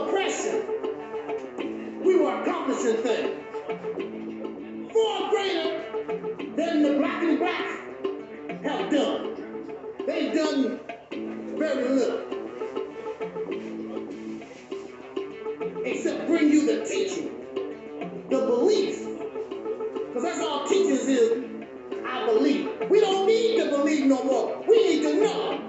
oppression, we were accomplishing things far greater than the black and black have done. They've done very little, except bring you the teaching, the belief, because that's all teachers is. I believe. We don't need to believe no more. We need to know.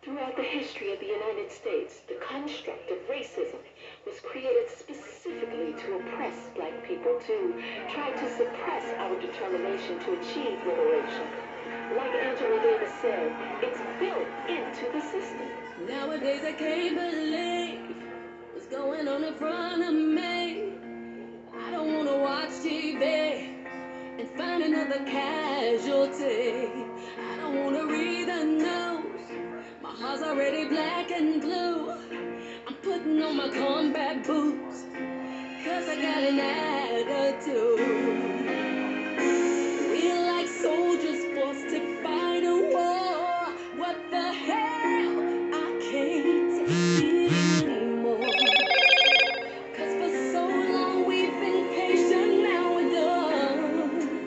Throughout the history of the United States, the construct of racism was created specifically to oppress black people, to try to suppress our determination to achieve liberation. Like Angela Davis said, it's built into the system. Nowadays I can't believe what's going on in front of me. I don't want to watch TV and find another casualty. I don't want to read the news. My heart's already black and blue. I'm putting on my combat boots, cause I got an attitude. We're like soldiers forced to fight a war. What the hell? I can't take it anymore. Cause for so long we've been patient, now we're done.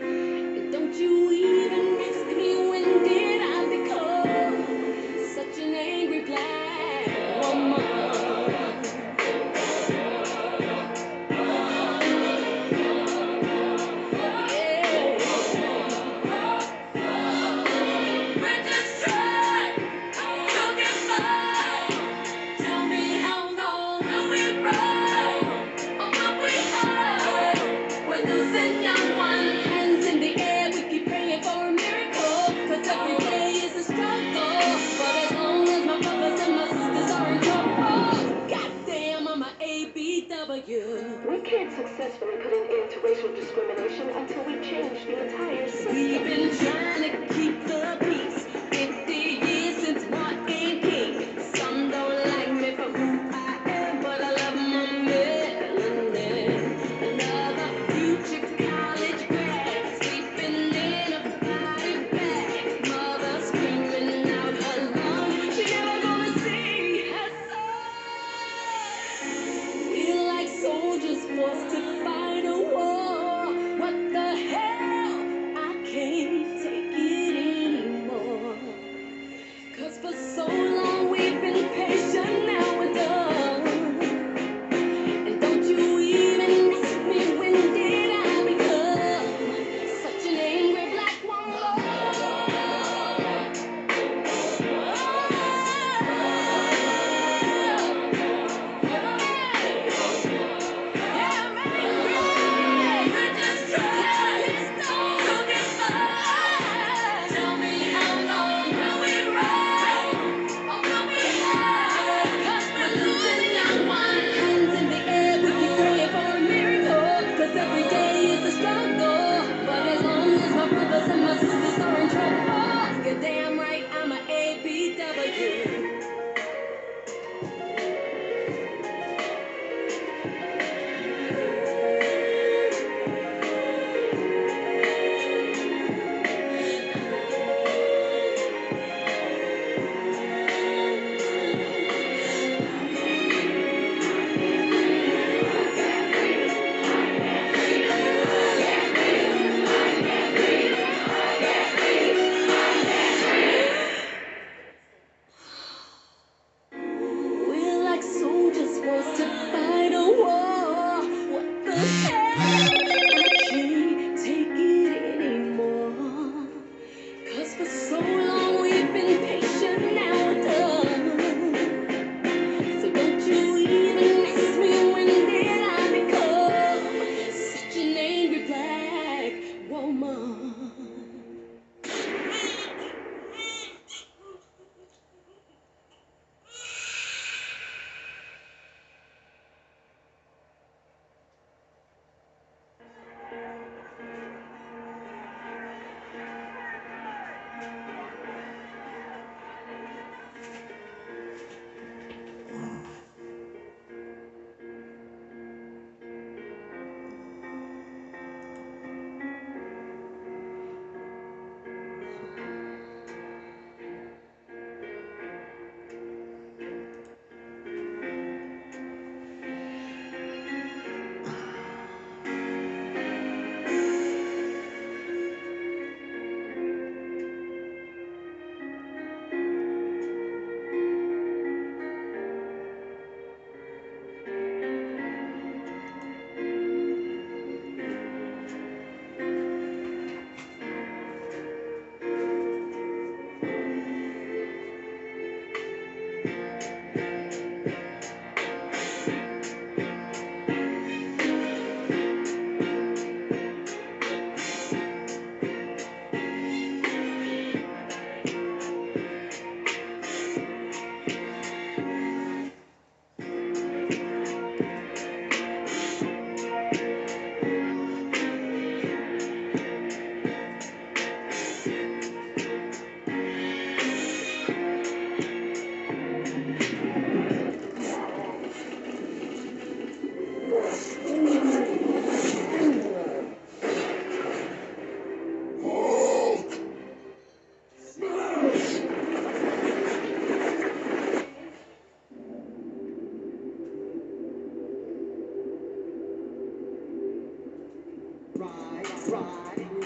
And don't you even ask me when did I become such an angry black woman. We can't successfully put an end to racial discrimination until we change the entire system. We've been trying to keep the peace 50 years since Martin King. Some don't like me for who I am, but I love forced to fight a war. What the hell? I can't take it anymore. 'Cause for so long we've been patient, now we're done. And don't you even ask me, when did I become such an angry black woman? Every day is a struggle, but as long as my brothers and my sisters are in trouble, you're damn right I'm a ABW. We're like soldiers forced to fight a war. What the hell? I can't take it anymore. 'Cause for so long we've been patient, now we're done. So don't you even ask me, when did I become such an angry black woman?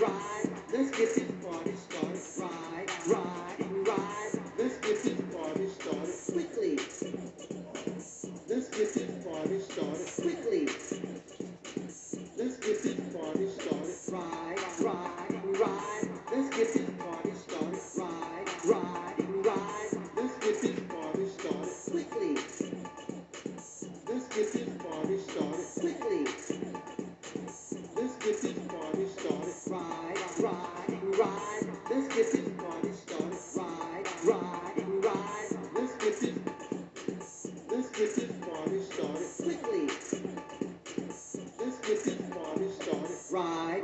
Ride, let's get this party started. Ride, let's get this party started quickly. Let's get this party started quickly. Let's get this party started. Ride, let's get this party started. Ride, let's get this party started quickly. Let's get this party started quickly. Let's get this party started. Ride, let's get this party started. Ride, let's get this party started quickly. Let's get this party started.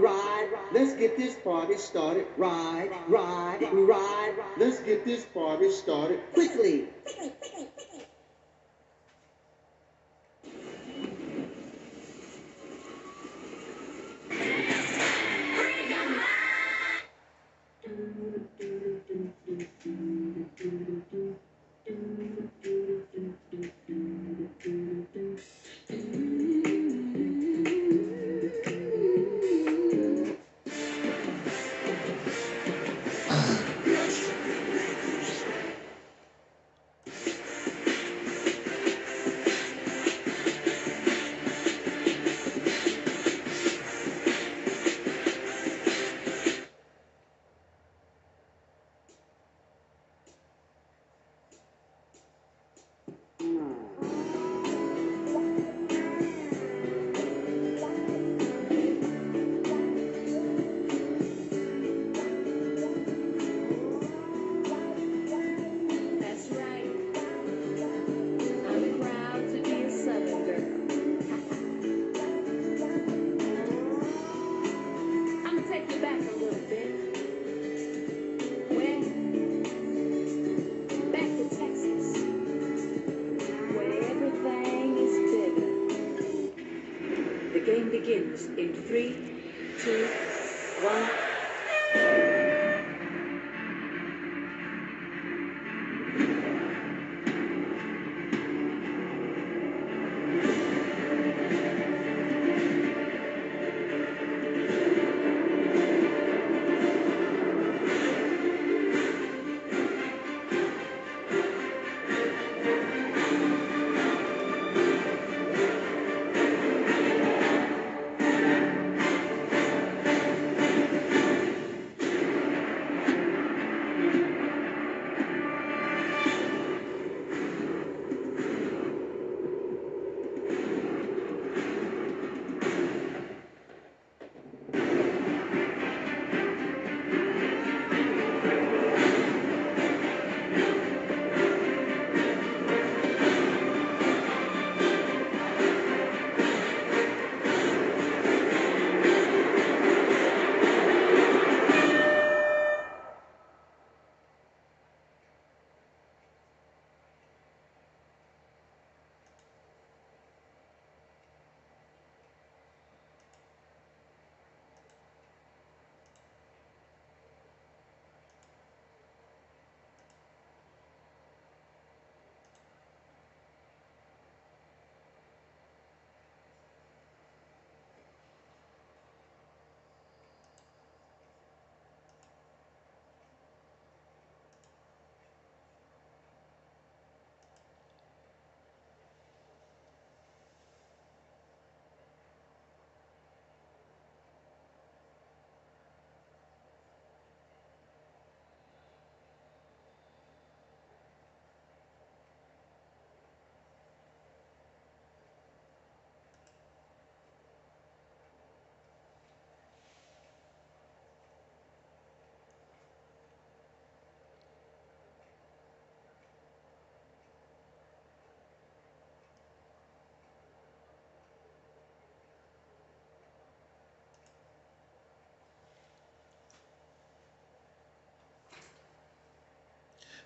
Ride, let's get this party started. Ride, let's get this party started quickly. Counting begins in 3, 2, 1.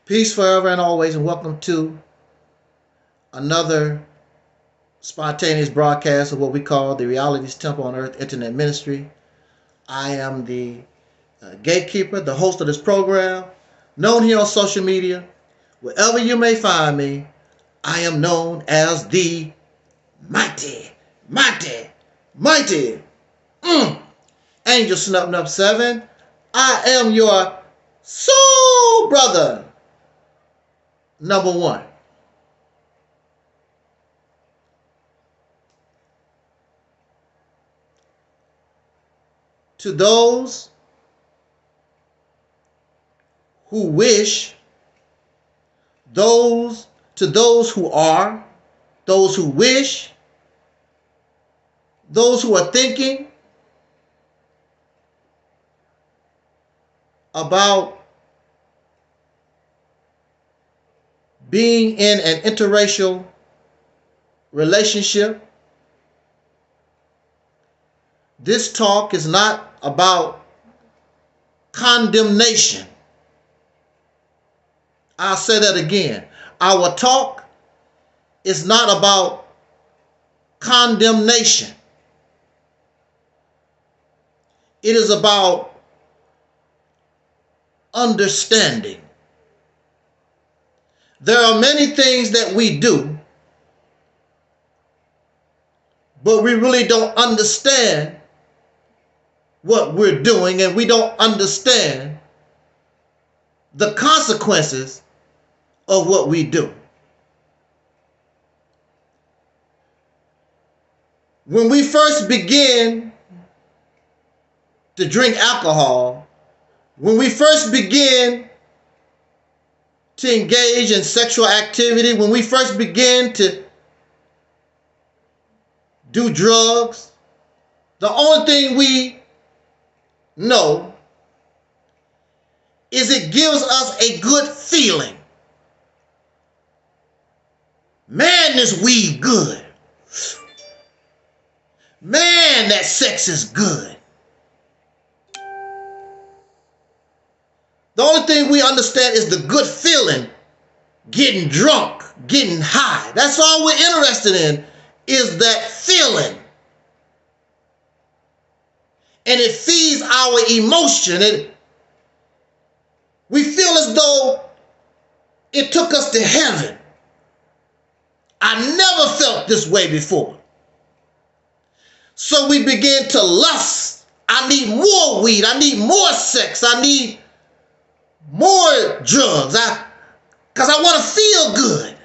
Peace forever and always, and welcome to another spontaneous broadcast of what we call the Realities Temple on Earth Internet Ministry. I am the gatekeeper, the host of this program, known here on social media. Wherever you may find me, I am known as the mighty, mighty, mighty Angel Snub Nub 7. I am your soul brother, number one. To those who wish, to those who are, those who wish, those who are thinking about being in an interracial relationship. This talk is not about condemnation. I'll say that again. Our talk is not about condemnation. It is about understanding. There are many things that we do, but we really don't understand what we're doing, and we don't understand the consequences of what we do. When we first begin to drink alcohol, when we first begin to engage in sexual activity, when we first begin to do drugs, the only thing we know is it gives us a good feeling. Man, this weed good. Man, that sex is good. The only thing we understand is the good feeling, getting drunk, getting high. That's all we're interested in, is that feeling. and it feeds our emotion. And we feel as though it took us to heaven. I never felt this way before. So we begin to lust. I need more weed. I need more sex. I need more drugs. Because I want to feel good.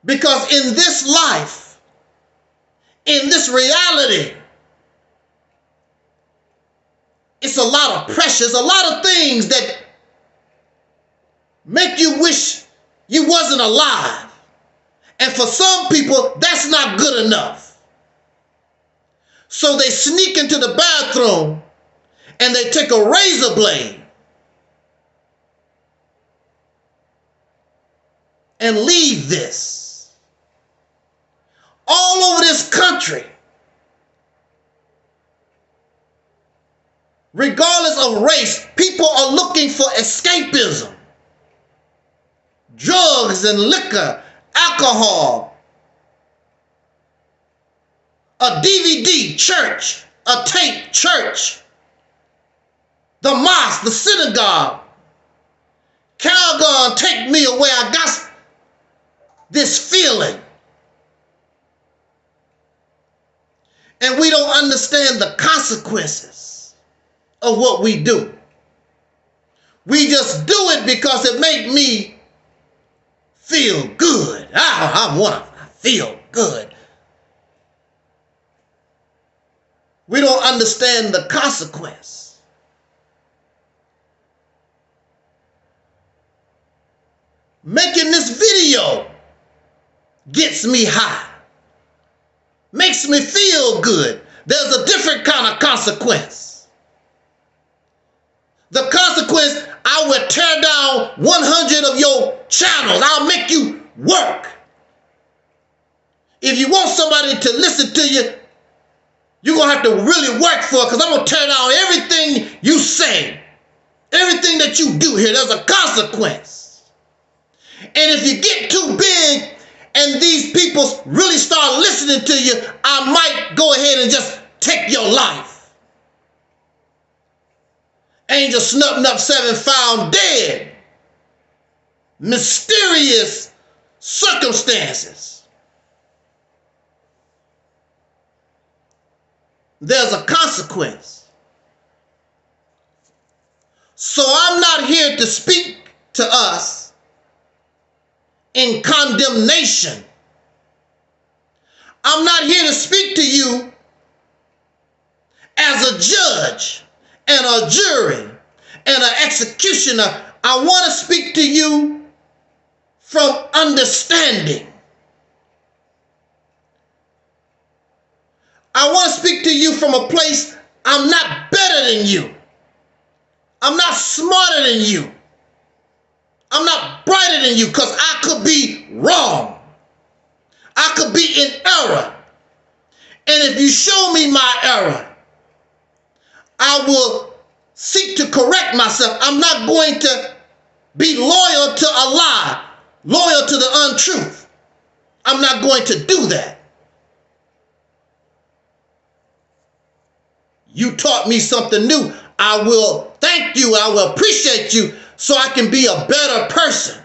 Because in this life, in this reality, it's a lot of pressures, a lot of things that make you wish you wasn't alive. And for some people, that's not good enough. So they sneak into the bathroom and they take a razor blade and leave this all over this country. Regardless of race, people are looking for escapism. Drugs and liquor, alcohol, a DVD, church, a tape, church, the mosque, the synagogue. Calgon, take me away. I got this feeling. And we don't understand the consequences of what we do. We just do it because it makes me feel good. I want to feel good. We don't understand the consequence. Making this video gets me high. Makes me feel good. There's a different kind of consequence. The consequence, I will tear down 100 of your channels. I'll make you work. If you want somebody to listen to you, you're going to have to really work for it, because I'm going to tear down everything you say. Everything that you do here, there's a consequence. And if you get too big and these people really start listening to you, I might go ahead and just take your life. Angel Snubbing Up 7 found dead. Mysterious circumstances. There's a consequence. So I'm not here to speak to us in condemnation. I'm not here to speak to you as a judge and a jury and an executioner. I want to speak to you from understanding. I want to speak to you from a place, I'm not better than you. I'm not smarter than you. I'm not brighter than you, because I could be wrong. I could be in error. And if you show me my error, I will seek to correct myself. I'm not going to be loyal to a lie, loyal to the untruth. I'm not going to do that. You taught me something new. I will thank you. I will appreciate you so I can be a better person.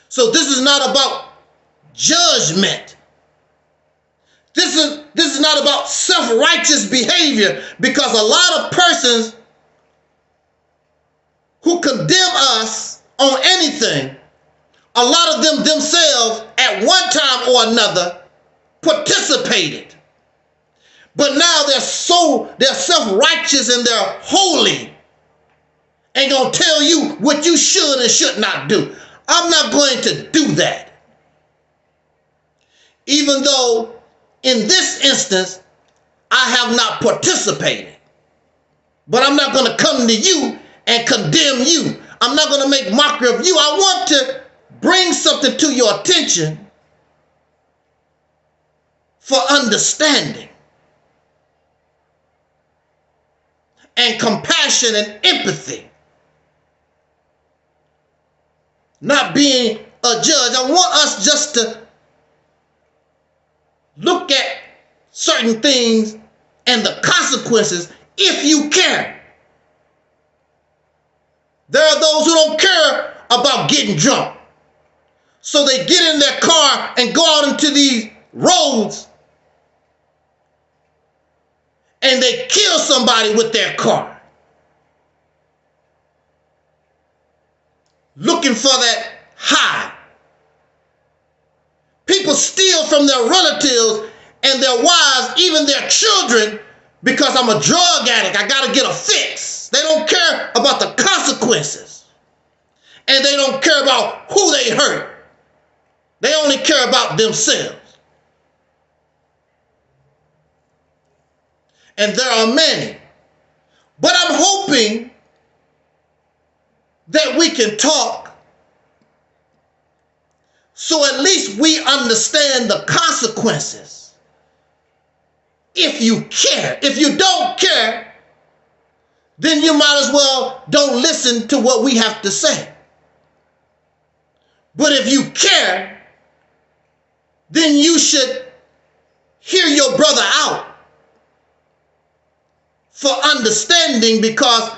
So this is not about judgment. This is not about self-righteous behavior, because a lot of persons who condemn us on anything, a lot of them themselves at one time or another participated. But now they're self-righteous and they're holy and gonna tell you what you should and should not do. I'm not going to do that. Even though in this instance, I have not participated. But I'm not going to come to you and condemn you. I'm not going to make mockery of you. I want to bring something to your attention for understanding and compassion and empathy. Not being a judge. I want us just to look at certain things and the consequences if you care. There are those who don't care about getting drunk. So they get in their car and go out into these roads and they kill somebody with their car, looking for that high. People steal from their relatives and their wives, even their children, because I'm a drug addict. I got to get a fix. They don't care about the consequences. And they don't care about who they hurt. They only care about themselves. And there are many. But I'm hoping that we can talk so at least we understand the consequences. If you care. If you don't care, then you might as well don't listen to what we have to say. But if you care, then you should hear your brother out for understanding, because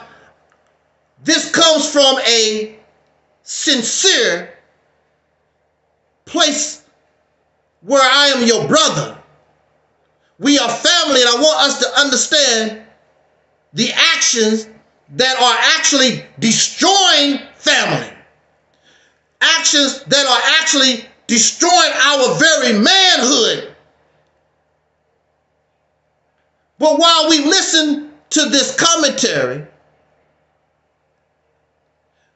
this comes from a sincere place where I am your brother. We are family, and I want us to understand the actions that are actually destroying family. Actions that are actually destroying our very manhood. But while we listen to this commentary,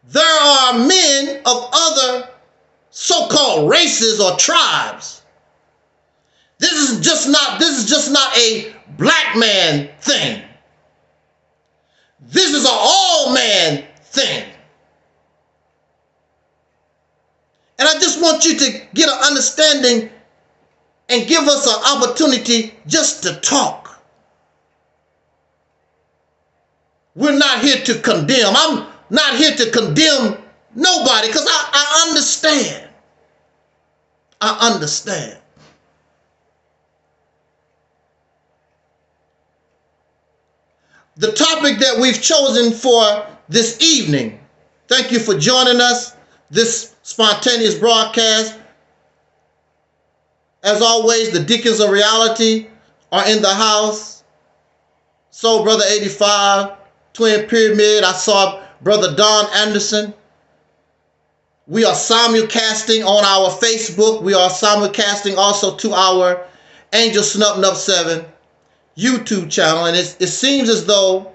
there are men of other so-called races or tribes. This is just not a black man thing. This is an all man thing. And I just want you to get an understanding and give us an opportunity just to talk. We're not here to condemn. I'm not here to condemn nobody, because I understand. I understand. The topic that we've chosen for this evening, thank you for joining us, this spontaneous broadcast. As always, the Deacons of Reality are in the house. Soul Brother 85, Twin Pyramid. I saw Brother Don Anderson. We are simulcasting on our Facebook. We are simulcasting also to our Angel Snup Nup 7 YouTube channel. And it seems as though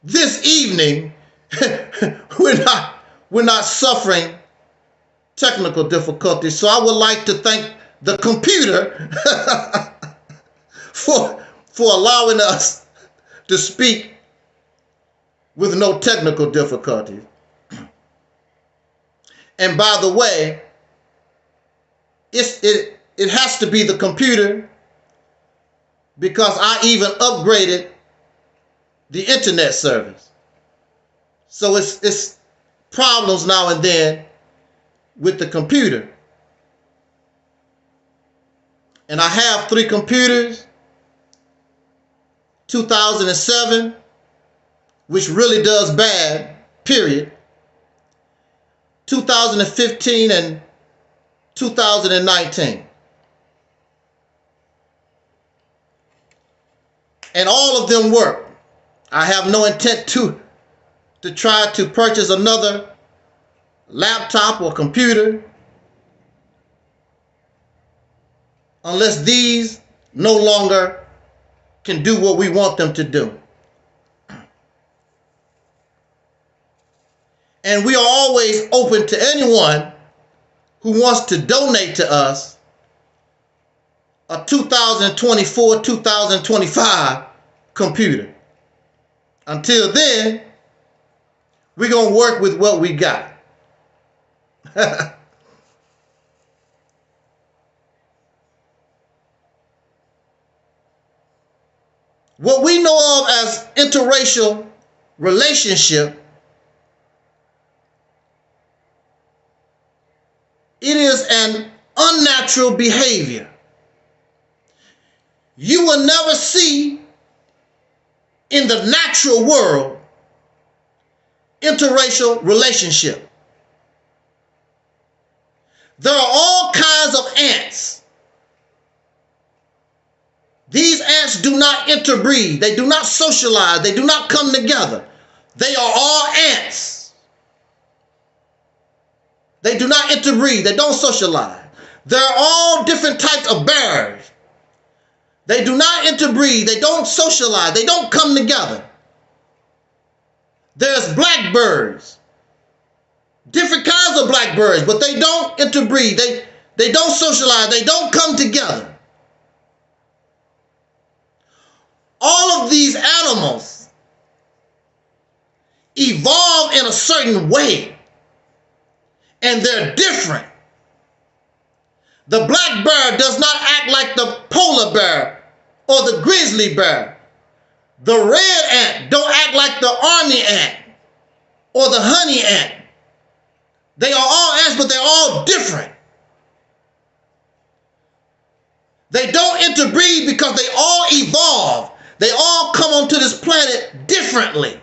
this evening we're not suffering technical difficulties. So I would like to thank the computer for allowing us to speak with no technical difficulties. And by the way, it has to be the computer, because I even upgraded the internet service. So it's problems now and then with the computer. And I have 3 computers. 2007, which really does bad, period. 2015 and 2019. And all of them work. I have no intent to try to purchase another laptop or computer unless these no longer can do what we want them to do. And we are always open to anyone who wants to donate to us a 2024, 2025 computer. Until then, we're going to work with what we got. What we know of as interracial relationship, it is an unnatural behavior. you will never see in the natural world interracial relationship. There are all kinds of ants. These ants do not interbreed. They do not socialize. They do not come together. They are all ants. They do not interbreed. They don't socialize. They're all different types of birds. They do not interbreed. They don't socialize. They don't come together. There's blackbirds. Different kinds of blackbirds, but they don't interbreed. They don't socialize. They don't come together. All of these animals evolve in a certain way, and they're different. The black bear does not act like the polar bear or the grizzly bear. The red ant don't act like the army ant or the honey ant. They are all ants, but they're all different. They don't interbreed because they all evolve. They all come onto this planet differently.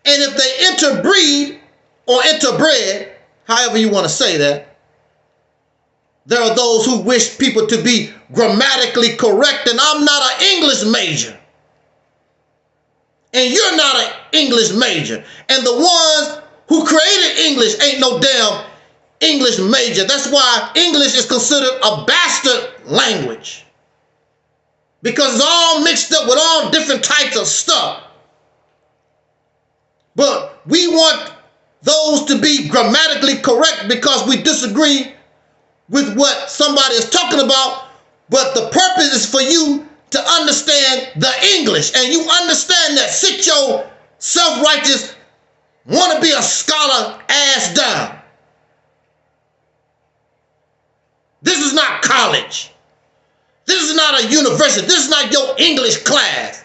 And if they interbreed or interbred, however you want to say that, there are those who wish people to be grammatically correct, and I'm not an English major. And you're not an English major. And the ones who created English ain't no damn English major. That's why English is considered a bastard language, because it's all mixed up with all different types of stuff. But we want those to be grammatically correct because we disagree with what somebody is talking about. But the purpose is for you to understand the English, and you understand that. Sit your self-righteous, want to be a scholar ass down. This is not college. This is not a university. This is not your English class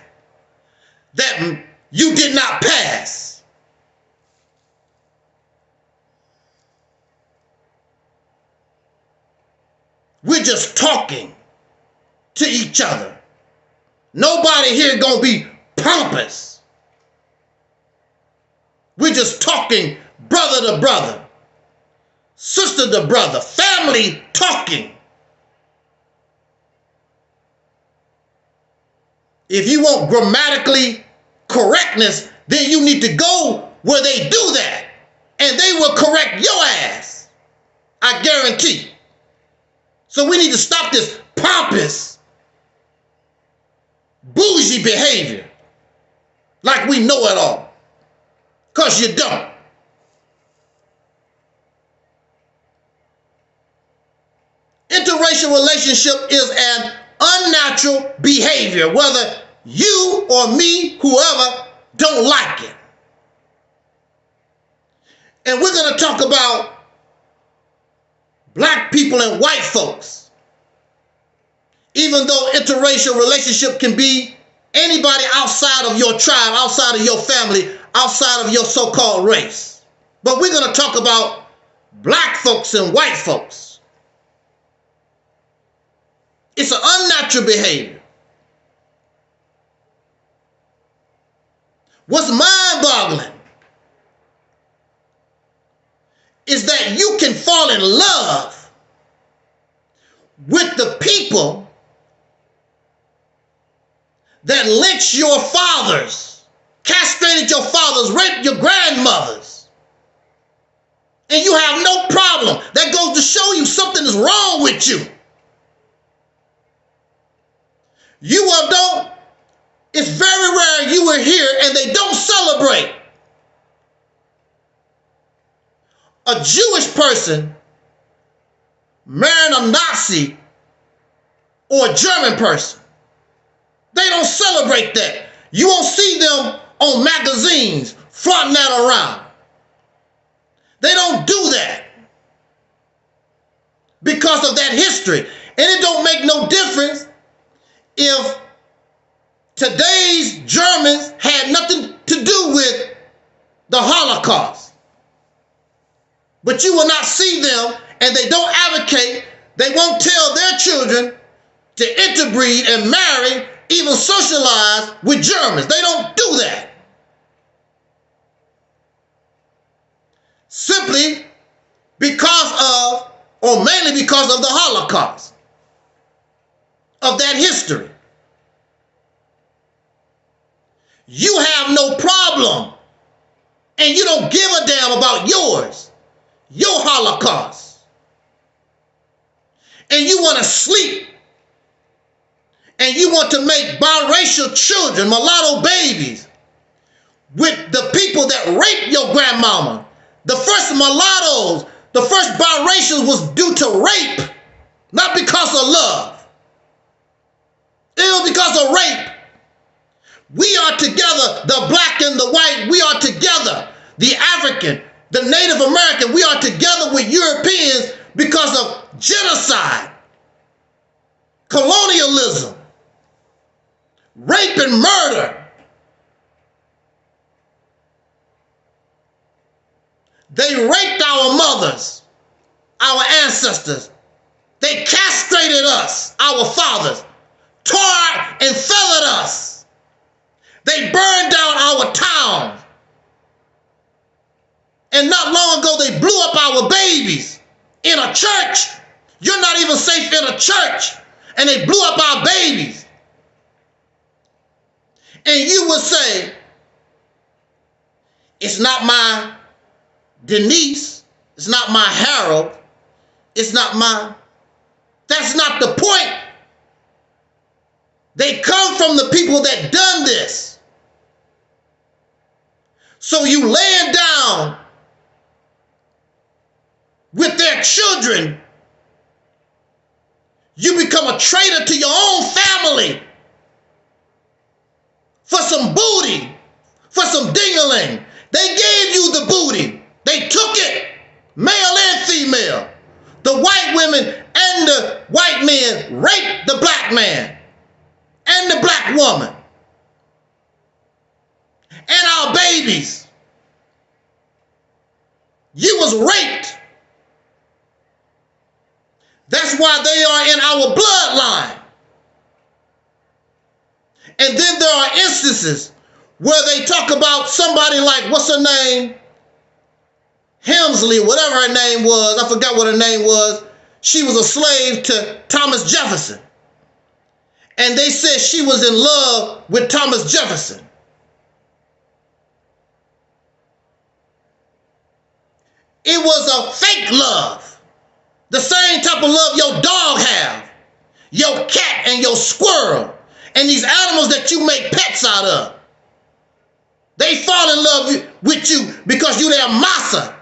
that you did not pass. We're just talking to each other. Nobody here gonna be pompous. We're just talking brother to brother, sister to brother, family talking. If you want grammatically correctness, then you need to go where they do that, and they will correct your ass. I guarantee. So we need to stop this pompous, bougie behavior like we know it all, because you don't. Interracial relationship is an unnatural behavior, whether you or me, whoever, don't like it. And we're going to talk about black people and white folks. Even though interracial relationship can be anybody outside of your tribe, outside of your family, outside of your so-called race. But we're going to talk about black folks and white folks. It's an unnatural behavior. What's mind-boggling is that you can fall in love with the people that lynched your fathers, castrated your fathers, raped your grandmothers, and you have no problem. That goes to show you something is wrong with you. It's very rare you are here and they don't celebrate a Jewish person marrying a Nazi or a German person. They don't celebrate that. You won't see them on magazines flaunting that around. They don't do that because of that history. And it don't make no difference if today's Germans had nothing to do with the Holocaust. But you will not see them, and they don't advocate They won't tell their children to interbreed and marry, even socialize with Germans. They don't do that. Simply because of, or mainly because of the Holocaust, of that history. You have no problem, and you don't give a damn about yours, your Holocaust. And you want to sleep, and you want to make biracial children, mulatto babies, with the people that raped your grandmama. The first mulattoes, the first biracials was due to rape, not because of love. It was because of rape. We are together, the black and the white, we are together. The African, the Native American, we are together with Europeans because of genocide, colonialism, rape and murder. They raped our mothers, our ancestors. They castrated us, our fathers, tore and feathered us. They burned down our towns. And not long ago, they blew up our babies in a church. You're not even safe in a church. And they blew up our babies. And you would say, it's not my Denise. It's not my Harold. It's not my... That's not the point. They come from the people that done this. So you laying down with their children, you become a traitor to your own family for some booty, for some ding-a-ling. They gave you the booty. They took it, male and female. The white women and the white men raped the black man and the black woman and our babies. You was raped. That's why they are in our bloodline. And then there are instances where they talk about somebody like, what's her name? Hemsley, whatever her name was. I forgot what her name was. She was a slave to Thomas Jefferson. And they said she was in love with Thomas Jefferson. It was a fake love. The same type of love your dog have, your cat and your squirrel, and these animals that you make pets out of. They fall in love with you because you their massa,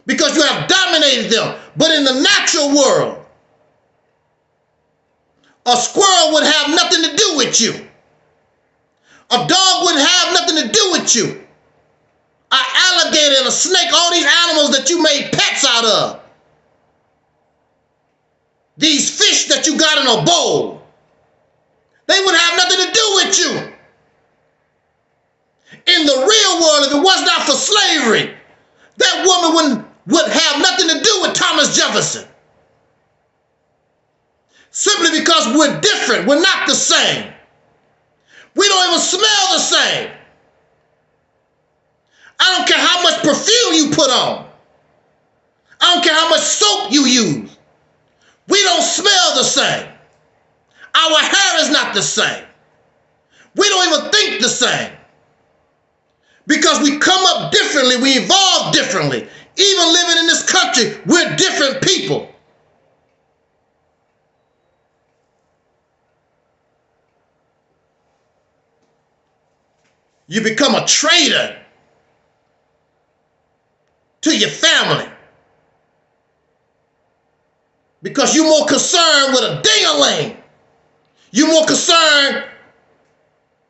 because you have dominated them. But in the natural world, a squirrel would have nothing to do with you. A dog wouldn't have nothing to do with you. An alligator and a snake, all these animals that you made pets out of. These fish that you got in a bowl, they would have nothing to do with you. In the real world, if it was not for slavery, that woman would have nothing to do with Thomas Jefferson. Simply because we're different. We're not the same. We don't even smell the same. I don't care how much perfume you put on. I don't care how much soap you use. We don't smell the same. Our hair is not the same. We don't even think the same. Because we come up differently, we evolve differently. Even living in this country, we're different people. You become a traitor to your family because you're more concerned with a ding-a-ling. You're more concerned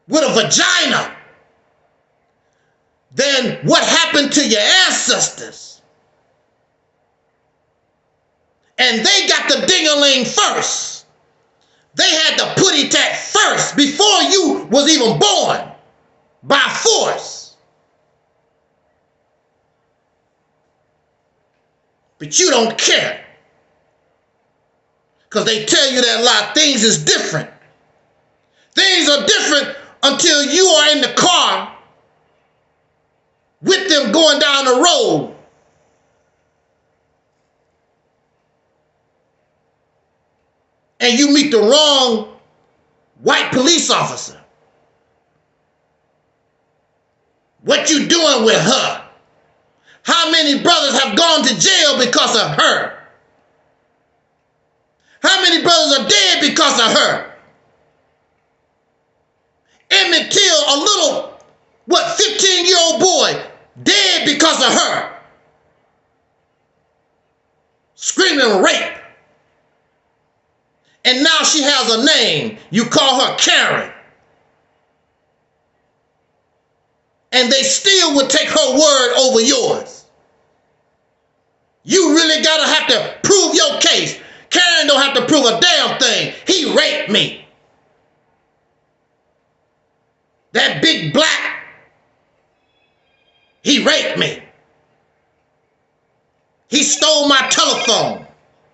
with a vagina than what happened to your ancestors. And they got the ding-a-ling first. They had the putty-tat first before you was even born by force. But you don't care. Because they tell you that a lot of things is different. Things are different until you are in the car with them going down the road. And you meet the wrong white police officer. What you doing with her? How many brothers have gone to jail because of her? How many brothers are dead because of her? Emmett Till, a little, 15-year-old boy, dead because of her. Screaming rape. And now she has a name. You call her Karen. And they still would take her word over yours. You really gotta have to prove your case. Karen don't have to prove a damn thing. He raped me. That big black, he raped me. He stole my telephone.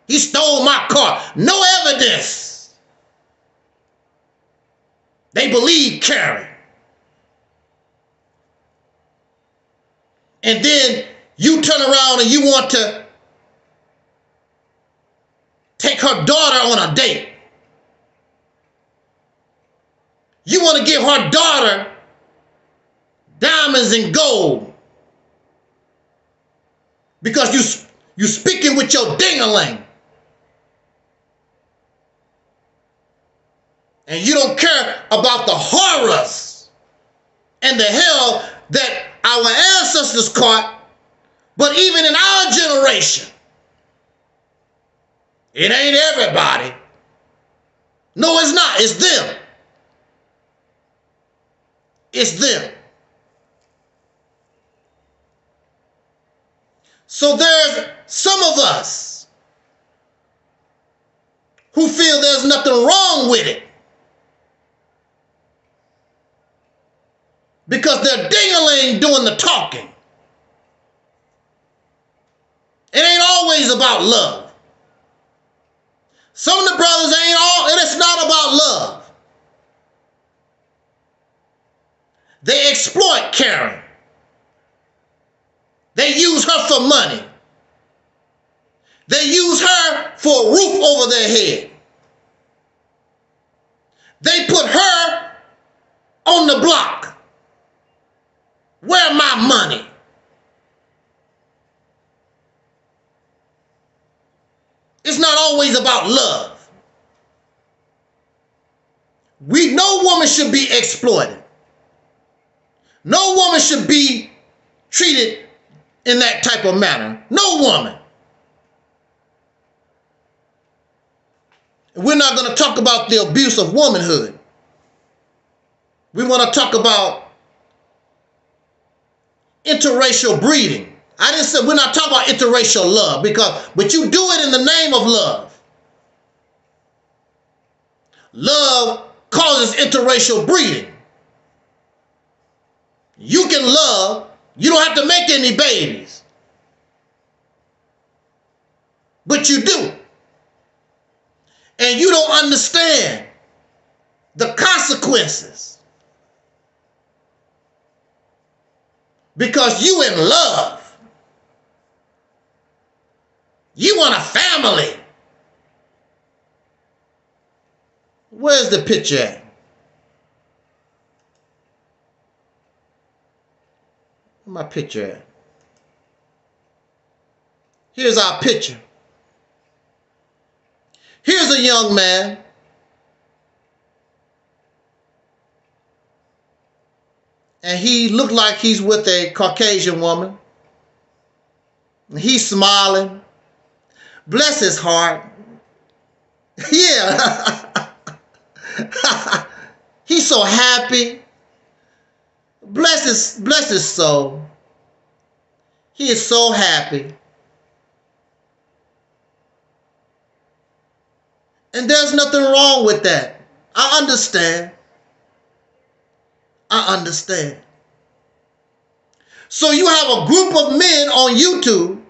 He stole my car. No evidence. They believe Karen. And then you turn around and you want to take her daughter on a date. You want to give her daughter diamonds and gold because you speaking with your ding-a-ling. And you don't care about the horrors and the hell that our ancestors caught, but even in our generation, it ain't everybody. No, it's not. It's them. It's them. So there's some of us who feel there's nothing wrong with it because they're ding-a-ling doing the talking. It ain't always about love. Some of the brothers ain't all, and it's not about love. They exploit Karen. They use her for money. They use her for a roof over their head. They put her on the block. Where my money? It's not always about love. No woman should be exploited. No woman should be treated in that type of manner. No woman. We're not going to talk about the abuse of womanhood. We want to talk about interracial breeding. I didn't say we're not talking about interracial love but you do it in the name of love. Love causes interracial breeding. You can love, you don't have to make any babies. But you do. And you don't understand the consequences. Because you in love. You want a family. Where's the picture at? Where's my picture at? Here's our picture. Here's a young man. And he looked like he's with a Caucasian woman. He's smiling. Bless his heart. Yeah. He's so happy. Bless his soul. He is so happy. And there's nothing wrong with that. I understand. I understand. So you have a group of men on YouTube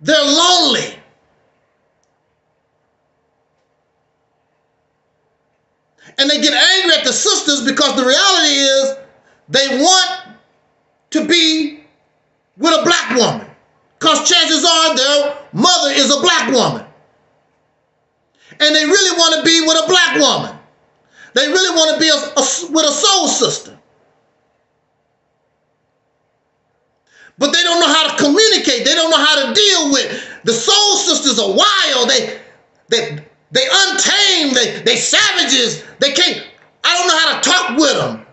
They're lonely. And they get angry at the sisters because the reality is they want to be with a black woman. Because chances are their mother is a black woman. And they really want to be with a black woman. They really want to be with a soul sister. But they don't know how to communicate. They don't know how to deal with. The soul sisters are wild. They untamed. They savages. They can't. I don't know how to talk with them.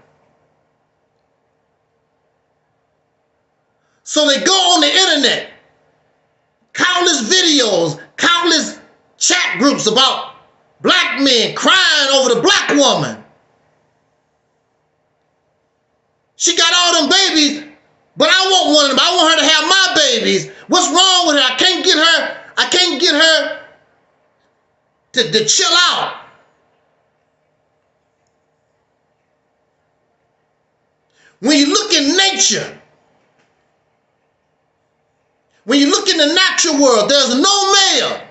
So they go on the internet. Countless videos, countless chat groups about black men crying over the black woman. She got all them babies, but I want one of them. I want her to have my babies. What's wrong with her? I can't get her to chill out. When you look in nature, when you look in the natural world, there's no male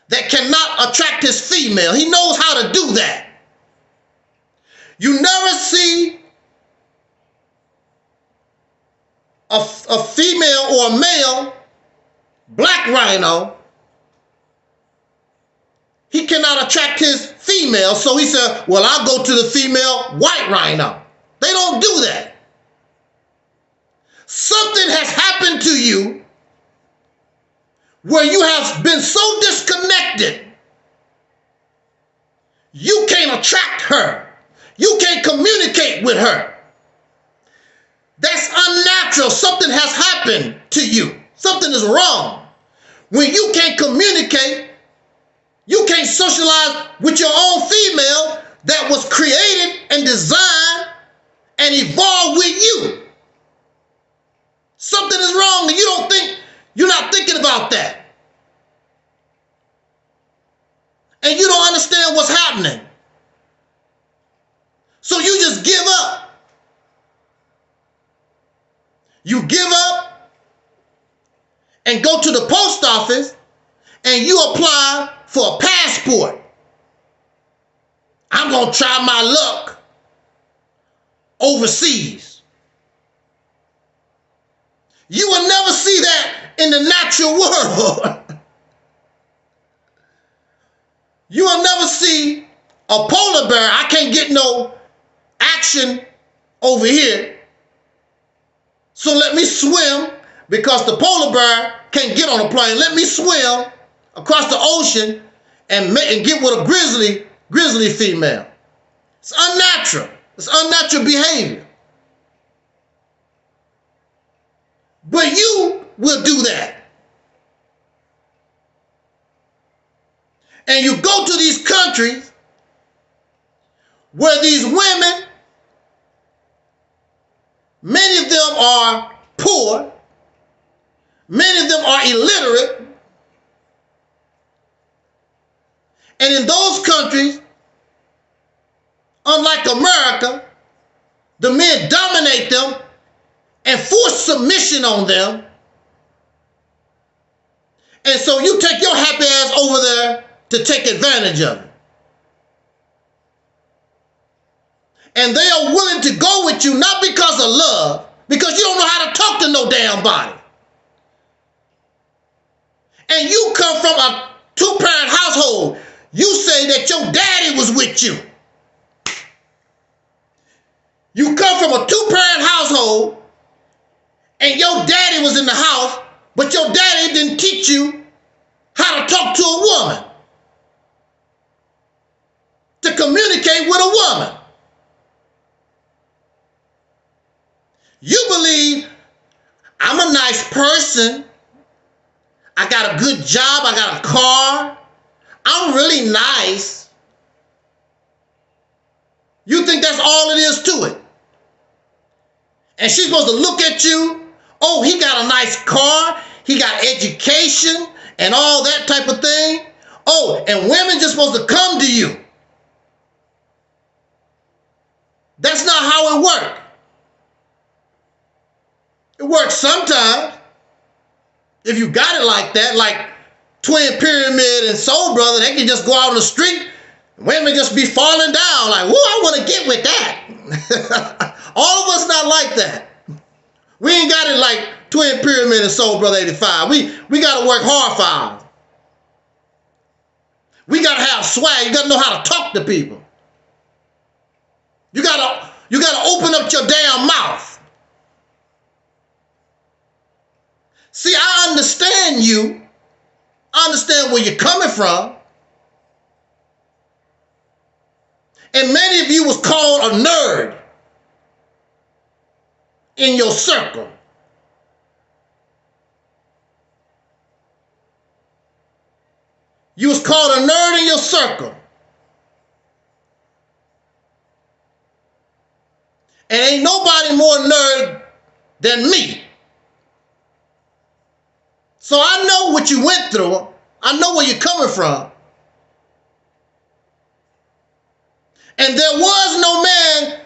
that cannot attract his female. He knows how to do that. You never see a female or a male black rhino. He cannot attract his female, so he said, well, I'll go to the female white rhino. They don't do that. Something has happened to you where you have been so disconnected, you can't attract her. You can't communicate with her. That's unnatural. Something has happened to you. Something is wrong. When you can't communicate, you can't socialize with your own female that was created and designed and evolved with you. Something is wrong and you're not thinking about that. And you don't understand what's happening. So you just give up. You give up and go to the post office and you apply for a passport. I'm going to try my luck overseas. You will never see that in the natural world. You will never see a polar bear. I can't get no action over here. So let me swim because the polar bear can't get on a plane. Let me swim across the ocean and get with a grizzly female. It's unnatural. It's unnatural behavior. But you will do that. And you go to these countries where these women, many of them are poor, many of them are illiterate, and in those countries, unlike America, the men dominate them and force submission on them. And so you take your happy ass over there to take advantage of it. And they are willing to go with you not because of love, because you don't know how to talk to no damn body. And you come from a two-parent household. You say that your daddy was with you. You come from a two-parent household and your daddy was in the house, but your daddy didn't teach you how to talk to a woman, to communicate with a woman. You believe I'm a nice person. I got a good job. I got a car. I'm really nice. You think that's all it is to it. And she's supposed to look at you. Oh, he got a nice car. He got education and all that type of thing. Oh, and women just supposed to come to you. That's not how it works. It works sometimes. If you got it like that, like Twin Pyramid and Soul Brother, they can just go out on the street, women just be falling down like, whoa, I want to get with that. All of us not like that. We ain't got it like Twin Pyramid and Soul Brother 85. We got to work hard for ours. We got to have swag. You got to know how to talk to people. You got to open up your damn mouth. See, I understand you. I understand where you're coming from. And many of you was called a nerd in your circle. You was called a nerd in your circle. And ain't nobody more nerd than me. So I know what you went through. I know where you're coming from. And there was no man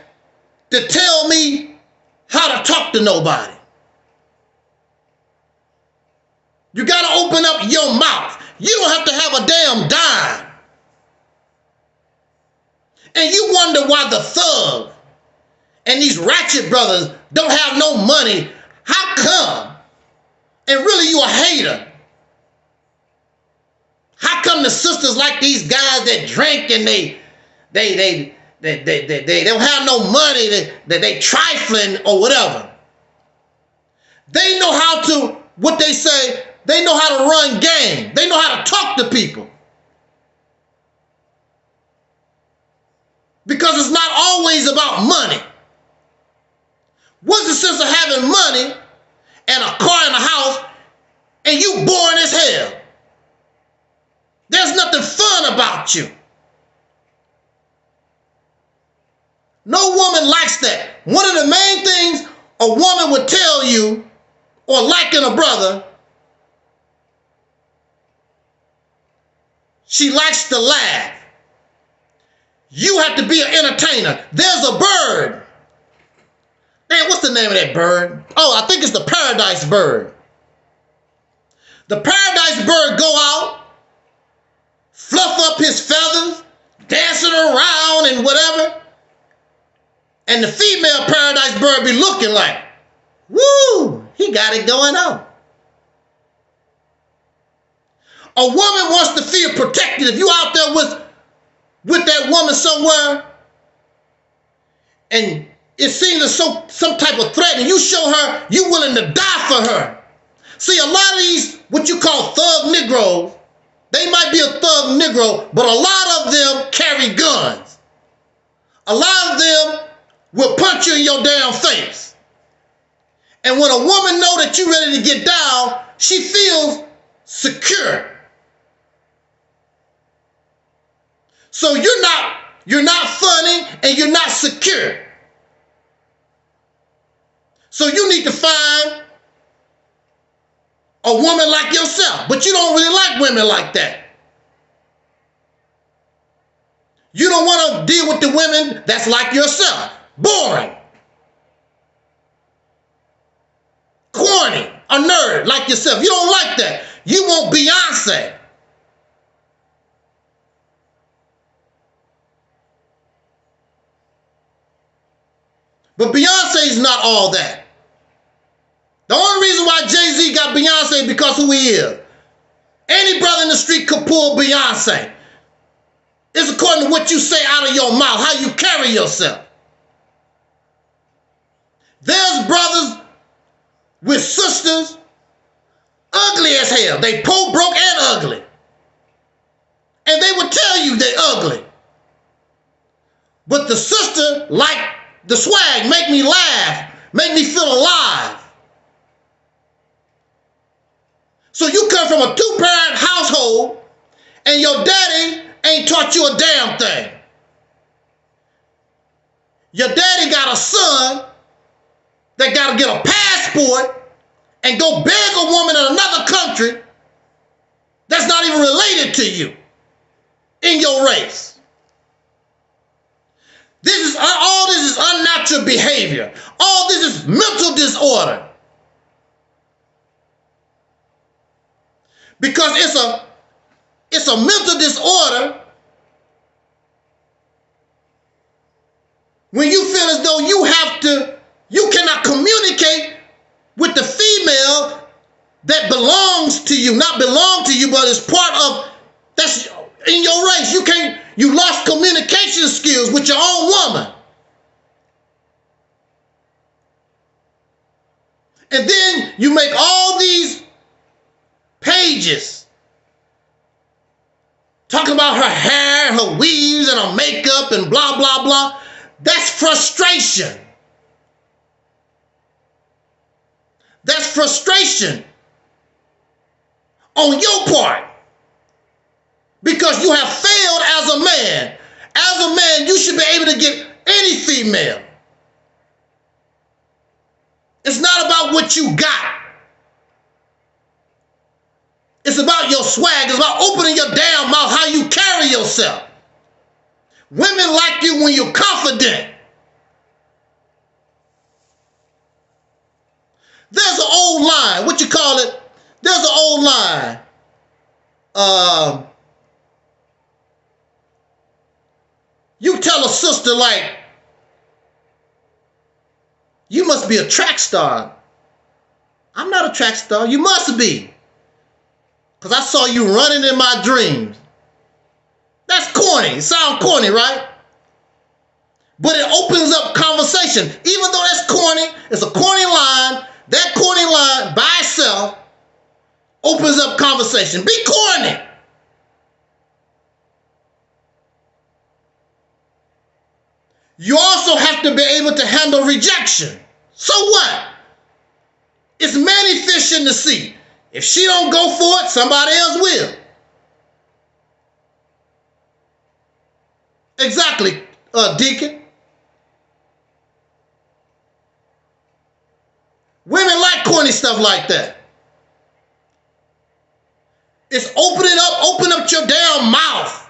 to tell me how to talk to nobody. You got to open up your mouth. You don't have to have a damn dime. And you wonder why the thug and these ratchet brothers don't have no money. How come? And really you a hater. How come the sisters like these guys that drink and they don't have no money, they trifling or whatever? They know how to, what they say, they know how to run game. They know how to talk to people. Because it's not always about money. What's the sense of having money and a car and a house and you boring as hell? There's nothing fun about you. No woman likes that. One of the main things a woman would tell you, or liking a brother, she likes to laugh. You have to be an entertainer. There's a bird. Man, what's the name of that bird? Oh, I think it's the paradise bird. The paradise bird go out, fluff up his feathers, dancing around and whatever. And the female paradise bird be looking like, woo, he got it going on. A woman wants to feel protected. If you out there with that woman somewhere and it seems as some type of threat and you show her you willing to die for her. See, a lot of these, what you call thug Negroes, they might be a thug Negro, but a lot of them carry guns. A lot of them will punch you in your damn face. And when a woman know that you're ready to get down, she feels secure. So you're not funny and you're not secure. So you need to find a woman like yourself, but you don't really like women like that. You don't want to deal with the women that's like yourself. Boring. Corny. A nerd like yourself. You don't like that. You want Beyonce. But Beyonce's not all that. The only reason why Jay-Z got Beyonce is because who he is. Any brother in the street could pull Beyonce. It's according to what you say out of your mouth, how you carry yourself. There's brothers with sisters ugly as hell. They poor, broke, and ugly. And they would tell you they ugly. But the sister, like the swag, make me laugh, make me feel alive. So you come from a two-parent household and your daddy ain't taught you a damn thing. Your daddy got a son that got to get a passport and go beg a woman in another country that's not even related to you in your race. All this is unnatural behavior. All this is mental disorder. Because it's a mental disorder when you feel as though you cannot communicate with the female that belongs to you, not belong to you, but is part of, that's in your race. You lost communication skills with your own woman. And then you make all these pages talking about her hair, her weaves, and her makeup, and blah, blah, blah. That's frustration. That's frustration on your part because you have failed as a man. As a man, you should be able to get any female. It's not about what you got. It's about your swag. It's about opening your damn mouth, how you carry yourself. Women like you when you're confident. There's an old line. What you call it? There's an old line. You tell a sister like, you must be a track star. I'm not a track star. You must be. Because I saw you running in my dreams. That's corny. It sounds corny, right? But it opens up conversation. Even though that's corny, it's a corny line. That corny line by itself opens up conversation. Be corny. You also have to be able to handle rejection. So what? It's many fish in the sea. If she don't go for it, somebody else will. Exactly, Deacon. Women like corny stuff like that. It's open up your damn mouth.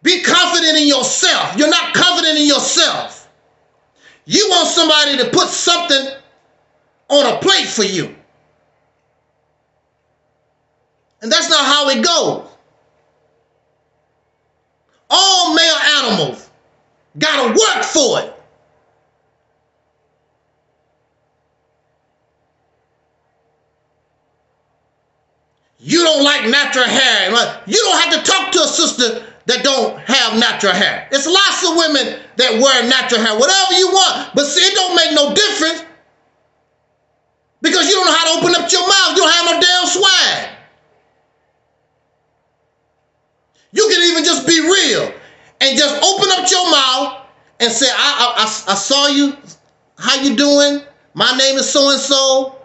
Be confident in yourself. You're not confident in yourself. You want somebody to put something on a plate for you. And that's not how it goes. All male animals gotta work for it. You don't like natural hair. You don't have to talk to a sister that don't have natural hair. It's lots of women that wear natural hair, whatever you want. But see, it don't make no difference because you don't know how to open up your mouth. You don't have no damn swag. You can even just be real and just open up your mouth and say, I saw you. How you doing? My name is so-and-so.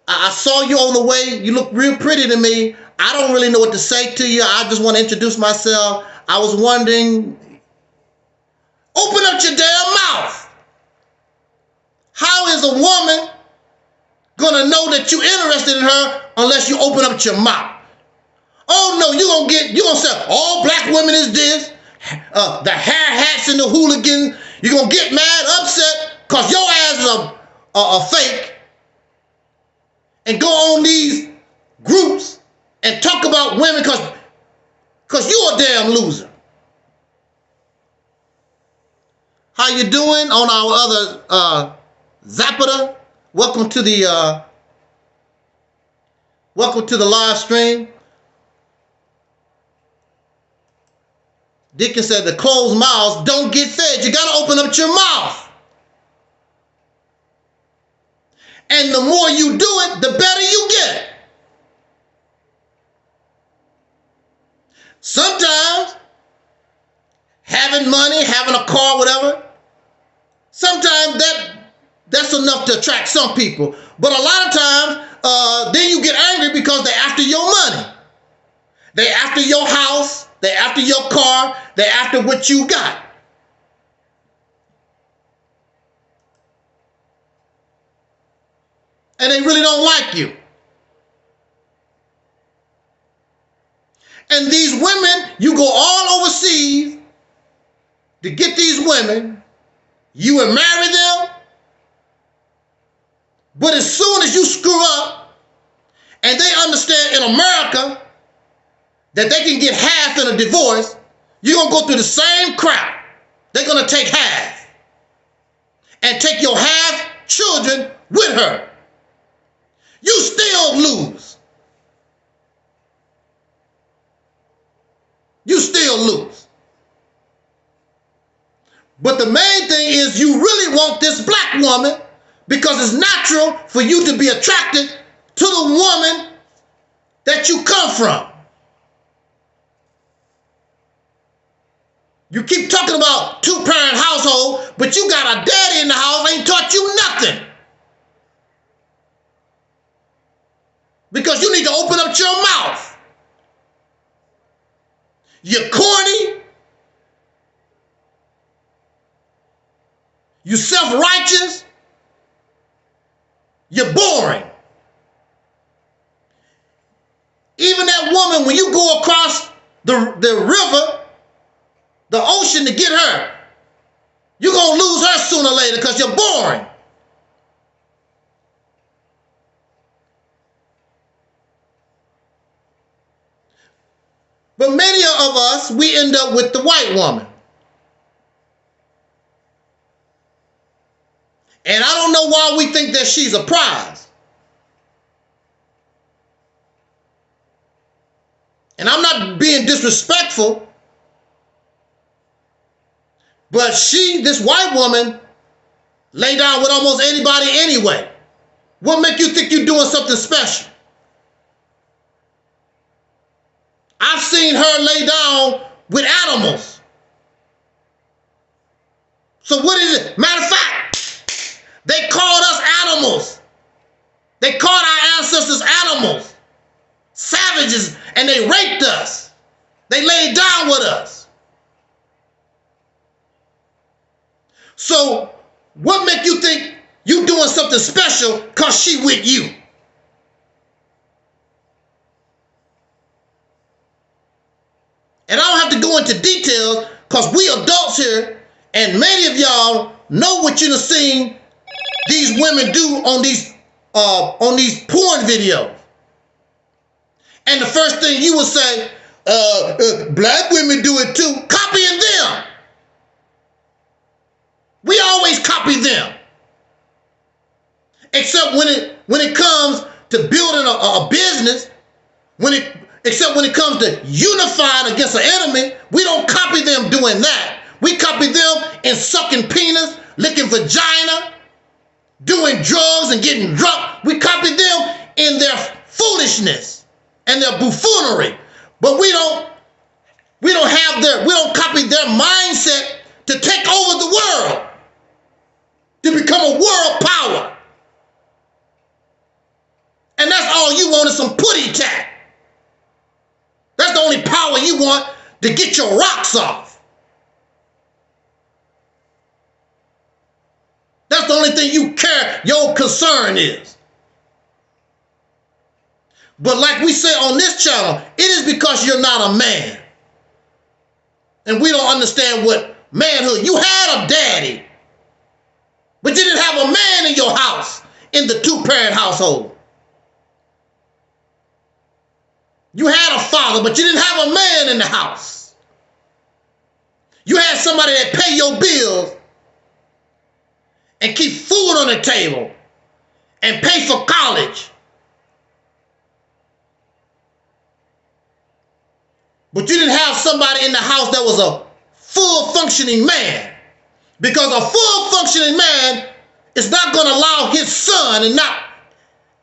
I saw you on the way. You look real pretty to me. I don't really know what to say to you. I just want to introduce myself. I was wondering. Open up your damn mouth. How is a woman going to know that you're interested in her unless you open up your mouth? Oh no, you're gonna say all black women is this, the hair hats and the hooligans. You're gonna get mad, upset, cause your ass is a fake, and go on these groups and talk about women cause you're a damn loser. How you doing on our other Zapata? Welcome to the live stream. Dickens said the closed mouths don't get fed. You got to open up your mouth. And the more you do it, the better you get. Sometimes having money, having a car, whatever, sometimes that's enough to attract some people. But a lot of times, then you get angry because they're after your money. They're after your house. They're after your car. They're after what you got. And they really don't like you. And these women, you go all overseas to get these women. You will marry them. But as soon as you screw up and they understand in America that they can get half in a divorce, you're going to go through the same crap. They're going to take half and take your half children with her. You still lose. You still lose. But the main thing is you really want this black woman because it's natural for you to be attracted to the woman that you come from. You keep talking about two-parent household, but you got a daddy in the house ain't taught you nothing. Because you need to open up your mouth. You're corny. You're self-righteous. You're boring. Even that woman, when you go across the river, the ocean to get her, you're going to lose her sooner or later because you're boring. But many of us, we end up with the white woman. And I don't know why we think that she's a prize. And I'm not being disrespectful, but this white woman, lay down with almost anybody anyway. What make you think you're doing something special? I've seen her lay down with animals. So what is it? Matter of fact, they called us animals. They called our ancestors animals, savages, and they raped us. They laid down with us. So what make you think you doing something special because she with you? And I don't have to go into details because we adults here, and many of y'all know what you've seen these women do on these porn videos. And the first thing you will say, black women do it too, copying them. We always copy them. Except when it comes to building a business, except when it comes to unifying against an enemy, we don't copy them doing that. We copy them in sucking penis, licking vagina, doing drugs and getting drunk. We copy them in their foolishness and their buffoonery. But we don't copy their mindset to take over the world, to become a world power. And that's all you want is some putty tat. That's the only power you want to get your rocks off. That's the only thing you care, your concern is. But like we say on this channel, it is because you're not a man. And we don't understand what manhood. You had a daddy, but you didn't have a man in your house in the two-parent household. You had a father, but you didn't have a man in the house. You had somebody that pay your bills and keep food on the table and pay for college. But you didn't have somebody in the house that was a full functioning man. Because a full functioning man is not going to allow his son and not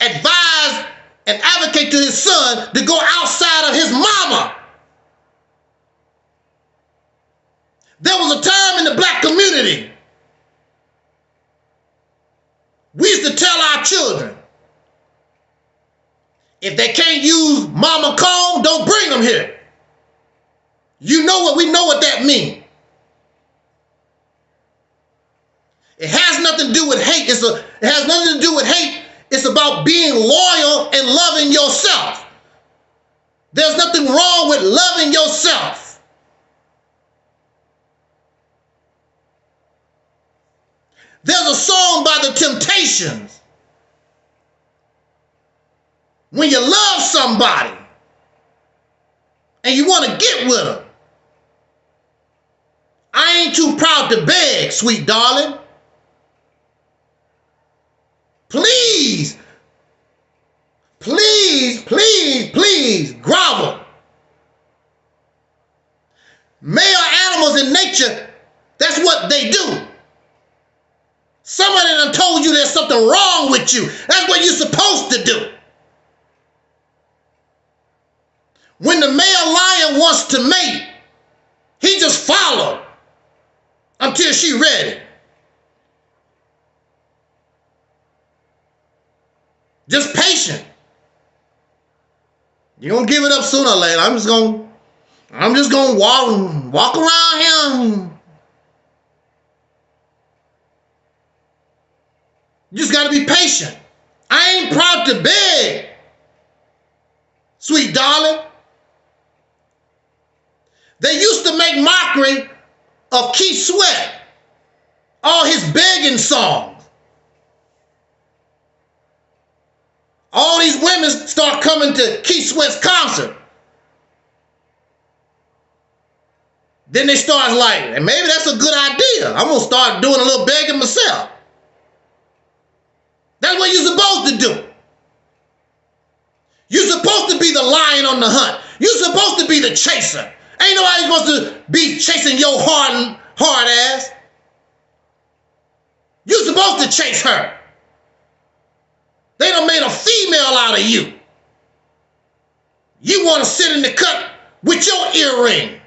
advise and advocate to his son to go outside of his mama. There was a time in the black community, we used to tell our children, if they can't use mama comb, don't bring them here. We know what that means. It has nothing to do with hate. It has nothing to do with hate. It's about being loyal and loving yourself. There's nothing wrong with loving yourself. There's a song by the Temptations. when you love somebody and you want to get with them. I ain't too proud to beg, sweet darling. Please, please, please, please grovel. Male animals in nature, that's what they do. Somebody done told you there's something wrong with you. That's what you're supposed to do. When the male lion wants to mate, he just follows until she ready. Just patient. You're gonna give it up sooner or later. I'm just gonna walk around here. You just gotta be patient. I ain't proud to beg, sweet darling. They used to make mockery of Keith Sweat, all his begging songs. All these women start coming to Keith Sweat's concert. Then they start like, and maybe that's a good idea. I'm going to start doing a little begging myself. That's what you're supposed to do. You're supposed to be the lion on the hunt. You're supposed to be the chaser. Ain't nobody supposed to be chasing your hard ass. You're supposed to chase her. They done made a female out of you. You want to sit in the cut with your earring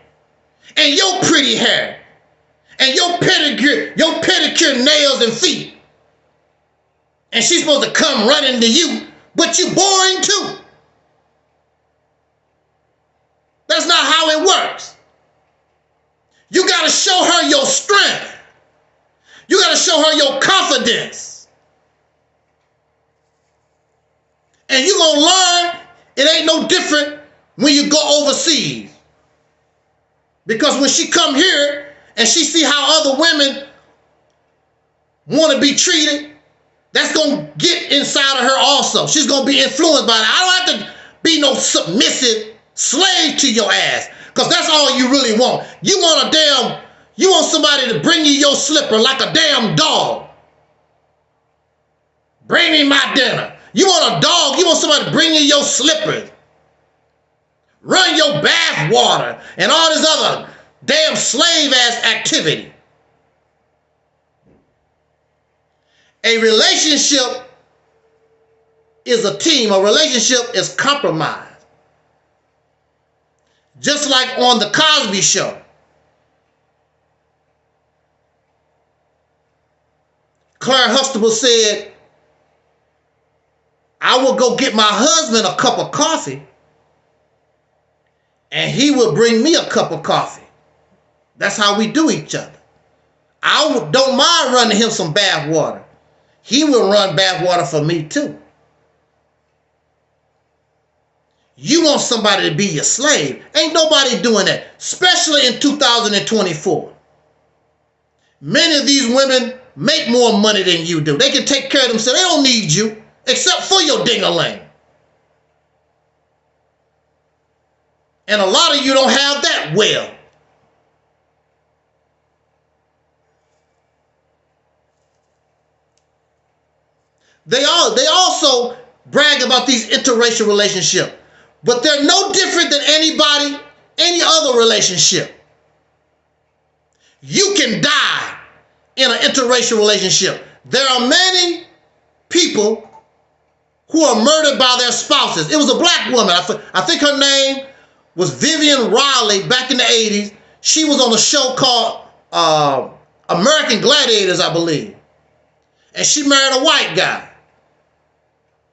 and your pretty hair and your pedicure nails and feet. And she's supposed to come running to you, but you boring too. That's not how it works. You got to show her your strength. You got to show her your confidence. And you're going to learn it ain't no different when you go overseas. Because when she come here and she see how other women want to be treated, that's going to get inside of her also. She's going to be influenced by that. I don't have to be no submissive slave to your ass, because that's all you really want. You want somebody to bring you your slipper like a damn dog. Bring me my dinner. You want a dog, you want somebody to bring you your slippers. Run your bath water and all this other damn slave ass activity. A relationship is a team. A relationship is compromise. Just like on the Cosby Show. Claire Huxtable said, I will go get my husband a cup of coffee and he will bring me a cup of coffee. That's how we do each other. I don't mind running him some bath water. He will run bath water for me too. You want somebody to be your slave. Ain't nobody doing that, especially in 2024. Many of these women make more money than you do. They can take care of themselves. They don't need you. Except for your ding-a-ling. And a lot of you don't have that well. They also brag about these interracial relationships, but they're no different than any other relationship. You can die in an interracial relationship. There are many people who are murdered by their spouses. It was a black woman. I think her name was Vivian Riley back in the 80s. She was on a show called American Gladiators, I believe. And she married a white guy.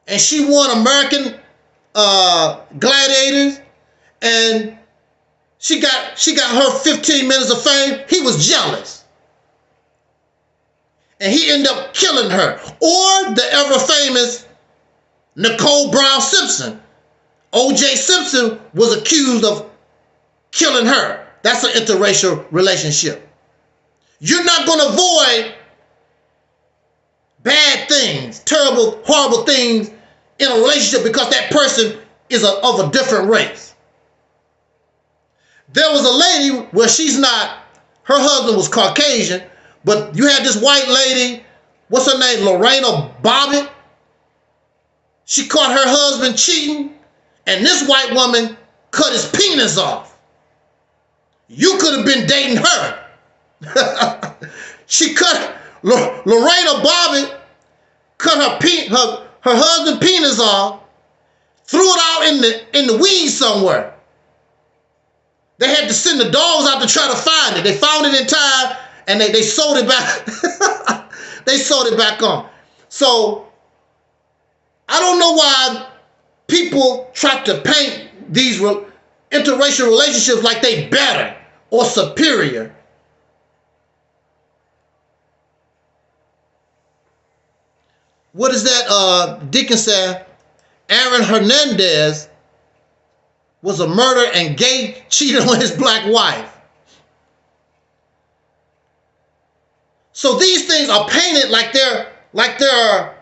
And she won American Gladiators. And she got her 15 minutes of fame. He was jealous. And he ended up killing her. Or the ever famous Nicole Brown Simpson. O.J. Simpson was accused of killing her. That's an interracial relationship. You're not going to avoid bad things, terrible, horrible things in a relationship because that person is of a different race. There was a lady where her husband was Caucasian, but you had this white lady, what's her name, Lorena Bobbitt. She caught her husband cheating, and this white woman cut his penis off. You could have been dating her. She cut, Lorena Bobbitt cut her husband's penis off, threw it out in the weeds somewhere. They had to send the dogs out to try to find it. They found it in time, and they sewed it back. They sewed it back on. So I don't know why people try to paint these interracial relationships like they better or superior. What is that? Deacon said, Aaron Hernandez was a murderer and gay cheated on his black wife. So these things are painted like they're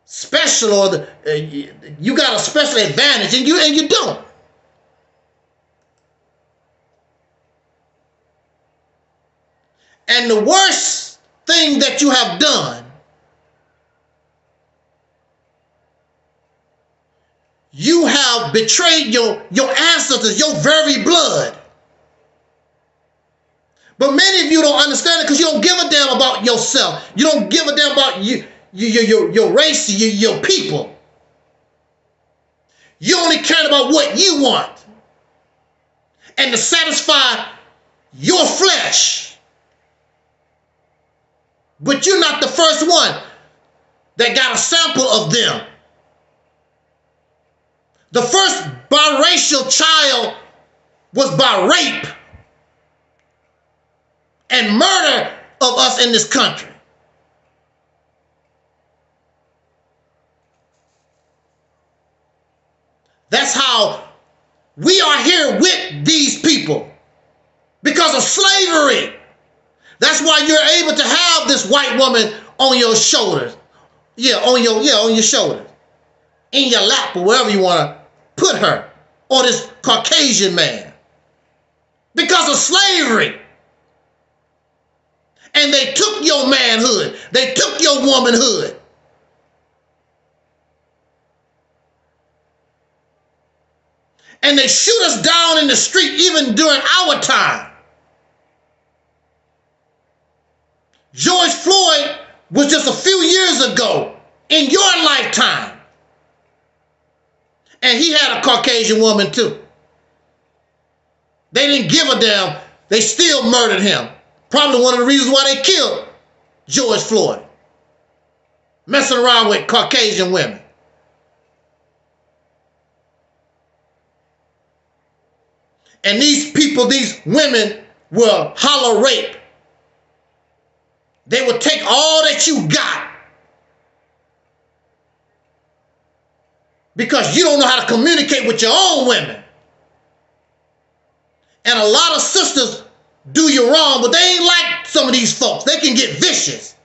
special, or you got a special advantage, and you don't. And the worst thing that you have done, you have betrayed your ancestors, your very blood. But many of you don't understand it because you don't give a damn about yourself. You don't give a damn about your race, your people. You only care about what you want and to satisfy your flesh. But you're not the first one that got a sample of them. The first biracial child was by rape and murder of us in this country. That's how we are here with these people, because of slavery. That's why you're able to have this white woman on your shoulders. On your shoulders. In your lap, or wherever you want to put her. Or this Caucasian man. Because of slavery. And they took your manhood. They took your womanhood. And they shoot us down in the street even during our time. George Floyd was just a few years ago in your lifetime. And he had a Caucasian woman too. They didn't give a damn. They still murdered him. Probably one of the reasons why they killed George Floyd. Messing around with Caucasian women. And these people, these women, will holler rape. They will take all that you got because you don't know how to communicate with your own women. And a lot of sisters do you wrong, but they ain't like some of these folks. They can get vicious.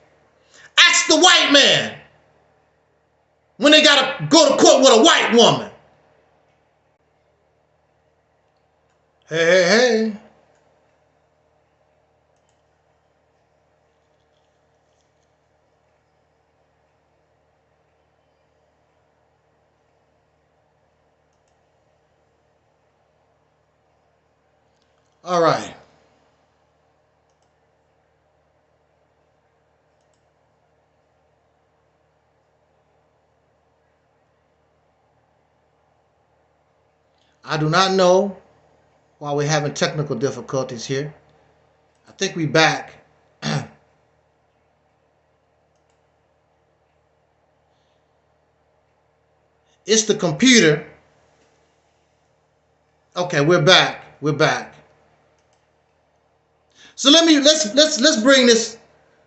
Ask the white man when they got to go to court with a white woman. Hey. All right. I do not know why we're having technical difficulties here. I think we're back. It's the computer. Okay, we're back. We're back. So let's bring this,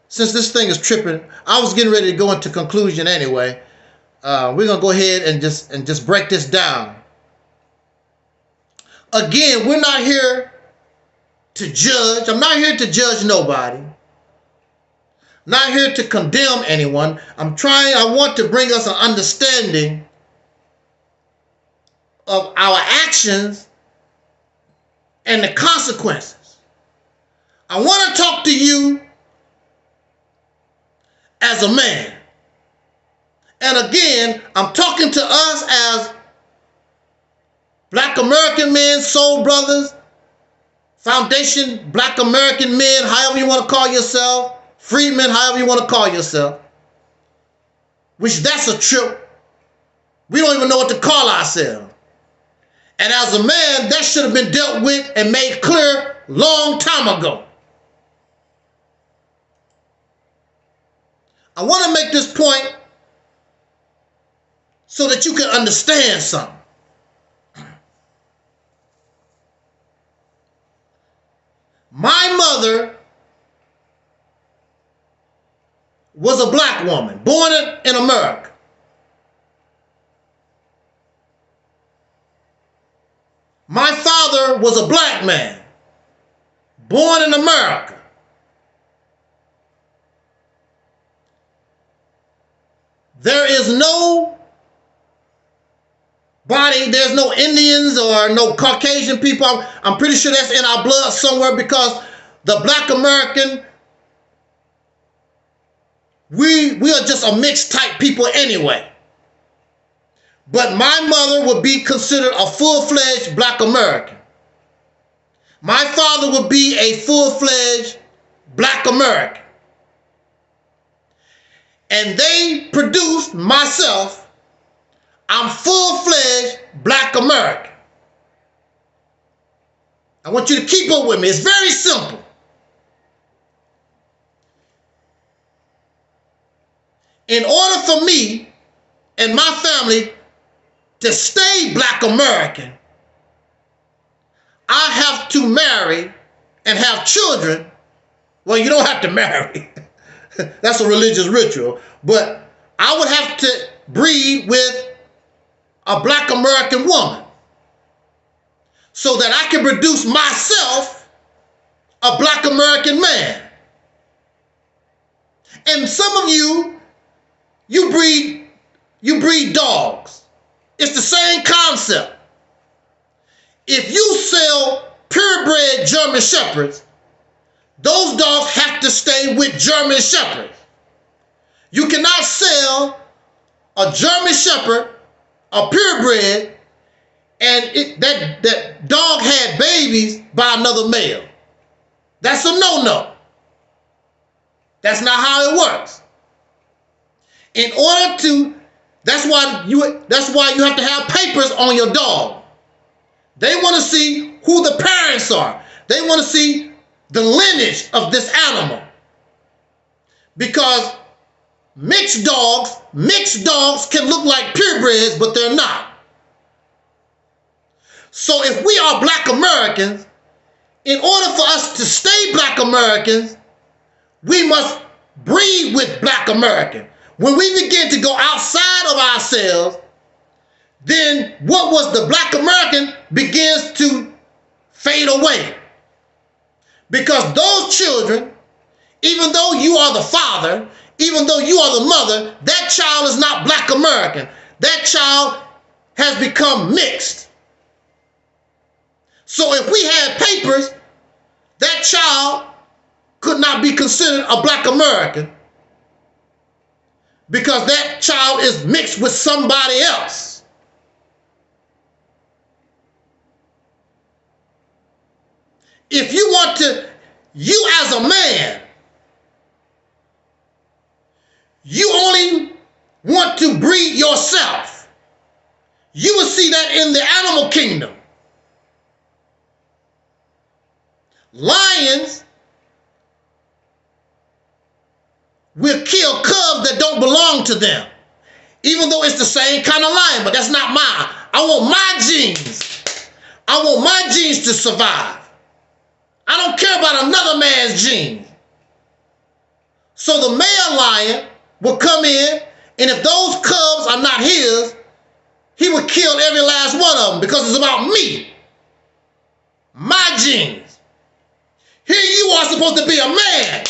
since this thing is tripping. I was getting ready to go into conclusion anyway. We're gonna go ahead and just break this down. Again, we're not here to judge. I'm not here to judge nobody. Not here to condemn anyone. I want to bring us an understanding of our actions and the consequences. I want to talk to you as a man. And again, I'm talking to us as Black American men, soul brothers, Foundation Black American men, however you want to call yourself, freedmen, however you want to call yourself, which that's a trip. We don't even know what to call ourselves. And as a man, that should have been dealt with and made clear long time ago. I want to make this point so that you can understand something. My mother was a black woman, born in America. My father was a black man, born in America. There is there's no Indians or no Caucasian people. I'm pretty sure that's in our blood somewhere, because the Black American, we are just a mixed type people anyway. But my mother would be considered a full-fledged Black American. My father would be a full-fledged Black American. And they produced myself. I'm full-fledged Black American. I want you to keep up with me. It's very simple. In order for me and my family to stay Black American, I have to marry and have children. Well, you don't have to marry. That's a religious ritual. But I would have to breed with a Black American woman so that I can produce myself a Black American man. And some of you breed dogs. It's the same concept. If you sell purebred German Shepherds, those dogs have to stay with German Shepherds. You cannot sell a German Shepherd, a purebred, and that dog had babies by another male. That's a no-no. That's not how it works. In order to, that's why you have to have papers on your dog. They want to see who the parents are. They want to see the lineage of this animal. Because mixed dogs can look like purebreds, but they're not. So if we are Black Americans, in order for us to stay Black Americans, we must breed with Black American. When we begin to go outside of ourselves, then what was the Black American begins to fade away. Because those children, even though you are the father, even though you are the mother, that child is not Black American. That child has become mixed. So if we had papers, that child could not be considered a Black American because that child is mixed with somebody else. If you want to, you as a man, you only want to breed yourself. You will see that in the animal kingdom. Lions will kill cubs that don't belong to them, even though it's the same kind of lion, but that's not mine. I want my genes. I want my genes to survive. I don't care about another man's genes. So the male lion will come in, and if those cubs are not his, he would kill every last one of them because it's about me. My genes. Here you are supposed to be a man.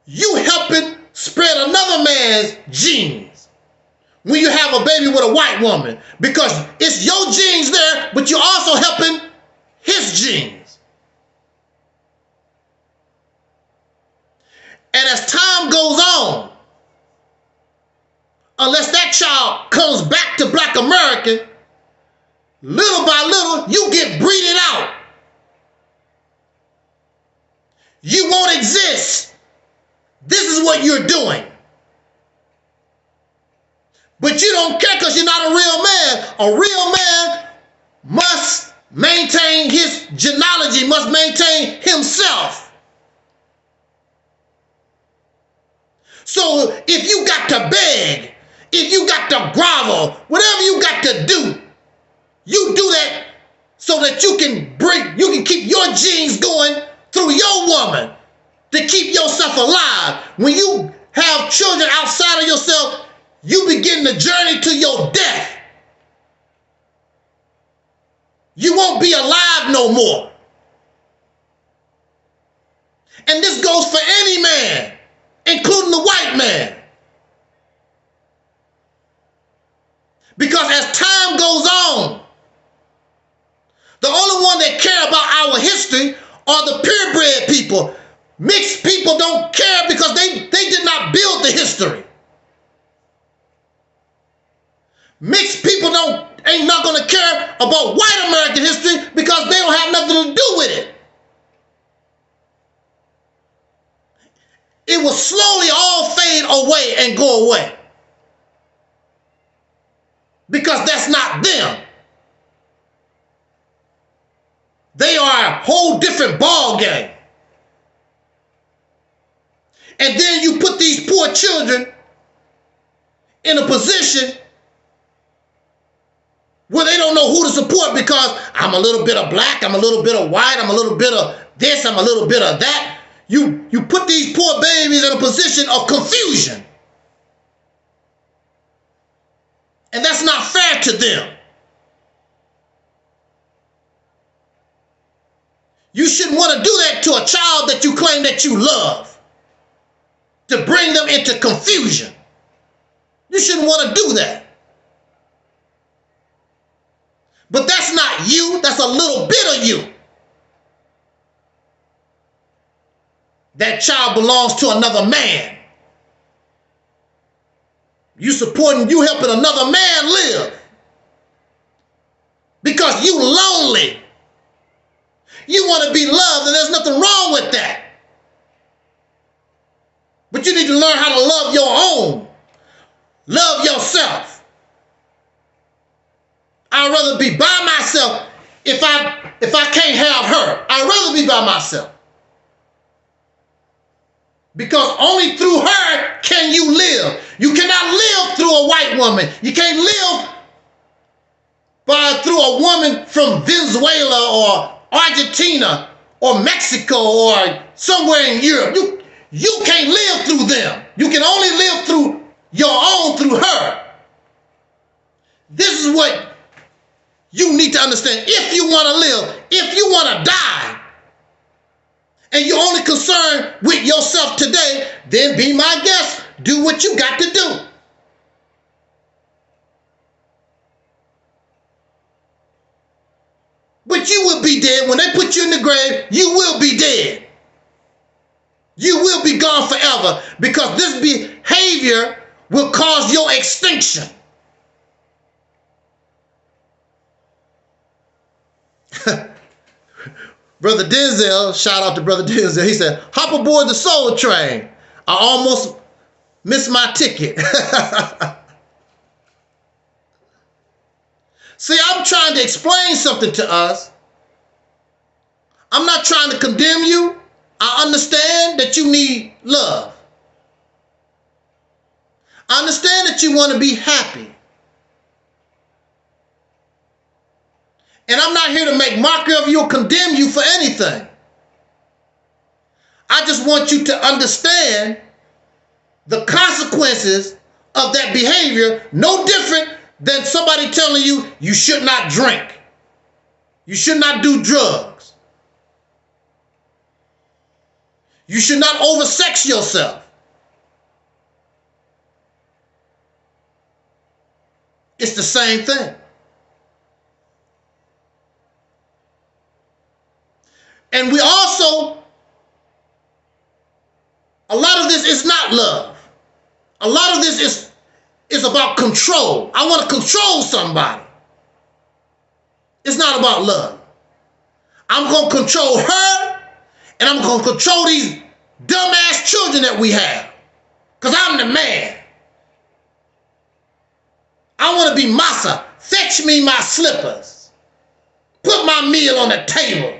you helping spread another man's genes when you have a baby with a white woman, because it's your genes there, but you're also helping his genes. And as time goes on, unless that child comes back to Black American, little by little, you get breeded out. You won't exist. This is what you're doing. But you don't care because you're not a real man. A real man must maintain his genealogy, must maintain himself. So if you got to beg, if you got to grovel, whatever you got to do, you do that so that you can keep your genes going through your woman to keep yourself alive. When you have children outside of yourself, you begin the journey to your death. You won't be alive no more. And this goes for any man, including the white man. Because as time goes on, the only one that care about our history are the purebred people. Mixed people don't care because they did not build the history. Mixed people ain't not going to care about white American history because they don't have nothing to do with it. It will slowly all fade away and go away. Because that's not them. They are a whole different ball game. And then you put these poor children in a position where they don't know who to support because I'm a little bit of black, I'm a little bit of white, I'm a little bit of this, I'm a little bit of that. You put these poor babies in a position of confusion. And that's not fair to them. You shouldn't want to do that to a child that you claim that you love, to bring them into confusion. You shouldn't want to do that. But that's not you, that's a little bit of you. That child belongs to another man. You supporting, you helping another man live. Because you lonely. You want to be loved, and there's nothing wrong with that. But you need to learn how to love your own. Love yourself. I'd rather be by myself if I can't have her. I'd rather be by myself. Because only through her can you live. You cannot live through a white woman. You can't live through a woman from Venezuela or Argentina or Mexico or somewhere in Europe. You can't live through them. You can only live through your own, through her. This is what you need to understand. If you want to live, if you want to die, and you're only concerned with yourself today, then be my guest. Do what you got to do. But you will be dead. When they put you in the grave, you will be dead. You will be gone forever because this behavior will cause your extinction. Brother Denzel, shout out to Brother Denzel. He said, hop aboard the soul train. I almost missed my ticket. See, I'm trying to explain something to us. I'm not trying to condemn you. I understand that you need love. I understand that you want to be happy. And I'm not here to make mockery of you or condemn you for anything. I just want you to understand the consequences of that behavior, no different than somebody telling you you should not drink. You should not do drugs. You should not oversex yourself. It's the same thing. And we also, a lot of this is not love. A lot of this is about control. I want to control somebody. It's not about love. I'm going to control her, and I'm going to control these dumbass children that we have. Because I'm the man. I want to be massa. Fetch me my slippers. Put my meal on the table.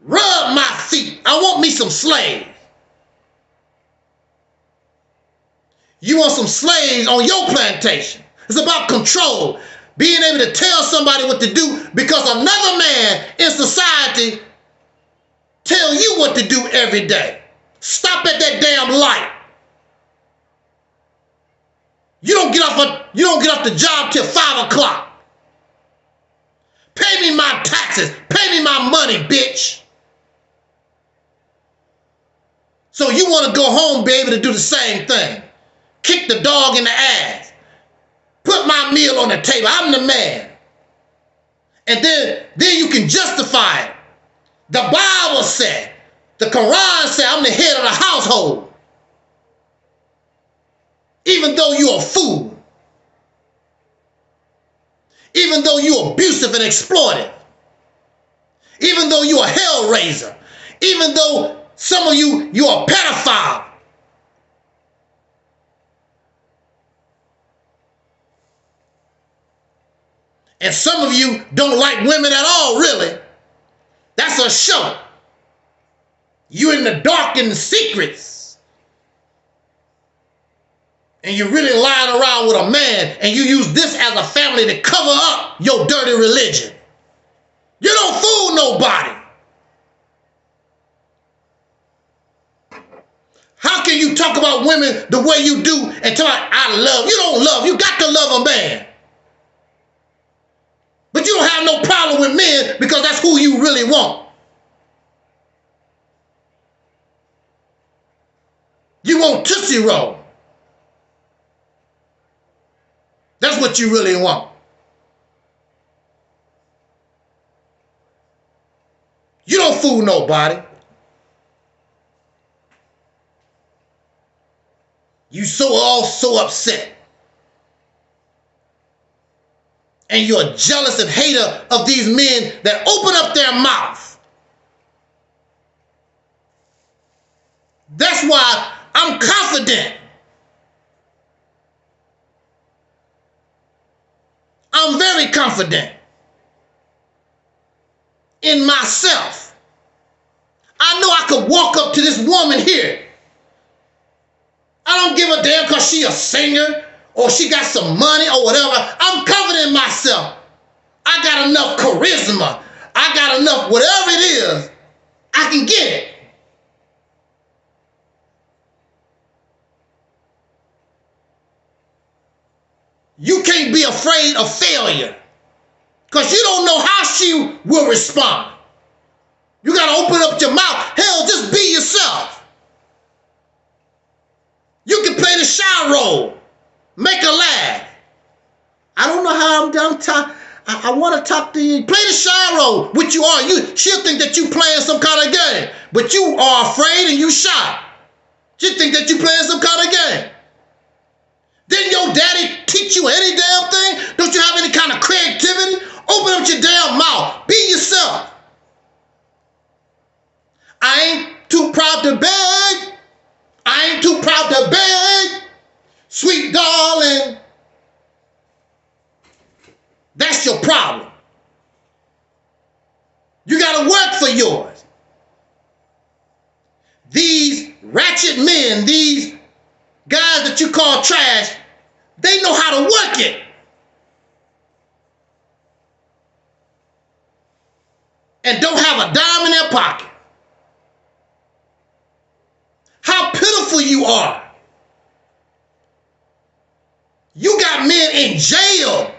Rub my feet. I want me some slaves. You want some slaves on your plantation. It's about control. Being able to tell somebody what to do because another man in society tell you what to do every day. Stop at that damn light. You don't get off the job till 5 o'clock. Pay me my taxes. Pay me my money, bitch. So you want to go home, be able to do the same thing. Kick the dog in the ass. Put my meal on the table. I'm the man. And then you can justify it. The Bible said, the Quran said, I'm the head of the household. Even though you're a fool. Even though you're abusive and exploitive. Even though you're a hell raiser. Even though some of you're a pedophile. And some of you don't like women at all, really. That's a show. You're in the dark and the secrets. And you're really lying around with a man and you use this as a family to cover up your dirty religion. You don't fool nobody. How can you talk about women the way you do and tell her, I love? You don't love. You got to love a man. But you don't have no problem with men because that's who you really want. You want Tootsie Roll. That's what you really want. You don't fool nobody. You all so upset. And you're a jealous and hater of these men that open up their mouth. That's why I'm confident. I'm very confident in myself. I know I could walk up to this woman here. I don't give a damn because she a singer or she got some money or whatever. I'm confident in myself. I got enough charisma. I got enough whatever it is. I can get it. You can't be afraid of failure because you don't know how she will respond. You got to open up your mouth. Hell, just be yourself. You can play the shy role. Make her laugh. I don't know how I'm done. I want to talk to you. Play the shy role, which you are. She'll think that you playing some kind of game, but you are afraid and you shy. She'll think that you playing some kind of game. Didn't your daddy teach you any damn thing? Don't you have any kind of creativity? Open up your damn mouth. Be yourself. I ain't too proud to beg. I ain't too proud to beg. Sweet darling. That's your problem. You got to work for yours. These ratchet men, these guys that you call trash, they know how to work it. And don't have a dime in their pocket. How pitiful you are. You got men in jail.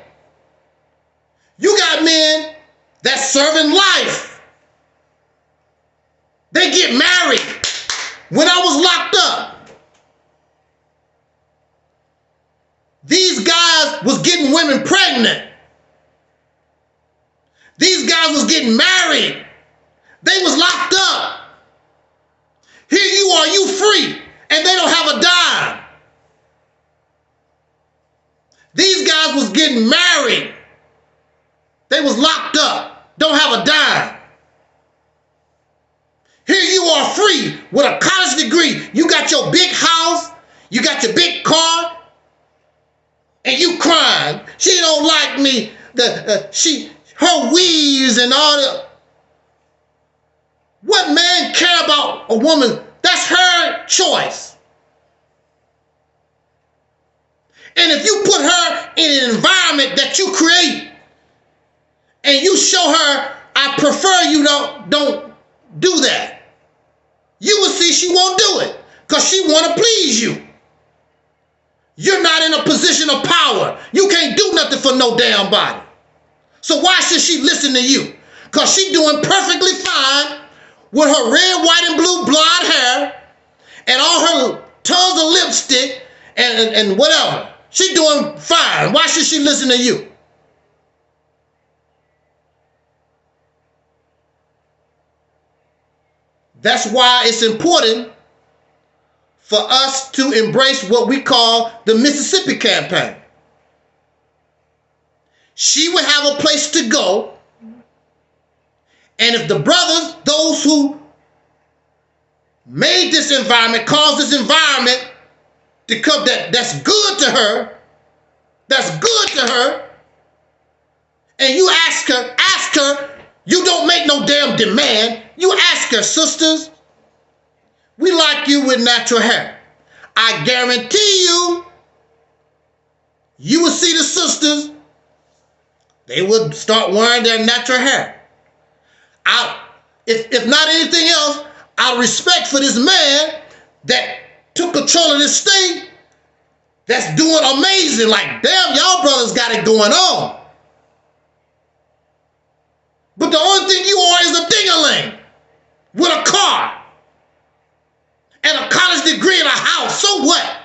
You got men that's serving life. They get married. When I was locked up, these guys was getting women pregnant. These guys was getting married. They was locked up. Here you are, you free, and they don't have a dime. These guys was getting married. They was locked up, don't have a dime. Here you are free with a college degree. You got your big house, you got your big car, and you crying. She don't like me. Her weaves and all that. What man care about a woman? That's her choice. And if you put her in an environment that you create, and you show her, I prefer you don't do that, you will see she won't do it because she want to please you. You're not in a position of power. You can't do nothing for no damn body. So why should she listen to you? Because she doing perfectly fine with her red, white, and blue blonde hair and all her tons of lipstick and whatever. She doing fine. Why should she listen to you? That's why it's important for us to embrace what we call the Mississippi Campaign. She would have a place to go. And if the brothers, those who made this environment, caused this environment to come, that's good to her, and you ask her, you don't make no damn demand. You ask her, sisters, we like you with natural hair. I guarantee you will see the sisters, they would start wearing their natural hair. If not anything else, out of respect for this man that took control of this state, that's doing amazing. Like, damn, y'all brothers got it going on. But the only thing you are is a ding-a-ling with a car and a college degree and a house. So what?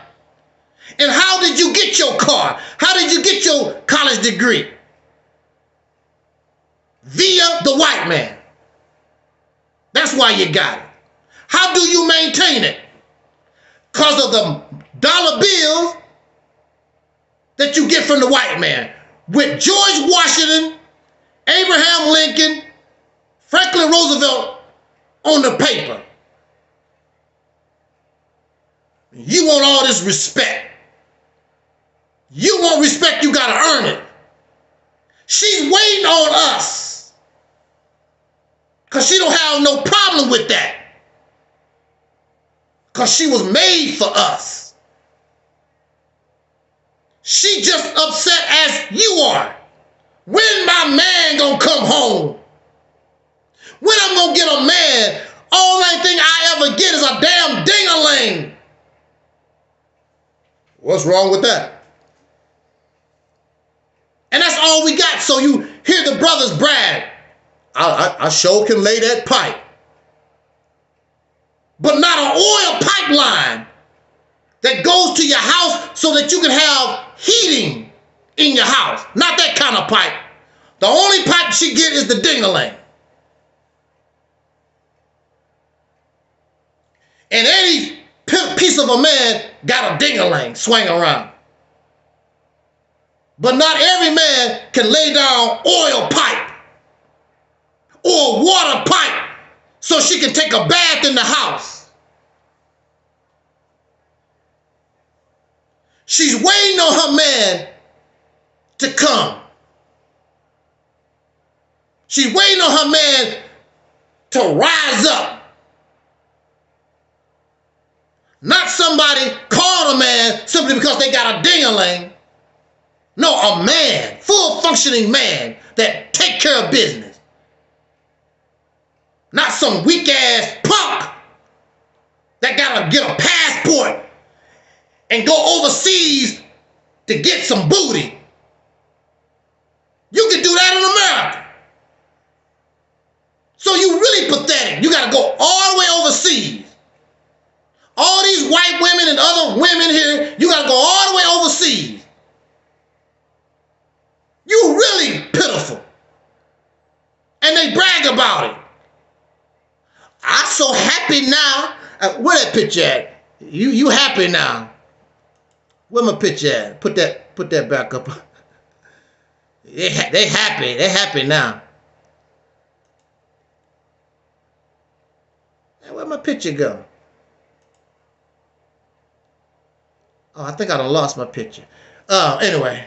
And how did you get your car? How did you get your college degree? Via the white man. That's why you got it. How do you maintain it? Because of the dollar bills that you get from the white man. With George Washington, Abraham Lincoln, Franklin Roosevelt on the paper. You want all this respect. You want respect, you gotta earn it. She's waiting on us because she don't have no problem with that. Because she was made for us. She just upset as you are. When my man gonna come home? When I'm gonna get a man? Only thing I ever get is a damn ding-a-ling. What's wrong with that? And that's all we got. So you hear the brothers brag. I sure can lay that pipe. But not an oil pipeline that goes to your house so that you can have heating in your house. Not that kind of pipe. The only pipe she get is the ding-a-ling. And any piece of a man got a ding-a-ling swing around. But not every man can lay down oil pipe or water pipe so she can take a bath in the house. She's waiting on her man to come. She's waiting on her man to rise up. Not somebody called a man simply because they got a ding-a-ling. No, a man, full functioning man that take care of business. Not some weak ass punk that gotta get a passport and go overseas to get some booty. You can do that in America. So you really pathetic. You gotta go all the way so happy now. Where that picture at? You happy now? Where my picture at? Put that back up. They happy. They happy now. Where'd my picture go? Oh, I think I done lost my picture. Anyway.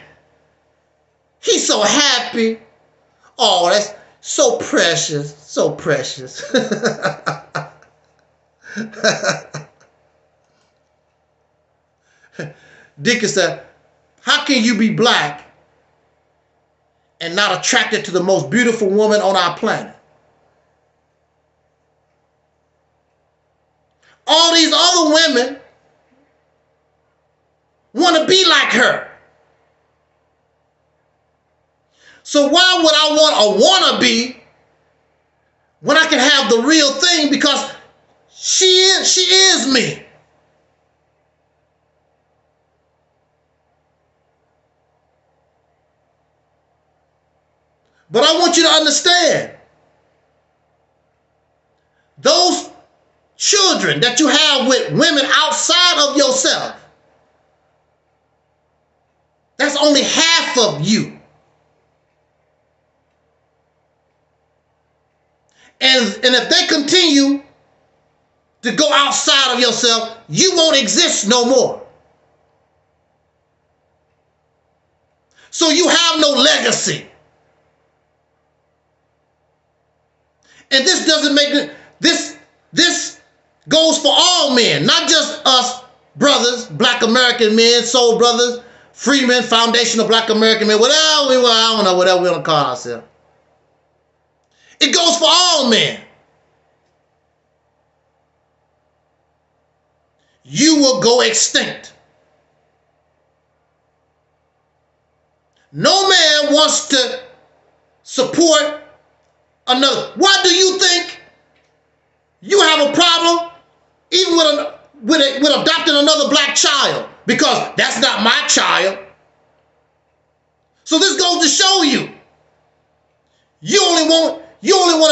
He's so happy. Oh, that's so precious. So precious. Deacon said, how can you be black and not attracted to the most beautiful woman on our planet? All these other women want to be like her. So why would I want a wannabe when I can have the real thing? Because she is me. But I want you to understand, those children that you have with women outside of yourself, that's only half of you. And if they continue to go outside of yourself, you won't exist no more. So you have no legacy. And this doesn't make this goes for all men, not just us brothers, black American men, soul brothers, free men, foundational black American men, whatever I don't know, whatever we want to call ourselves. It goes for all men. You will go extinct. No man wants to support another. Why do you think you have a problem even with adopting another black child? Because that's not my child. So this goes to show you, you only want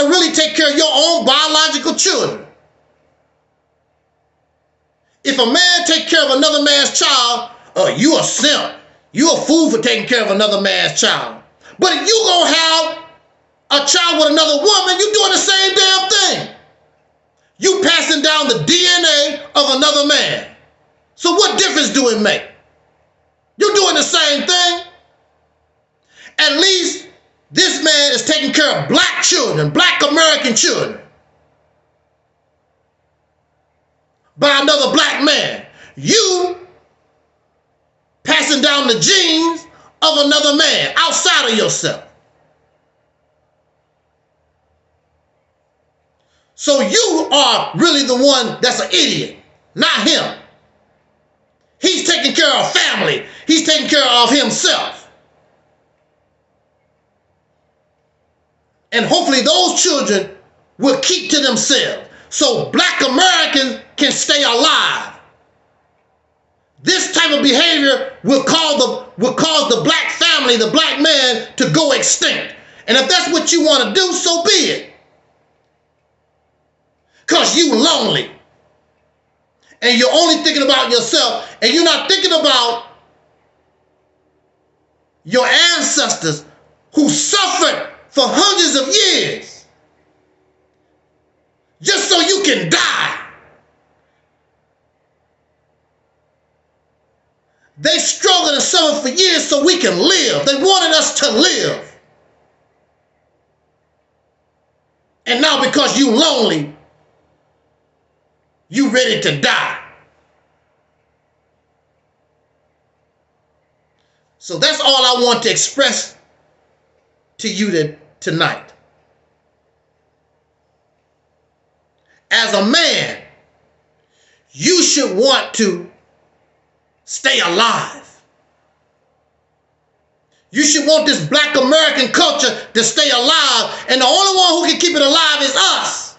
to really take care of your own biological children. If a man take care of another man's child, you a simp. You a fool for taking care of another man's child. But if you gonna have a child with another woman, you doing the same damn thing. You passing down the DNA of another man. So what difference do it make? You're doing the same thing. At least this man is taking care of black children, black American children, by another black man. You passing down the genes of another man outside of yourself. So you are really the one that's an idiot, not him. He's taking care of family. He's taking care of himself. And hopefully those children will keep to themselves so black Americans can stay alive. This type of behavior will cause the black family, the black man, to go extinct. And if that's what you want to do, so be it. Because you lonely. And you're only thinking about yourself. And you're not thinking about your ancestors who suffered for hundreds of years just so you can die. They struggled and suffered for years so we can live. They wanted us to live. And now because you lonely, you ready to die. So that's all I want to express to you tonight. As a man, you should want to stay alive. You should want this black American culture to stay alive, and the only one who can keep it alive is us.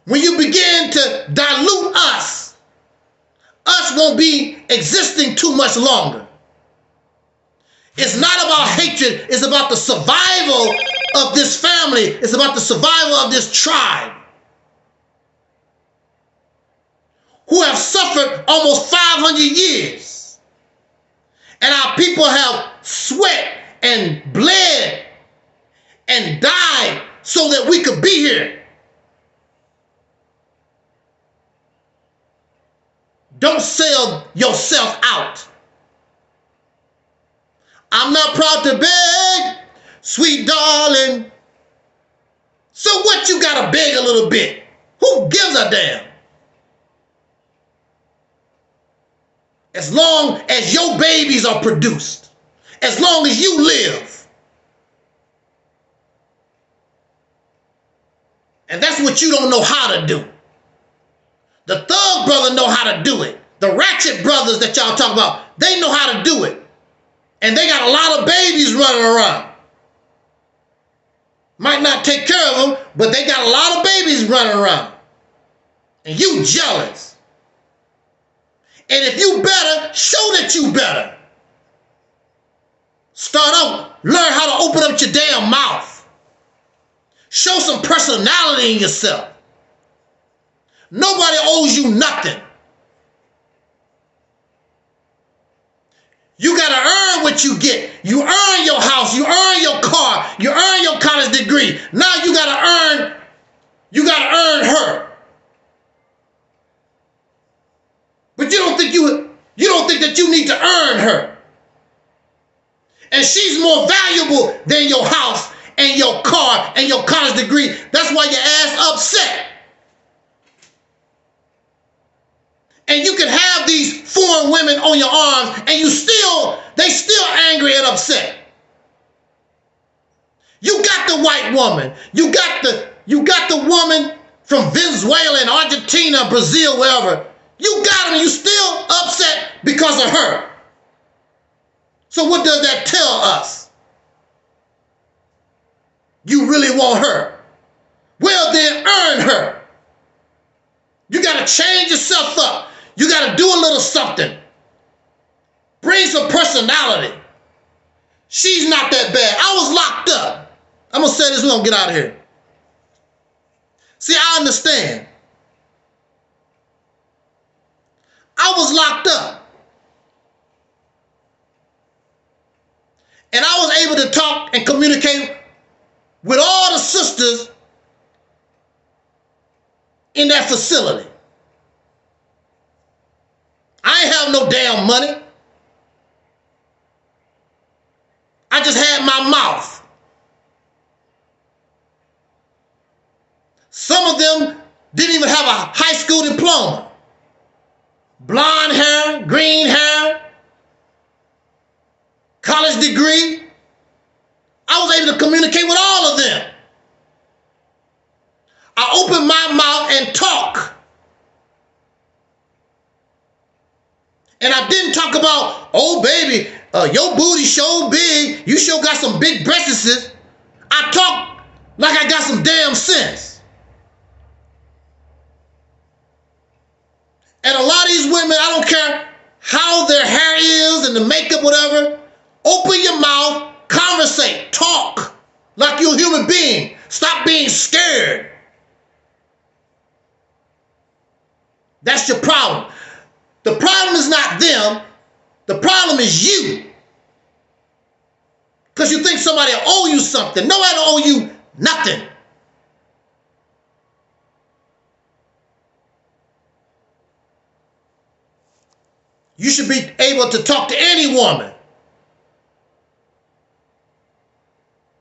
When you begin to dilute us won't be existing too much longer. It's not about hatred, it's about the survival of this family. It's about the survival of this tribe who have suffered almost 500 years. And our people have sweat and bled and died so that we could be here. Don't sell yourself out. I'm not proud to beg, sweet darling. So what, you gotta beg a little bit? Who gives a damn? As long as your babies are produced, as long as you live. And that's what you don't know how to do. The thug brother know how to do it. The ratchet brothers that y'all talk about, they know how to do it. And they got a lot of babies running around. Might not take care of them, but they got a lot of babies running around. And you jealous. And if you better, show that you better. Start off, learn how to open up your damn mouth. Show some personality in yourself. Nobody owes you nothing. You got to earn what you get. You earn your house. You earn your car. You earn your college degree. Now you got to earn her. But you don't think that you need to earn her. And she's more valuable than your house and your car and your college degree. That's why your ass upset. And you can have these foreign women on your arms and they still angry and upset. You got the white woman. You got the woman from Venezuela and Argentina, Brazil, wherever. You got them, you still upset because of her. So what does that tell us? You really want her. Well, then earn her. You got to change yourself up. You got to do a little something. Bring some personality. She's not that bad. I was locked up. I'm going to say this, we're going to get out of here. See, I understand. I was locked up. And I was able to talk and communicate with all the sisters in that facility. I ain't have no damn money. I just had my mouth. Some of them didn't even have a high school diploma. Blonde hair, green hair, college degree. I was able to communicate with all of them. I opened my mouth and talk. And I didn't talk about, oh baby, your booty so big, you sure got some big breasts. I talk like I got some damn sense. And a lot of these women, I don't care how their hair is and the makeup, whatever, open your mouth, conversate, talk like you're a human being. Stop being scared. That's your problem. The problem is not them. The problem is you. Because you think somebody owe you something. Nobody owe you nothing. You should be able to talk to any woman.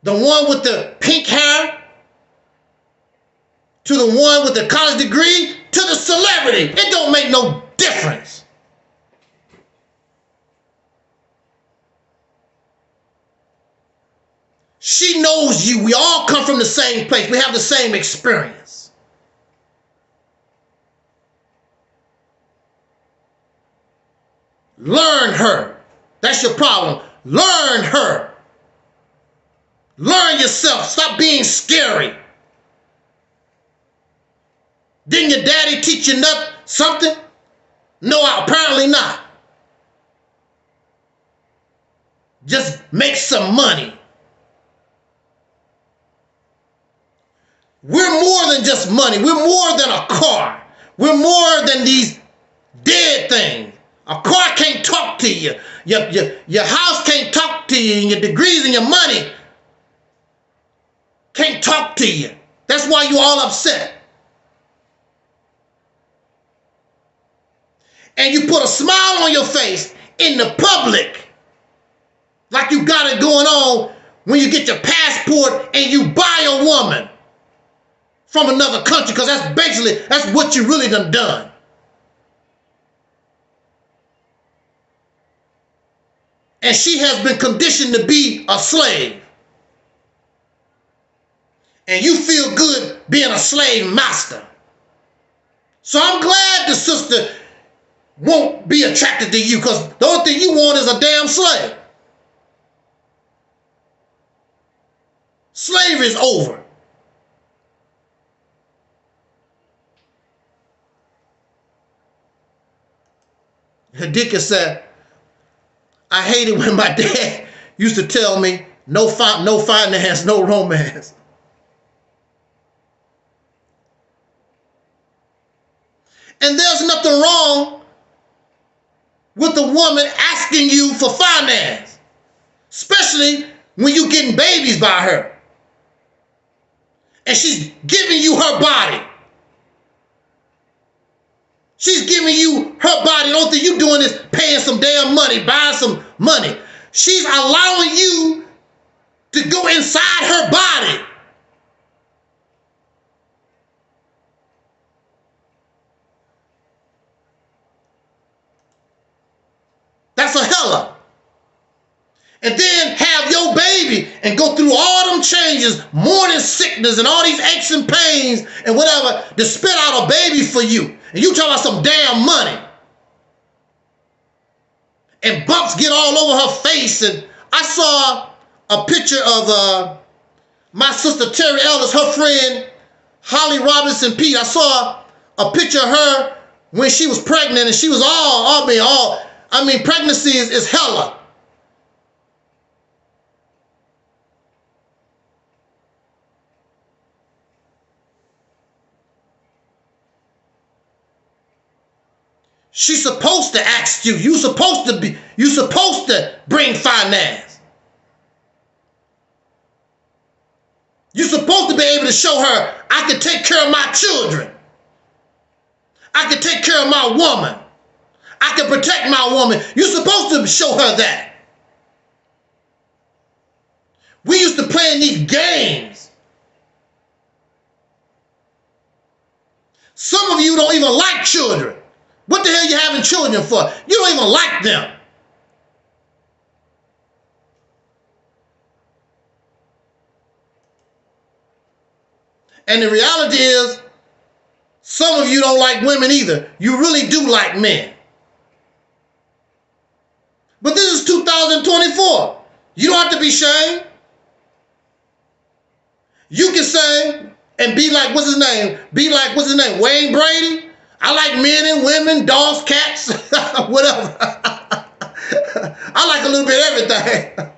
The one with the pink hair, to the one with the college degree, to the celebrity. It don't make no difference. She knows you. We all come from the same place. We have the same experience. Learn her. That's your problem. Learn her. Learn yourself. Stop being scary. Didn't your daddy teach you something? No, apparently not. Just make some money. We're more than just money. We're more than a car. We're more than these dead things. A car can't talk to you. Your house can't talk to you. And your degrees and your money can't talk to you. That's why you're all upset. And you put a smile on your face in the public like you got it going on when you get your passport and you buy a woman from another country, because that's what you really done. And she has been conditioned to be a slave. And you feel good being a slave master. So I'm glad the sister won't be attracted to you, because the only thing you want is a damn slave. Slavery is over. Hidika said, I hate it when my dad used to tell me, no finance, no romance. And there's nothing wrong with a woman asking you for finance, especially when you're getting babies by her. And she's giving you her body. She's giving you her body. The only thing you're doing is paying some damn money, buying some money. She's allowing you to go inside her body. That's a hella. And then have your baby and go through all them changes, morning sickness and all these aches and pains and whatever to spit out a baby for you. And you talking about some damn money. And bumps get all over her face. And I saw a picture of my sister Terry Ellis, her friend Holly Robinson Pete. I saw a picture of her when she was pregnant, and she was pregnancy is hella. She's supposed to ask you. You're supposed to bring finance. You're supposed to be able to show her, I can take care of my children. I can take care of my woman. I can protect my woman. You're supposed to show her that. We used to play in these games. Some of you don't even like children. What the hell are you having children for? You don't even like them. And the reality is, some of you don't like women either. You really do like men. But this is 2024. You don't have to be ashamed. You can say and be like, what's his name? Wayne Brady. I like men and women, dogs, cats, whatever. I like a little bit of everything.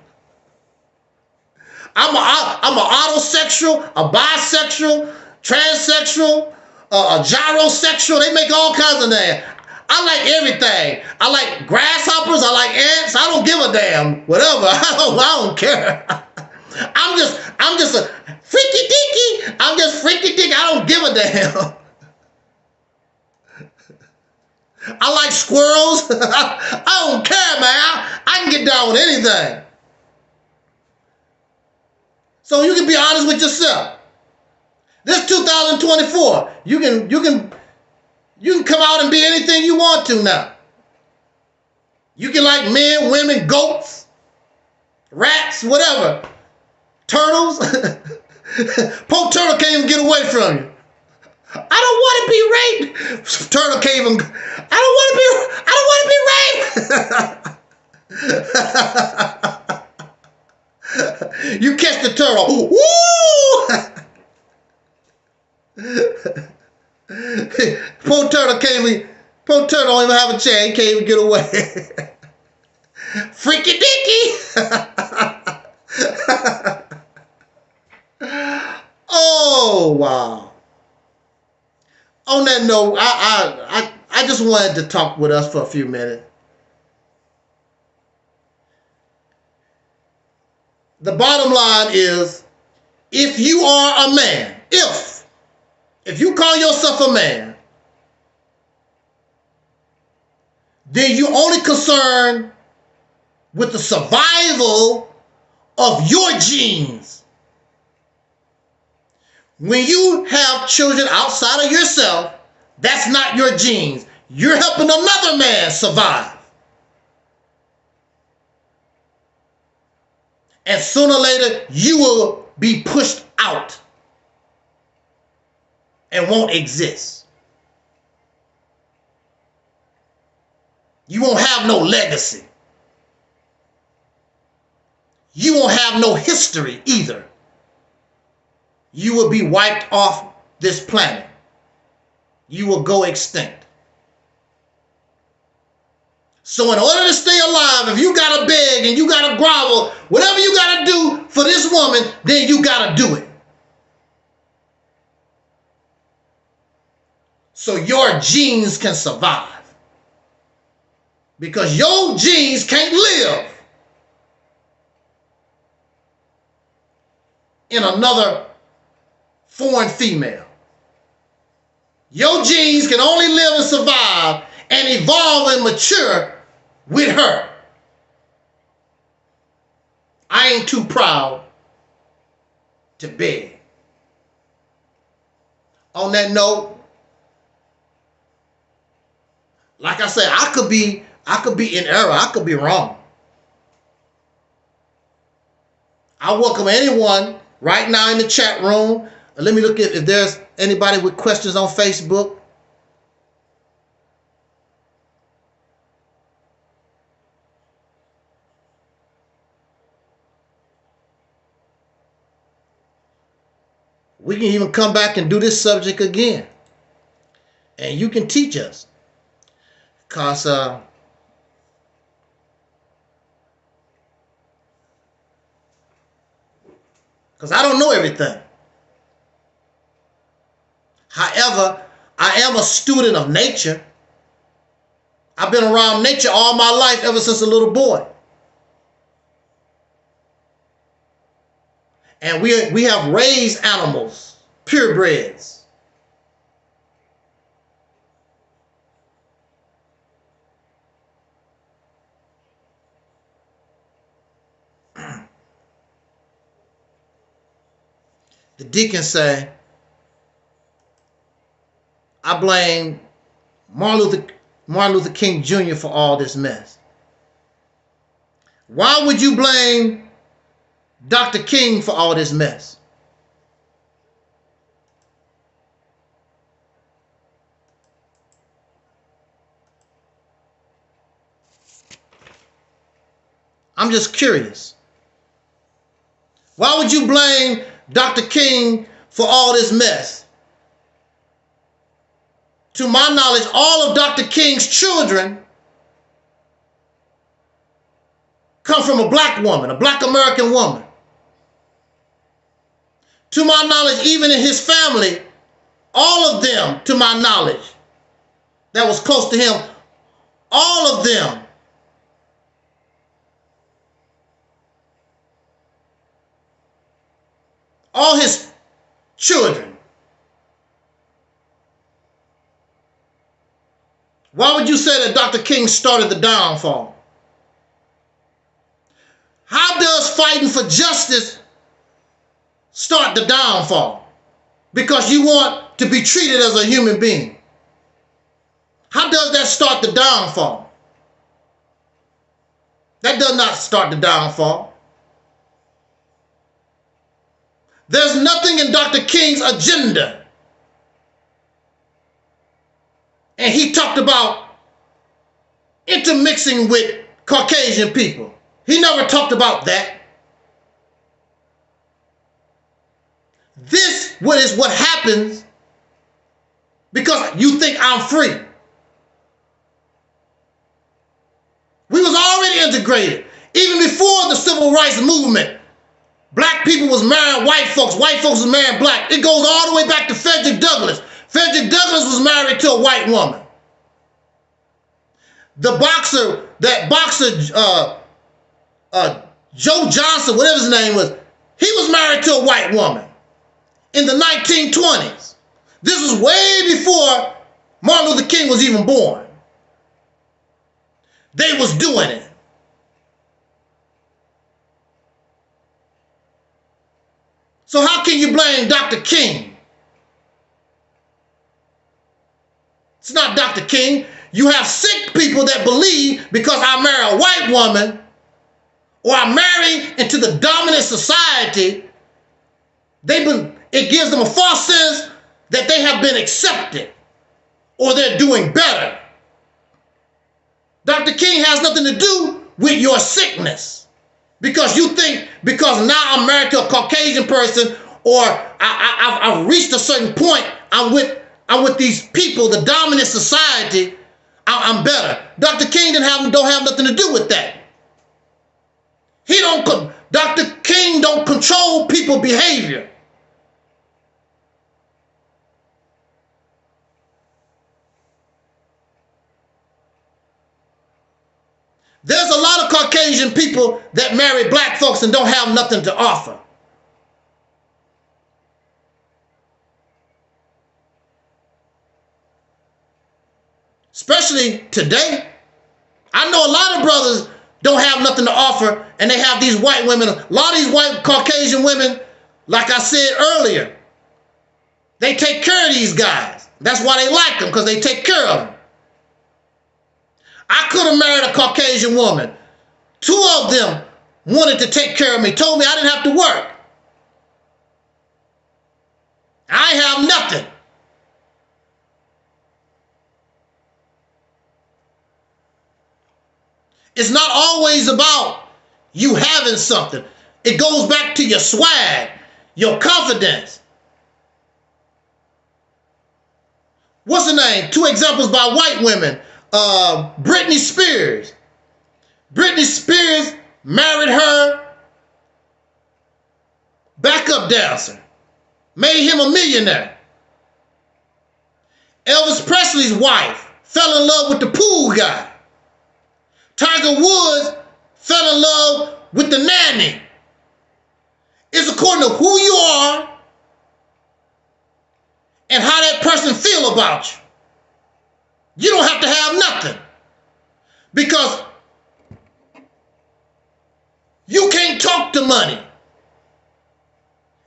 I'm a autosexual, a bisexual, transsexual, a gyrosexual. They make all kinds of names. I like everything. I like grasshoppers. I like ants. I don't give a damn. Whatever. I don't care. I'm just a freaky deaky. I'm just freaky deaky. I don't give a damn. I like squirrels. I don't care, man. I can get down with anything. So you can be honest with yourself. This 2024, you can come out and be anything you want to now. You can like men, women, goats, rats, whatever. Turtles. Poor turtle can't even get away from you. I don't want to be raped. Turtle can't even. I don't want to be raped. You catch the turtle. Woo! Poor turtle don't even have a chance. He can't even get away. Freaky dicky. Oh on that note, I just wanted to talk with us for a few minutes. The bottom line is, if you are a man, if you call yourself a man, then you're only concerned with the survival of your genes. When you have children outside of yourself, that's not your genes. You're helping another man survive. And sooner or later, you will be pushed out and won't exist. You won't have no legacy. You won't have no history either. You will be wiped off this planet. You will go extinct. So in order to stay alive, if you got to beg and you got to grovel, whatever you got to do for this woman, then you got to do it. So your genes can survive. Because your genes can't live in another foreign female. Your genes can only live and survive and evolve and mature with her. I ain't too proud to beg. On that note, like I said, I could be in error. I could be wrong. I welcome anyone right now in the chat room. Let me look at if there's anybody with questions on Facebook. We can even come back and do this subject again. And you can teach us. Because I don't know everything. However, I am a student of nature. I've been around nature all my life, ever since a little boy. And we have raised animals, purebreds. The deacon say, I blame Martin Luther King Jr. for all this mess. Why would you blame Dr. King for all this mess? I'm just curious. Why would you blame Dr. King for all this mess? To my knowledge, all of Dr. King's children come from a black woman, a black American woman. To my knowledge, even in his family, all of them, to my knowledge, that was close to him, all of them all his children. Why would you say that Dr. King started the downfall? How does fighting for justice start the downfall? Because you want to be treated as a human being. How does that start the downfall? That does not start the downfall. There's nothing in Dr. King's agenda. And he talked about intermixing with Caucasian people. He never talked about that. This is what happens because you think I'm free. We was already integrated. Even before the civil rights movement, Black people was marrying white folks was marrying black. It goes all the way back to Frederick Douglass. Frederick Douglass was married to a white woman. The boxer, Joe Johnson, whatever his name was, he was married to a white woman in the 1920s. This was way before Martin Luther King was even born. They was doing it. So how can you blame Dr. King? It's not Dr. King. You have sick people that believe because I marry a white woman or I marry into the dominant society, it gives them a false sense that they have been accepted or they're doing better. Dr. King has nothing to do with your sickness because you think because now I'm married to a Caucasian person or I've reached a certain point, I'm with these people, the dominant society, I'm better. Dr. King don't have nothing to do with that. Dr. King don't control people's behavior. There's a lot of Caucasian people that marry black folks and don't have nothing to offer. Especially today. I know a lot of brothers don't have nothing to offer and they have these white women. A lot of these white Caucasian women, like I said earlier, they take care of these guys. That's why they like them, because they take care of them. I could have married a Caucasian woman. 2 of them wanted to take care of me, told me I didn't have to work. I have nothing. It's not always about you having something. It goes back to your swag, your confidence. What's the name? 2 examples by white women. Britney Spears. Britney Spears married her backup dancer. Made him a millionaire. Elvis Presley's wife fell in love with the pool guy. Tiger Woods fell in love with the nanny. It's according to who you are and how that person feel about you. You don't have to have nothing because you can't talk to money.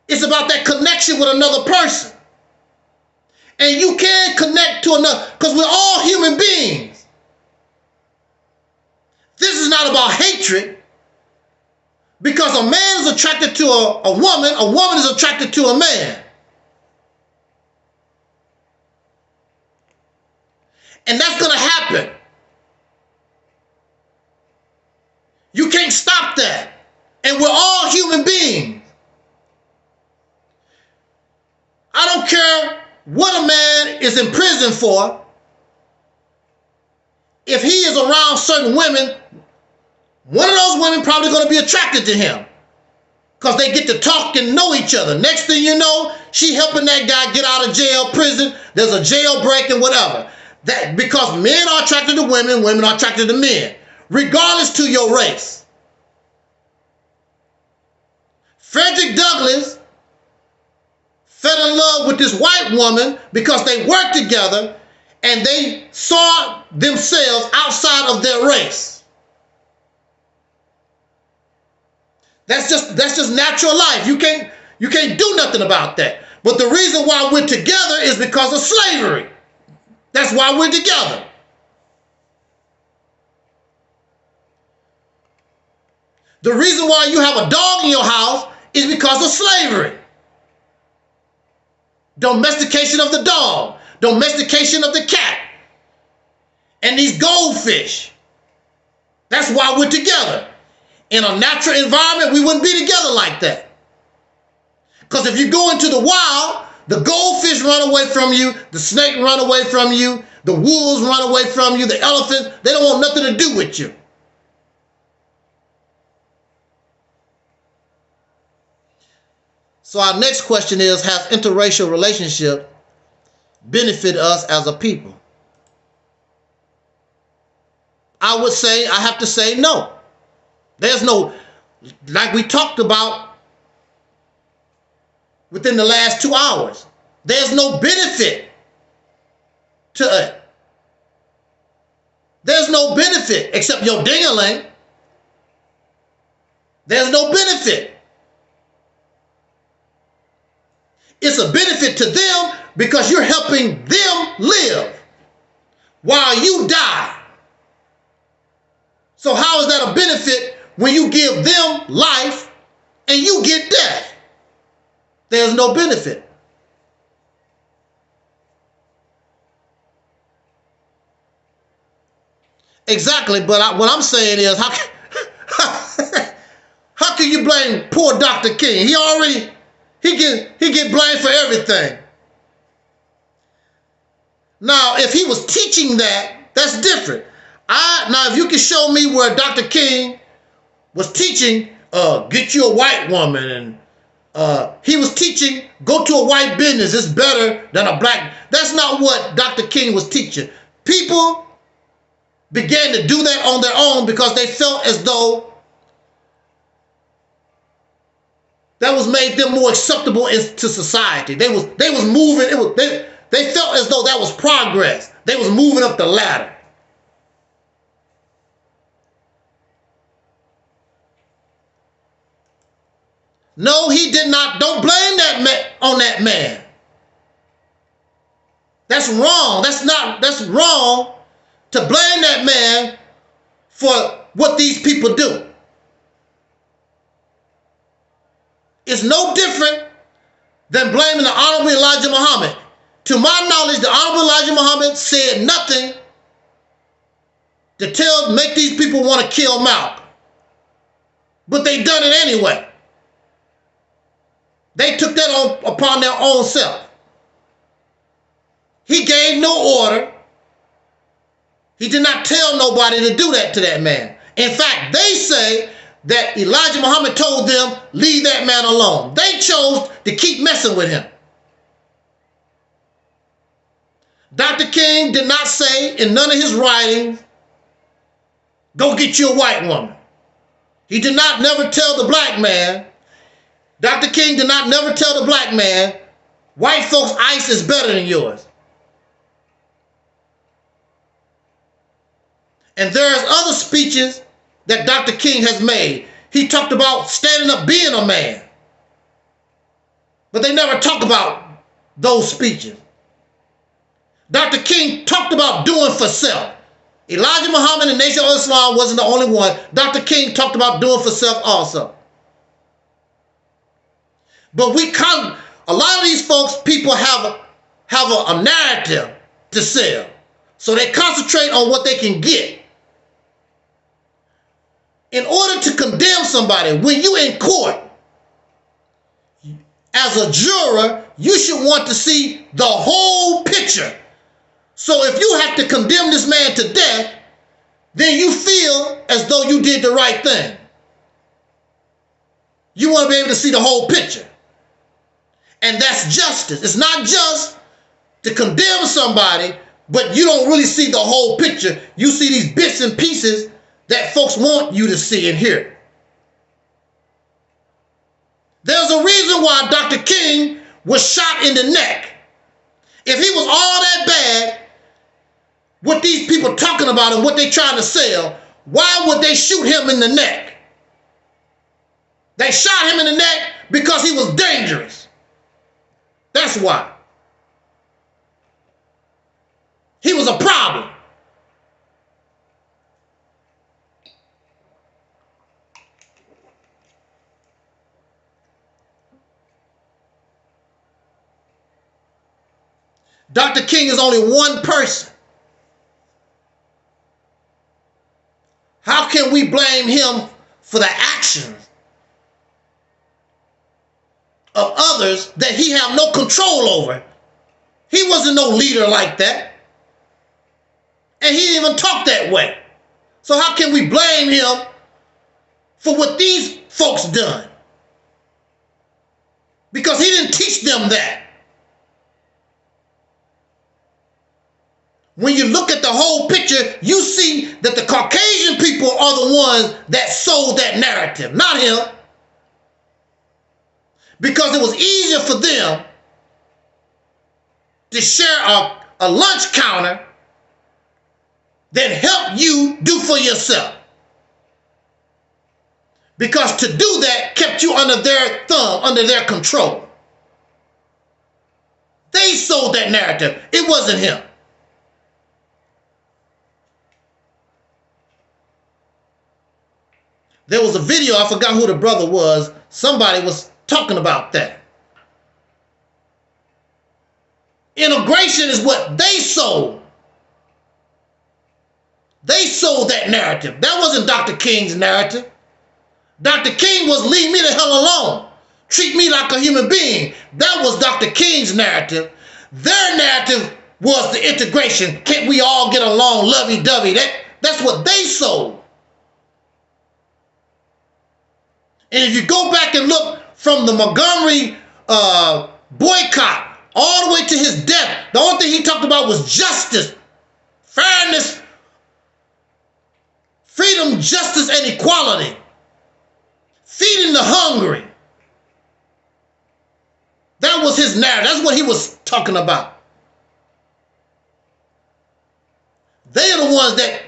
It's about that connection with another person. And you can connect to another because we're all human beings. This is not about hatred because a man is attracted to a woman is attracted to a man. And that's going to happen. You can't stop that. And we're all human beings. I don't care what a man is in prison for. If he is around certain women, one of those women probably going to be attracted to him because they get to talk and know each other. Next thing you know, she helping that guy get out of jail, prison. There's a jailbreak and whatever. That because men are attracted to women, women are attracted to men, regardless to your race. Frederick Douglass fell in love with this white woman because they worked together and they saw themselves outside of their race. That's just natural life. You can't do nothing about that. But the reason why we're together is because of slavery. That's why we're together. The reason why you have a dog in your house is because of slavery. Domestication of the dog, domestication of the cat, and these goldfish. That's why we're together. In a natural environment, we wouldn't be together like that. Because if you go into the wild, the goldfish run away from you, the snake run away from you, the wolves run away from you, the elephants, they don't want nothing to do with you. So our next question is, has interracial relationship benefit us as a people? I would say, I have to say no. There's no, like we talked about within the last 2 hours, there's no benefit to it. There's no benefit except your ding-a-ling. There's no benefit. It's a benefit to them because you're helping them live while you die. So how is that a benefit when you give them life and you get death? There's no benefit. Exactly, but what I'm saying is, how can you blame poor Dr. King? He get blamed for everything. Now, if he was teaching that, that's different. Now, if you can show me where Dr. King was teaching, get you a white woman, and he was teaching, go to a white business, it's better than a black. That's not what Dr. King was teaching. People began to do that on their own because they felt as though that was made them more acceptable into society. They was moving. They felt as though that was progress. They was moving up the ladder. No, he did not. Don't blame that on that man. That's wrong. That's wrong to blame that man for what these people do. It's no different than blaming the Honorable Elijah Muhammad. To my knowledge, the Honorable Elijah Muhammad said nothing to make these people want to kill Malcolm. But they done it anyway. They took that upon their own self. He gave no order. He did not tell nobody to do that to that man. In fact, they say that Elijah Muhammad told them, leave that man alone. They chose to keep messing with him. Dr. King did not say in none of his writings, go get you a white woman. He did not never tell the black man, Dr. King did not never tell the black man, white folks' ice is better than yours. And there's other speeches that Dr. King has made. He talked about standing up being a man. But they never talk about those speeches. Dr. King talked about doing for self. Elijah Muhammad and Nation of Islam wasn't the only one. Dr. King talked about doing for self also. But a lot of these folks, people have a narrative to sell. So they concentrate on what they can get. In order to condemn somebody, when you in court, as a juror, you should want to see the whole picture. So if you have to condemn this man to death, then you feel as though you did the right thing. You want to be able to see the whole picture. And that's justice. It's not just to condemn somebody, but you don't really see the whole picture. You see these bits and pieces that folks want you to see and hear. There's a reason why Dr. King was shot in the neck. If he was all that bad, what these people talking about and what they trying to sell, why would they shoot him in the neck? They shot him in the neck because he was dangerous. That's why. He was a problem. Dr. King is only one person. How can we blame him for the actions of others that he have no control over? He wasn't no leader like that. And he didn't even talk that way. So how can we blame him for what these folks done? because he didn't teach them that. When you look at the whole picture, you see that the Caucasian people are the ones that sold that narrative, not him. Because it was easier for them to share a lunch counter than help you do for yourself. Because to do that kept you under their thumb, under their control. They sold that narrative. It wasn't him. There was a video, I forgot who the brother was. Somebody was talking about that. Integration is what they sold. They sold that narrative. That wasn't Dr. King's narrative. Dr. King was leave me the hell alone. Treat me like a human being. That was Dr. King's narrative. Their narrative was the integration. Can't we all get along lovey-dovey? That's what they sold. And if you go back and look from the Montgomery boycott all the way to his death, the only thing he talked about was justice, fairness, freedom, justice, and equality. Feeding the hungry. That was his narrative. That's what he was talking about. They are the ones that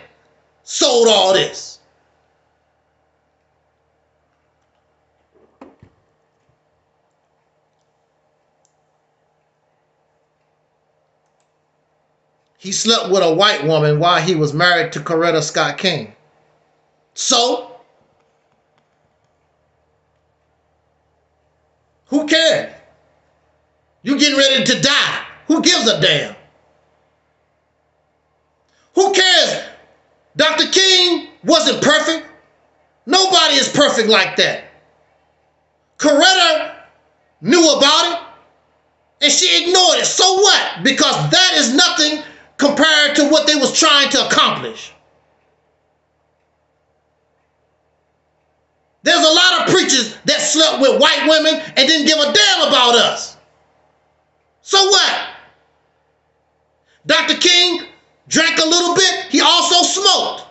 sold all this. He slept with a white woman while he was married to Coretta Scott King. So, who cares? You getting ready to die. Who gives a damn? Who cares? Dr. King wasn't perfect. Nobody is perfect like that. Coretta knew about it and she ignored it. So what? Because that is nothing compared to what they was trying to accomplish. There's a lot of preachers that slept with white women and didn't give a damn about us. So what? Dr. King drank a little bit. He also smoked.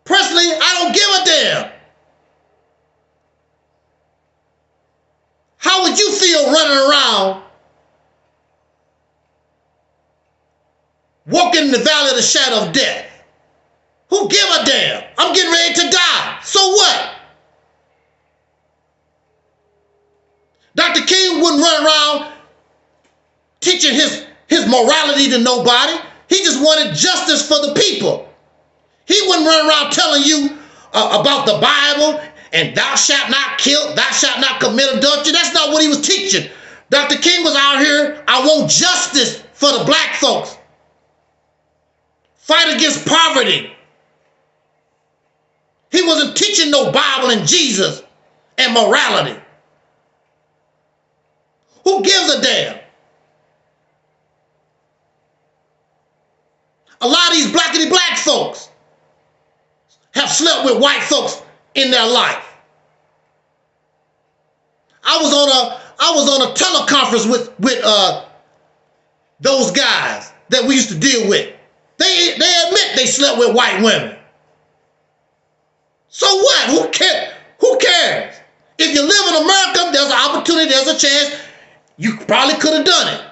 Personally, I don't give a damn. How would you feel running around, walking in the valley of the shadow of death? Who give a damn? I'm getting ready to die. So what? Dr. King wouldn't run around teaching his morality to nobody. He just wanted justice for the people. He wouldn't run around telling you about the Bible and thou shalt not kill, thou shalt not commit adultery. That's not what he was teaching. Dr. King was out here, I want justice for the black folks. Fight against poverty. He wasn't teaching no Bible and Jesus and morality. Who gives a damn? A lot of these black folks have slept with white folks in their life. I was on a teleconference with those guys that we used to deal with. They admit they slept with white women. So what? Who cares? Who cares? If you live in America, there's an opportunity, there's a chance. You probably could have done it.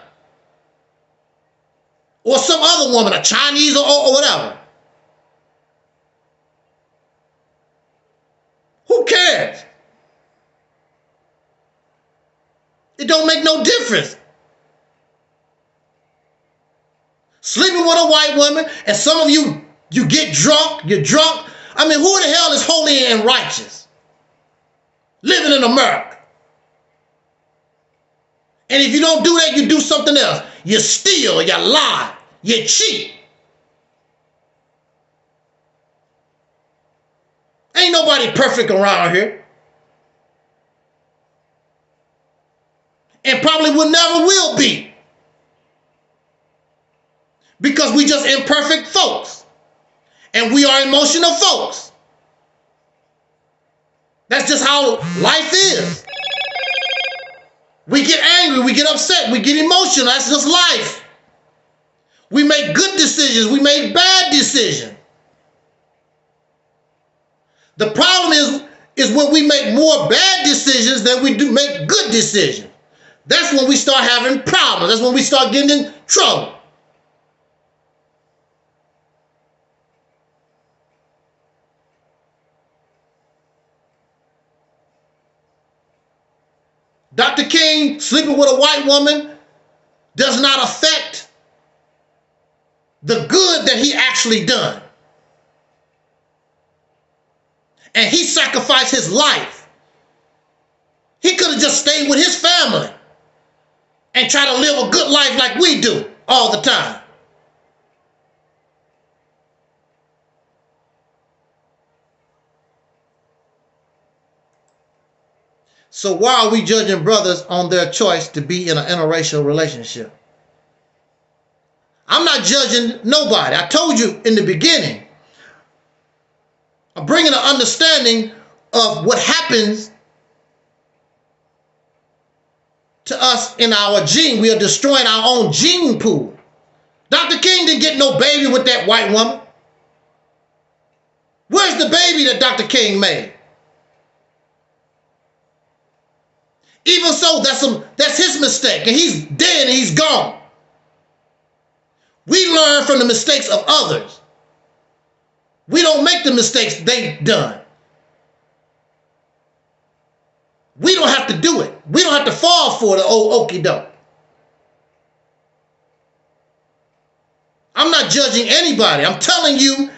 Or some other woman, a Chinese or whatever. Who cares? It don't make no difference. Sleeping with a white woman, and some of you get drunk, you're drunk. I mean, who the hell is holy and righteous? Living in America. And if you don't do that, you do something else. You steal, you lie, you cheat. Ain't nobody perfect around here. And probably will never will be. Because we just imperfect folks. And we are emotional folks. That's just how life is. We get angry, we get upset, we get emotional. That's just life. We make good decisions, we make bad decisions. The problem is when we make more bad decisions than we do make good decisions. That's when we start having problems. That's when we start getting in trouble. Dr. King sleeping with a white woman does not affect the good that he actually done. And he sacrificed his life. He could have just stayed with his family and try to live a good life like we do all the time. So why are we judging brothers on their choice to be in an interracial relationship? I'm not judging nobody. I told you in the beginning. I'm bringing an understanding of what happens to us in our gene. We are destroying our own gene pool. Dr. King didn't get no baby with that white woman. Where's the baby that Dr. King made? Even so, that's his mistake, and he's dead and he's gone. We learn from the mistakes of others. We don't make the mistakes they've done. We don't have to do it. We don't have to fall for the old okie doke. I'm not judging anybody. I'm telling you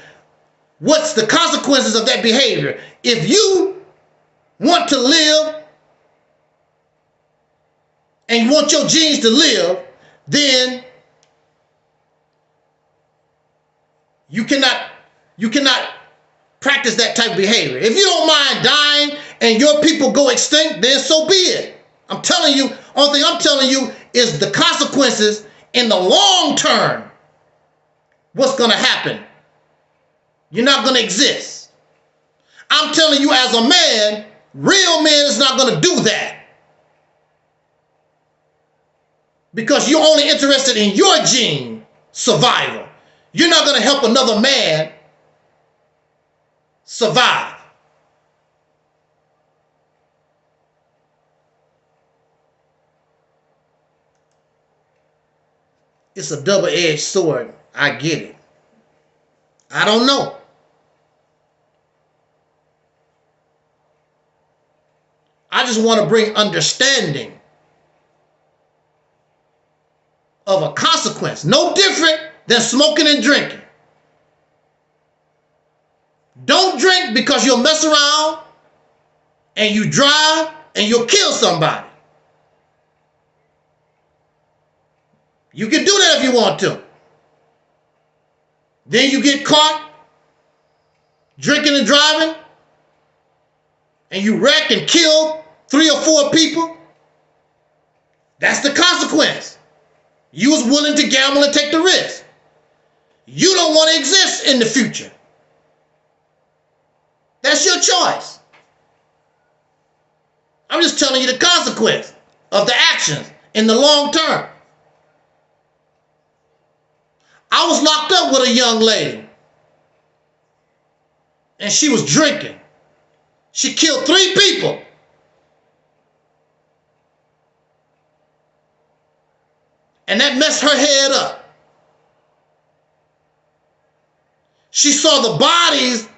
what's the consequences of that behavior. If you want to live and you want your genes to live, then you cannot practice that type of behavior. If you don't mind dying and your people go extinct, then so be it. I'm telling you, only thing I'm telling you is the consequences in the long term. What's going to happen? You're not going to exist. I'm telling you as a man, real man is not going to do that. Because you're only interested in your gene survival. You're not going to help another man survive. It's a double-edged sword. I get it. I don't know. I just want to bring understanding of a consequence. No different than smoking and drinking. Don't drink because you'll mess around and you drive and you'll kill somebody. You can do that if you want to. Then you get caught drinking and driving and you wreck and kill 3 or 4 people. That's the consequence. You was willing to gamble and take the risk. You don't want to exist in the future. That's your choice. I'm just telling you the consequence of the actions in the long term. I was locked up with a young lady, and she was drinking. She killed 3 people. And that messed her head up. She saw the bodies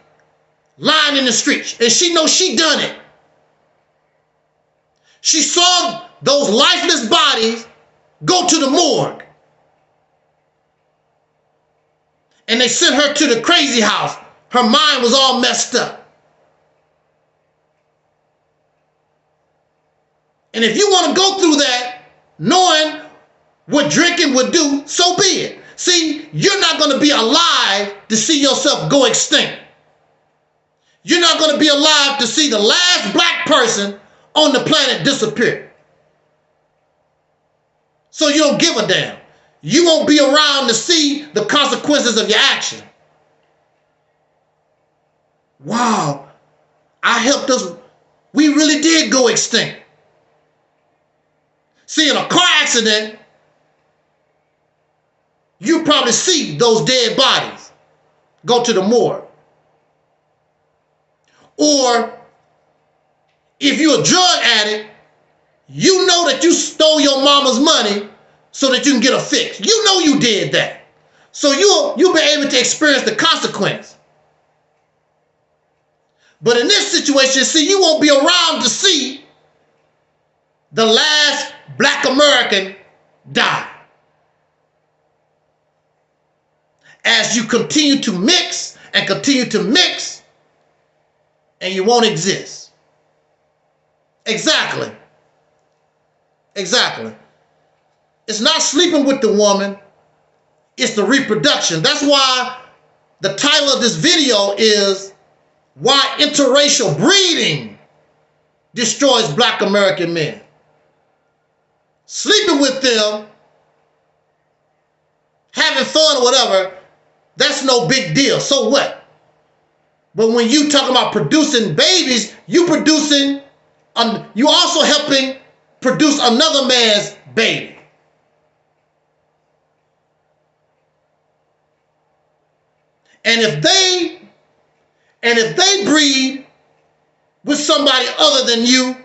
lying in the streets, and she knows she done it. She saw those lifeless bodies go to the morgue. And they sent her to the crazy house. Her mind was all messed up. And if you want to go through that, knowing what drinking would do, so be it. See, you're not going to be alive to see yourself go extinct. You're not going to be alive to see the last black person on the planet disappear. So you don't give a damn. You won't be around to see the consequences of your action. Wow, I helped us. We really did go extinct. See, in a car accident, you probably see those dead bodies go to the morgue. Or if you're a drug addict, you know that you stole your mama's money so that you can get a fix. You know you did that. So you'll be able to experience the consequence. But in this situation, see, you won't be around to see the last black American die. As you continue to mix and continue to mix, and you won't exist. Exactly. Exactly. It's not sleeping with the woman, it's the reproduction. That's why the title of this video is Why Interracial Breeding Destroys Black American Men. Sleeping with them, having fun or whatever, that's no big deal. So what? But when you talk about producing babies, you also helping produce another man's baby. And if they breed with somebody other than you,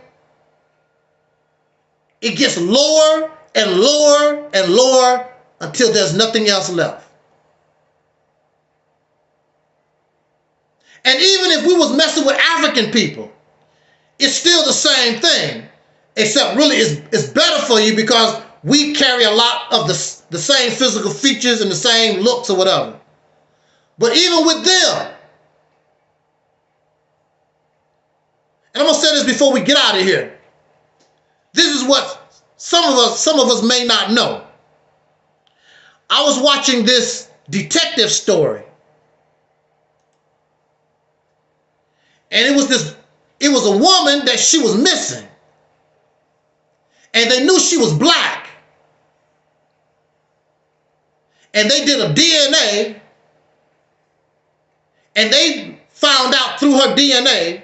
it gets lower and lower and lower until there's nothing else left. And even if we was messing with African people, it's still the same thing, except really it's better for you because we carry a lot of the same physical features and the same looks or whatever. But even with them, and I'm going to say this before we get out of here. This is what some of us may not know. I was watching this detective story. And it was a woman that she was missing. And they knew she was black. And they did a DNA. And they found out through her DNA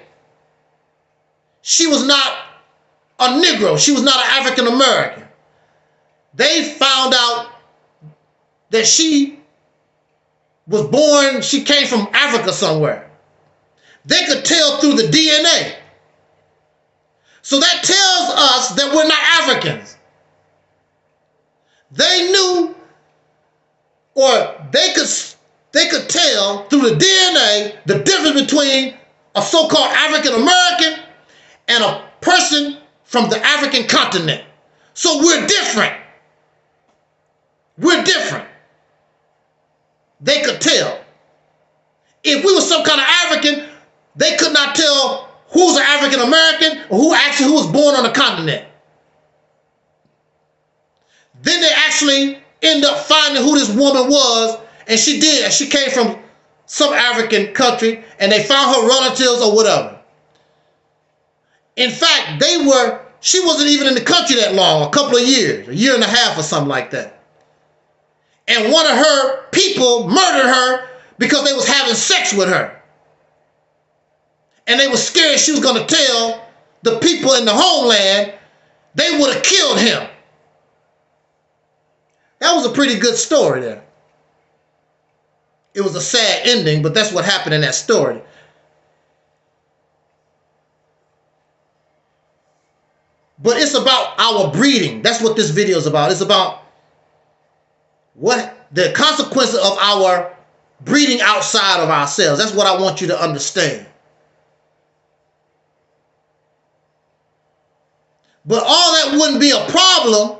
she was not a Negro. She was not an African American. They found out that she was born, she came from Africa somewhere. They could tell through the DNA. So that tells us that we're not Africans. They knew, or they could tell through the DNA the difference between a so-called African American and a person from the African continent. So we're different. We're different. They could tell. If we were some kind of African, they could not tell who's an African American or who was born on the continent. Then they actually end up finding who this woman was, and she did. She came from some African country, and they found her relatives or whatever. In fact, she wasn't even in the country that long, a couple of years, a year and a half or something like that. And one of her people murdered her because they was having sex with her. And they were scared she was going to tell the people in the homeland, they would have killed him. That was a pretty good story there. It was a sad ending, but that's what happened in that story. But it's about our breeding. That's what this video is about. It's about what the consequences of our breeding outside of ourselves. That's what I want you to understand. But all that wouldn't be a problem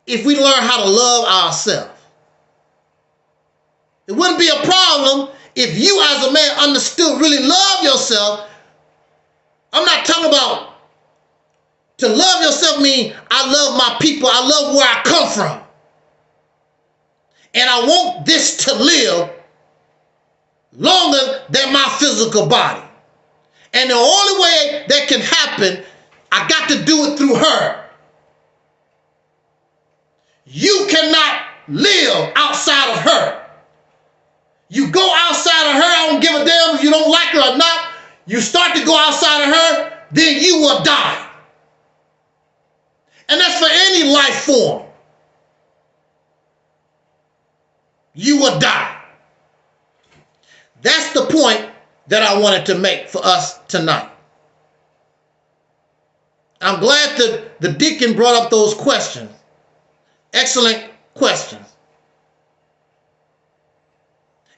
if we learn how to love ourselves. It wouldn't be a problem if you as a man understood, really love yourself. I'm not talking about to love yourself mean I love my people. I love where I come from. And I want this to live longer than my physical body. And the only way that can happen, I got to do it through her. You cannot live outside of her. You go outside of her, I don't give a damn if you don't like her or not. You start to go outside of her, then you will die. And that's for any life form. You will die. That's the point that I wanted to make for us tonight. I'm glad that the deacon brought up those questions. Excellent questions.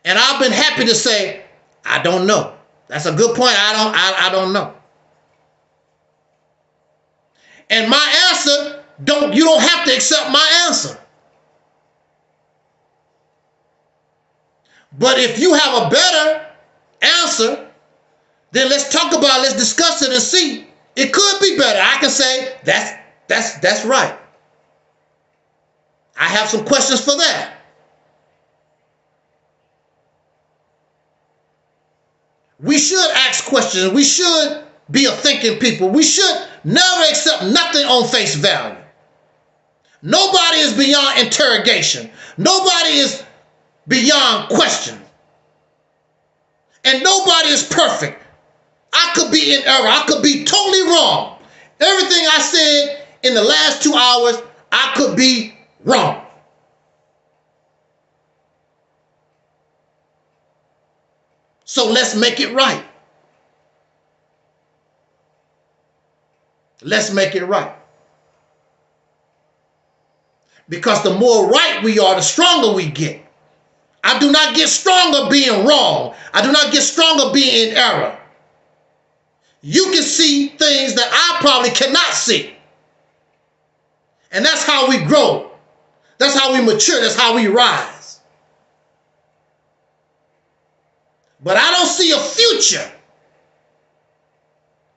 And I've been happy to say, I don't know. That's a good point. I don't know. And my answer, you don't have to accept my answer. But if you have a better answer, then let's talk about it, let's discuss it and see. It could be better. I can say that's right. I have some questions for that. We should ask questions. We should be a thinking people. We should never accept nothing on face value. Nobody is beyond interrogation. Nobody is beyond question. And nobody is perfect. I could be in error. I could be totally wrong. Everything I said in the last 2 hours, I could be wrong. So let's make it right. Let's make it right. Because the more right we are, the stronger we get. I do not get stronger being wrong. I do not get stronger being in error. You can see things that I probably cannot see. And that's how we grow. That's how we mature. That's how we rise. But I don't see a future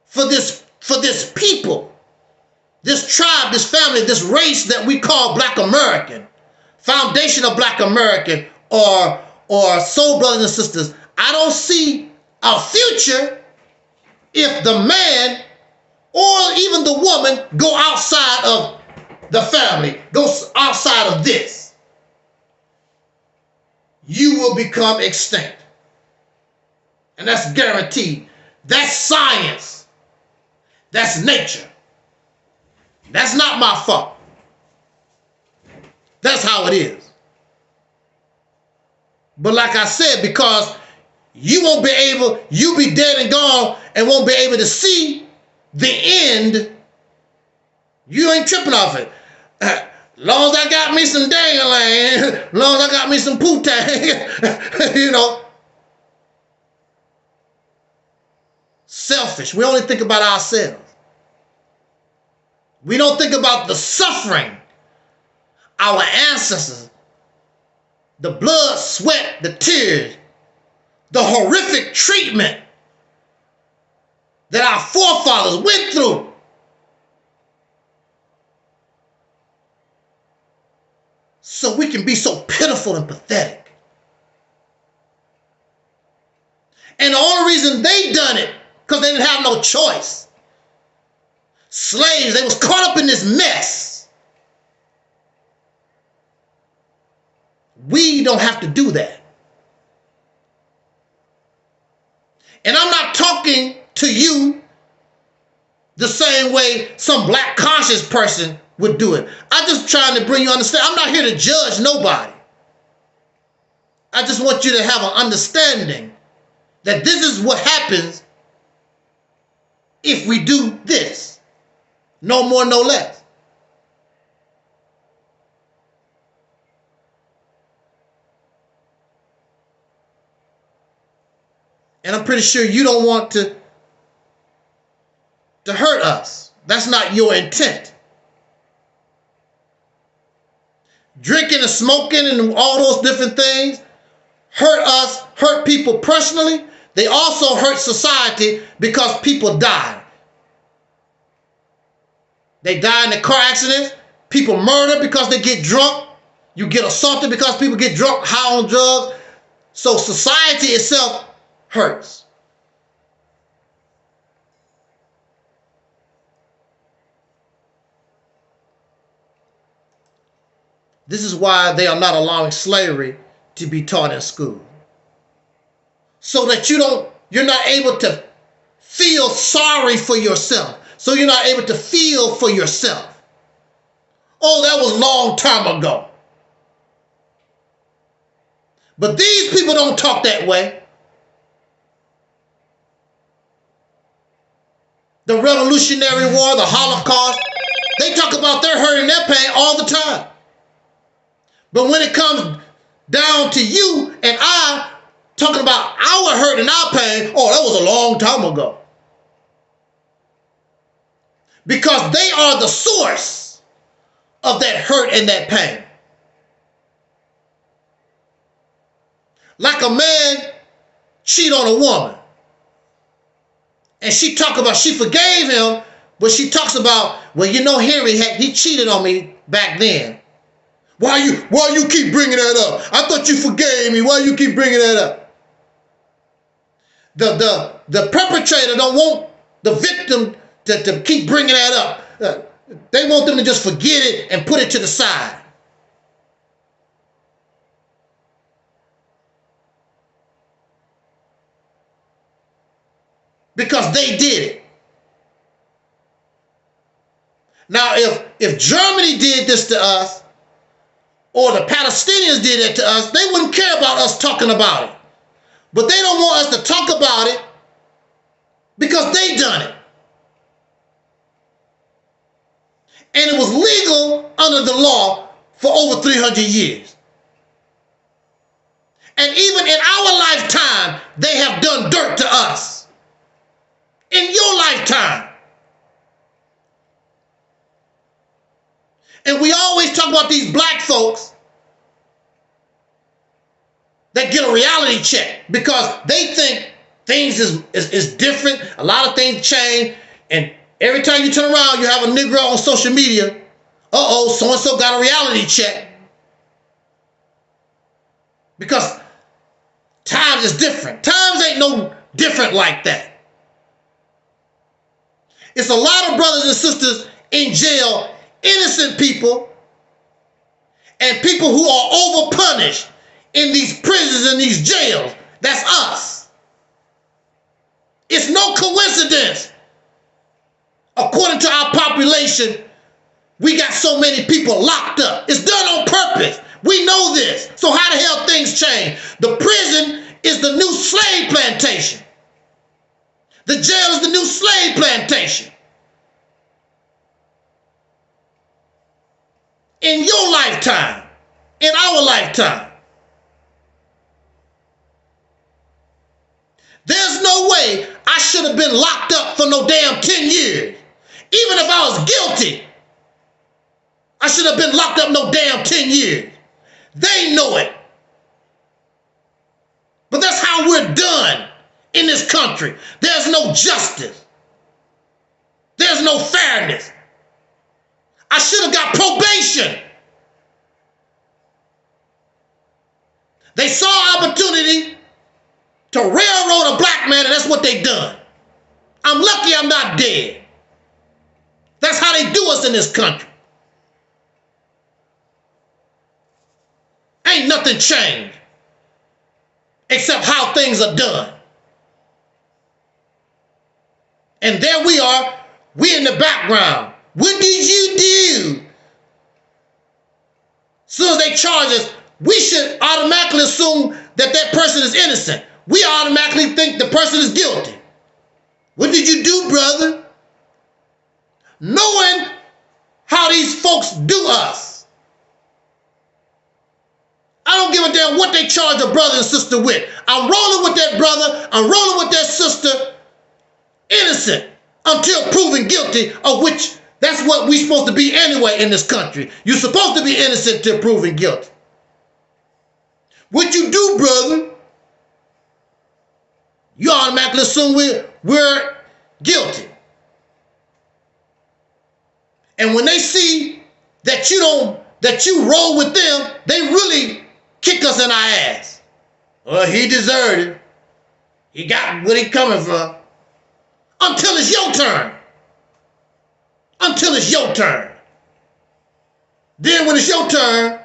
for this people, this tribe, this family, this race that we call Black American, foundation of Black American, or soul brothers and sisters. I don't see a future if the man or even the woman go outside of the family, go outside of this. You will become extinct. And that's guaranteed. That's science. That's nature. That's not my fault. That's how it is. But like I said, because you'll be dead and gone and won't be able to see the end, you ain't tripping off it. Long as I got me some dang-a-lang, long as I got me some poo-tang, you know. Selfish. We only think about ourselves. We don't think about the suffering our ancestors, the blood, sweat, the tears, the horrific treatment that our forefathers went through. So we can be so pitiful and pathetic. And the only reason they done it, because they didn't have no choice. Slaves, they was caught up in this mess. We don't have to do that. And I'm not talking to you the same way some black conscious person would do it. I'm just trying to bring you understand. I'm not here to judge nobody. I just want you to have an understanding that this is what happens if we do this. No more, no less. And I'm pretty sure you don't want to hurt us. That's not your intent. Drinking and smoking and all those different things hurt us, hurt people personally. They also hurt society because people die. They die in the car accidents. People murder because they get drunk. You get assaulted because people get drunk, high on drugs. So society itself hurts. This is why they are not allowing slavery to be taught in school. So that you're not able to feel sorry for yourself. So you're not able to feel for yourself. Oh, that was a long time ago. But these people don't talk that way. The Revolutionary War, the Holocaust, they talk about their hurt and their pain all the time. But when it comes down to you and I talking about our hurt and our pain, oh, that was a long time ago. Because they are the source of that hurt and that pain. Like a man cheat on a woman. And she forgave him, but she talks about, well, you know, Henry, he cheated on me back then. Why you keep bringing that up? I thought you forgave me. Why you keep bringing that up? The perpetrator don't want the victim to keep bringing that up. They want them to just forget it and put it to the side. Because they did it. Now, if Germany did this to us, or the Palestinians did it to us, they wouldn't care about us talking about it. But they don't want us to talk about it because they done it. And it was legal under the law for over 300 years. And even in our lifetime, they have done dirt to us. In your lifetime. And we always talk about these black folks that get a reality check because they think things is different. A lot of things change. And every time you turn around, you have a Negro on social media. Uh-oh, so-and-so got a reality check. Because times is different. Times ain't no different like that. It's a lot of brothers and sisters in jail, innocent people, and people who are overpunished in these prisons and these jails. That's us. It's no coincidence. According to our population, we got so many people locked up. It's done on purpose. We know this. So how the hell things change? The prison is the new slave plantation. The jail is the new slave plantation. In your lifetime, in our lifetime, there's no way I should have been locked up for no damn 10 years. Even if I was guilty, I should have been locked up no damn 10 years. They know it. But that's how we're done in this country. There's no justice. There's no fairness. I should have got probation. They saw opportunity to railroad a black man, and that's what they done. I'm lucky I'm not dead. That's how they do us in this country. Ain't nothing changed except how things are done. And there we are, we in the background. What did you do? As soon as they charge us, we should automatically assume that that person is innocent. We automatically think the person is guilty. What did you do, brother? Knowing how these folks do us. I don't give a damn what they charge a brother and sister with. I'm rolling with that brother. I'm rolling with that sister. Innocent until proven guilty, of which that's what we're supposed to be anyway in this country. You're supposed to be innocent till proven guilty. What you do, brother, you automatically assume we're guilty. And when they see that you roll with them, they really kick us in our ass. Well, he deserved it. He got what he coming for. Until it's your turn. Until it's your turn. Then when it's your turn,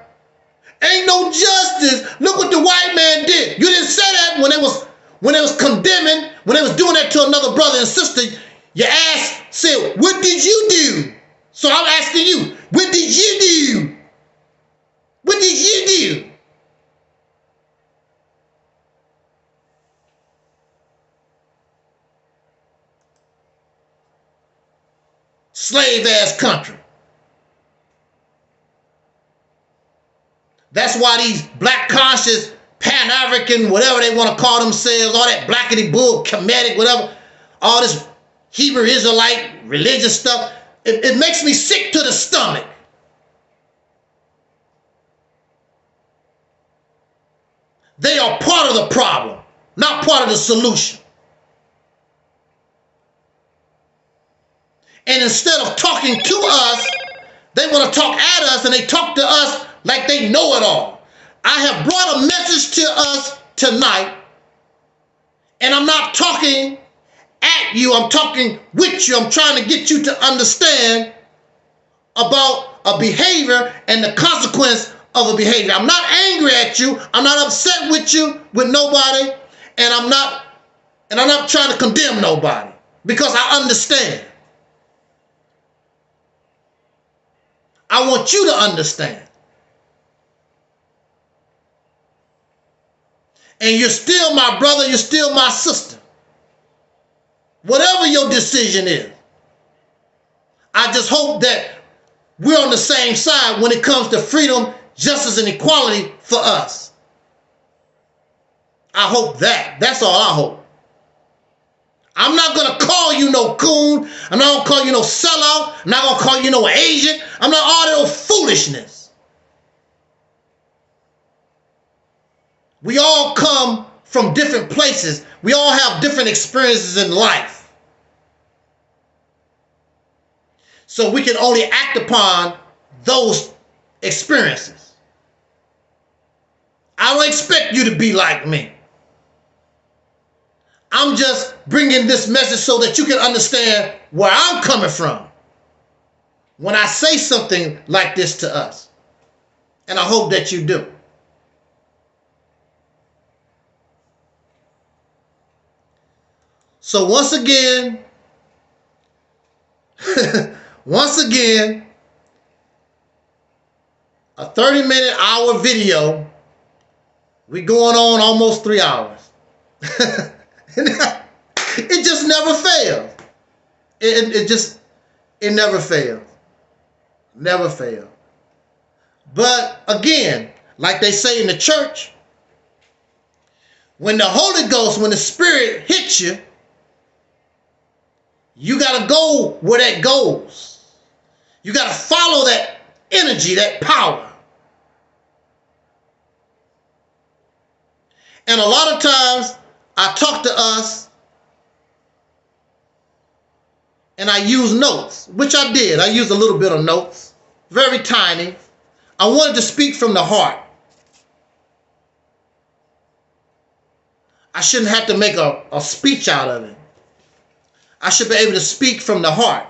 ain't no justice. Look what the white man did. You didn't say that when they was condemning, when they was doing that to another brother and sister. Your ass said, what did you do? So I'm asking you, what did you do? What did you do? Slave ass country. That's why these black conscious, Pan-African, whatever they want to call themselves, all that blackity bull, Kemetic, whatever, all this Hebrew Israelite religious stuff, it makes me sick to the stomach. They are part of the problem, not part of the solution. And instead of talking to us, they want to talk at us, and they talk to us like they know it all. I have brought a message to us tonight, and I'm not talking at you, I'm talking with you. I'm trying to get you to understand about a behavior and the consequence of a behavior. I'm not angry at you. I'm not upset with you, with nobody, and I'm not trying to condemn nobody, because I understand. I want you to understand. And you're still my brother, you're still my sister. Whatever your decision is, I just hope that we're on the same side when it comes to freedom, justice, and equality for us. I hope that. That's all I hope. I'm not going to call you no coon. I'm not going to call you no sellout. I'm not going to call you no agent. I'm not all that old foolishness. We all come from different places. We all have different experiences in life. So we can only act upon those experiences. I don't expect you to be like me. I'm just bringing this message so that you can understand where I'm coming from when I say something like this to us. And I hope that you do. So once again, a 30-minute hour video. We going on almost 3 hours. It just never fails. It never fails. Never fails. But again, like they say in the church, when the Holy Ghost, when the Spirit hits you, you got to go where that goes. You got to follow that energy, that power. And a lot of times I talk to us and I use notes, which I did. I used a little bit of notes, very tiny. I wanted to speak from the heart. I shouldn't have to make a speech out of it. I should be able to speak from the heart.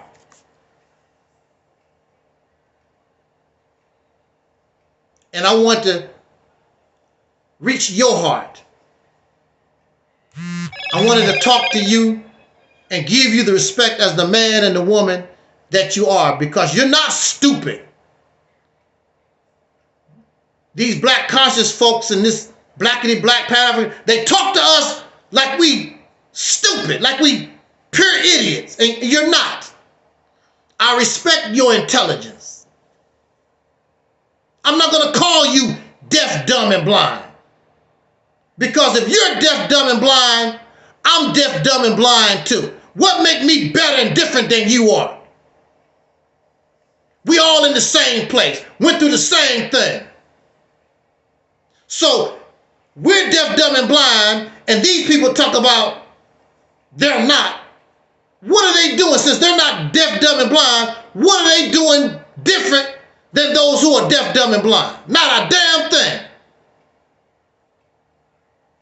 And I want to reach your heart. I wanted to talk to you and give you the respect as the man and the woman that you are, because you're not stupid. These black conscious folks and this blackity black Pan-African, they talk to us like we stupid, like we pure idiots, and you're not. I respect your intelligence. I'm not going to call you deaf, dumb, and blind. Because if you're deaf, dumb, and blind, I'm deaf, dumb, and blind too. What makes me better and different than you are? We all in the same place, went through the same thing. So we're deaf, dumb, and blind, and these people talk about they're not. What are they doing? Since they're not deaf, dumb, and blind, what are they doing different than those who are deaf, dumb, and blind? Not a damn thing.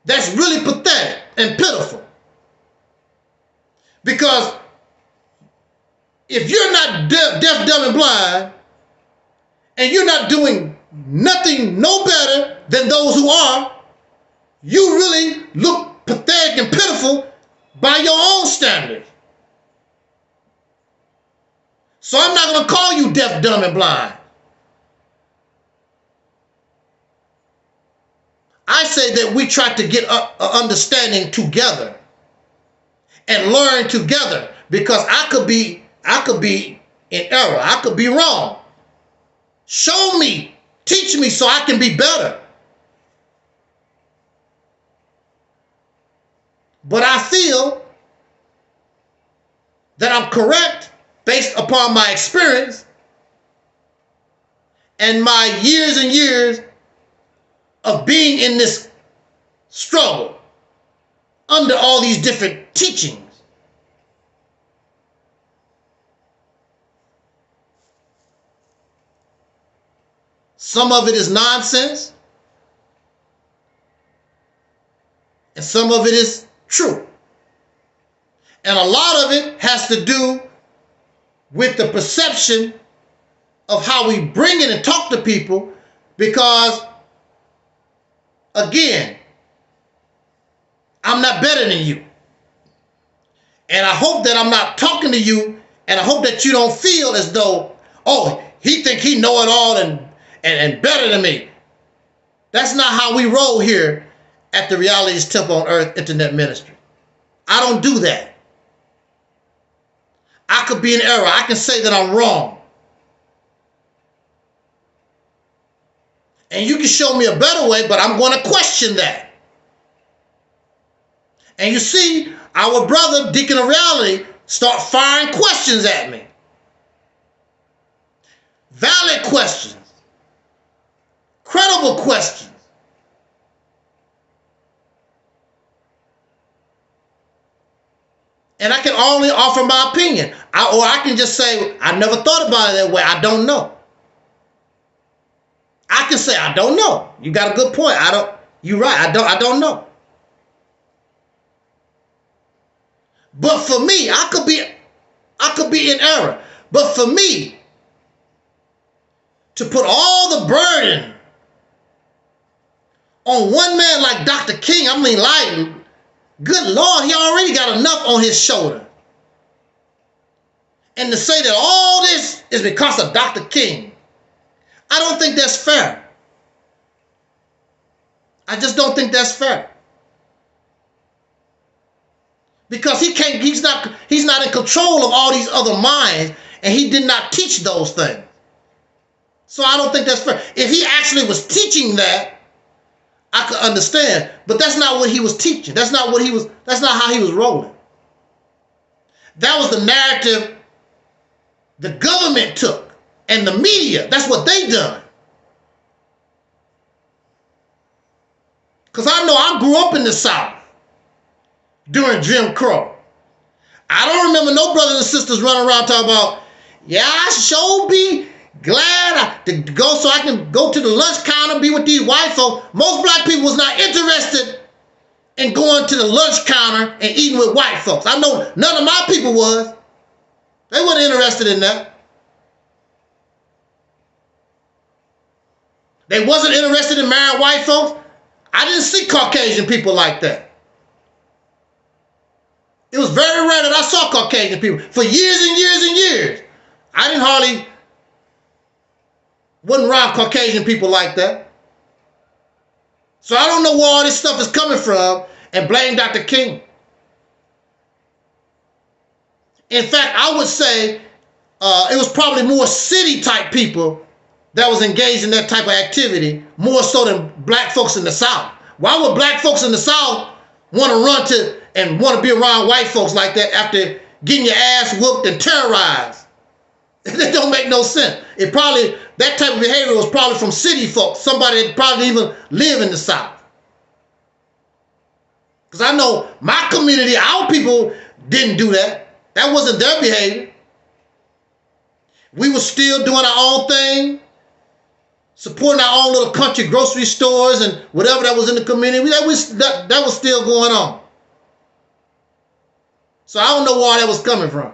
That's really pathetic and pitiful. Because if you're not deaf, dumb, and blind, and you're not doing nothing no better than those who are, you really look pathetic and pitiful by your own standards. So So I'm not going to call you deaf, dumb, and blind. I say that we try to get an understanding together and learn together, because I could be in error. I could be wrong. Show me, teach me so I can be better. But I feel that I'm correct based upon my experience and my years and years of being in this struggle under all these different teachings. Some of it is nonsense, and some of it is true. And a lot of it has to do with the perception of how we bring it and talk to people, because, again, I'm not better than you. And I hope that I'm not talking to you, and I hope that you don't feel as though, oh, he think he know it all and better than me. That's not how we roll here at the Realities Temple on Earth Internet Ministry. I don't do that. I could be in error. I can say that I'm wrong. And you can show me a better way, but I'm going to question that. And you see, our brother, Deacon of Reality, start firing questions at me. Valid questions. Credible questions. And I can only offer my opinion. Or I can just say, I never thought about it that way. I don't know. I can say, I don't know. You got a good point. You're right. I don't know. But for me, I could be in error. But for me to put all the burden on one man like Dr. King, like, good Lord, he already got enough on his shoulder. And to say that all this is because of Dr. King, I don't think that's fair. I just don't think that's fair. Because he's not in control of all these other minds, and he did not teach those things. So I don't think that's fair. If he actually was teaching that, I could understand, but that's not what he was teaching. That's not how he was rolling. That was the narrative the government took, and the media. That's what they done. Because I know I grew up in the South during Jim Crow. I don't remember no brothers and sisters running around talking about, yeah, I sure be glad to go so I can go to the lunch counter, be with these white folks. Most black people was not interested in going to the lunch counter and eating with white folks. I know none of my people was. They weren't interested in that. They wasn't interested in marrying white folks. I didn't see Caucasian people like that. It was very rare that I saw Caucasian people for years and years and years. I wasn't around Caucasian people like that. So I don't know where all this stuff is coming from and blame Dr. King. In fact, I would say it was probably more city type people that was engaged in that type of activity, more so than black folks in the South. Why would black folks in the South want to run to and want to be around white folks like that after getting your ass whooped and terrorized? That don't make no sense. That type of behavior was probably from city folks, somebody that probably didn't even live in the South. Because I know my community, our people didn't do that. That wasn't their behavior. We were still doing our own thing, supporting our own little country grocery stores and whatever that was in the community. That was still going on. So I don't know where that was coming from.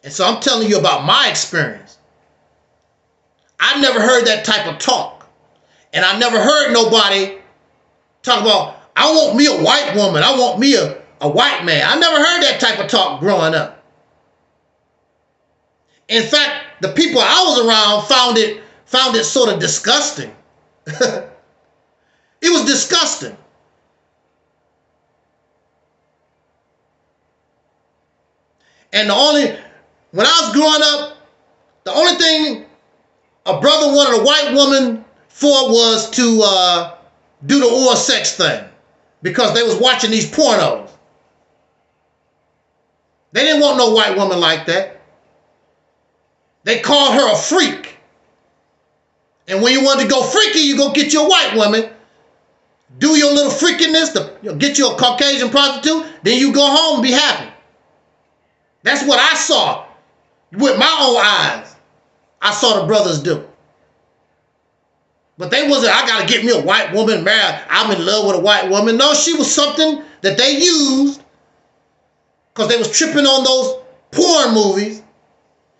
And so I'm telling you about my experience. I never heard that type of talk. And I never heard nobody talk about, I want me a white woman. I want me a a white man. I never heard that type of talk growing up. In fact, the people I was around found it sort of disgusting. It was disgusting. And when I was growing up, the only thing a brother wanted a white woman for was to do the oral sex thing, because they was watching these pornos. They didn't want no white woman like that. They called her a freak. And when you wanted to go freaky, you go get your white woman, do your little freakiness, get you a Caucasian prostitute, then you go home and be happy. That's what I saw with my own eyes. I saw the brothers do. But they wasn't, I got to get me a white woman, man, I'm in love with a white woman. No, she was something that they used because they was tripping on those porn movies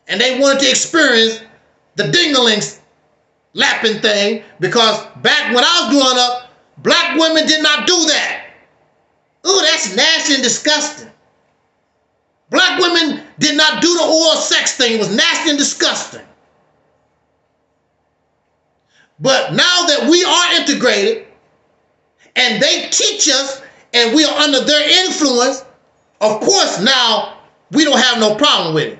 and they wanted to experience the ding-a-lings lapping thing, because back when I was growing up, black women did not do that. Ooh, that's nasty and disgusting. Black women did not do the oral sex thing. It was nasty and disgusting. But now that we are integrated and they teach us and we are under their influence, of course now we don't have no problem with it.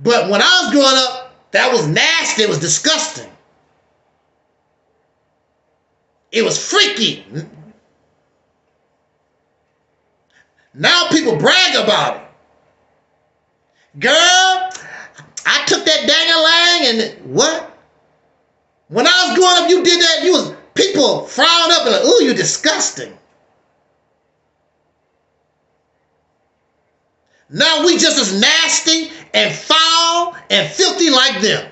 But when I was growing up, that was nasty. It was disgusting. It was freaky. Now people brag about it. Girl, I took that dang-a-lang and what? When I was growing up, you did that, people frowned up and like, ooh, you disgusting. Now we just as nasty and foul and filthy like them.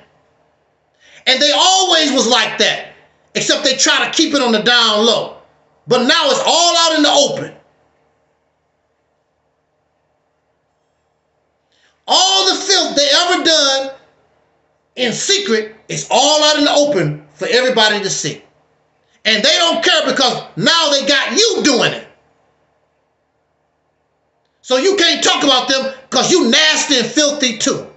And they always was like that, except they try to keep it on the down low. But now it's all out in the open. All the filth they ever done in secret is all out in the open for everybody to see. And they don't care because now they got you doing it. So you can't talk about them because you nasty and filthy too.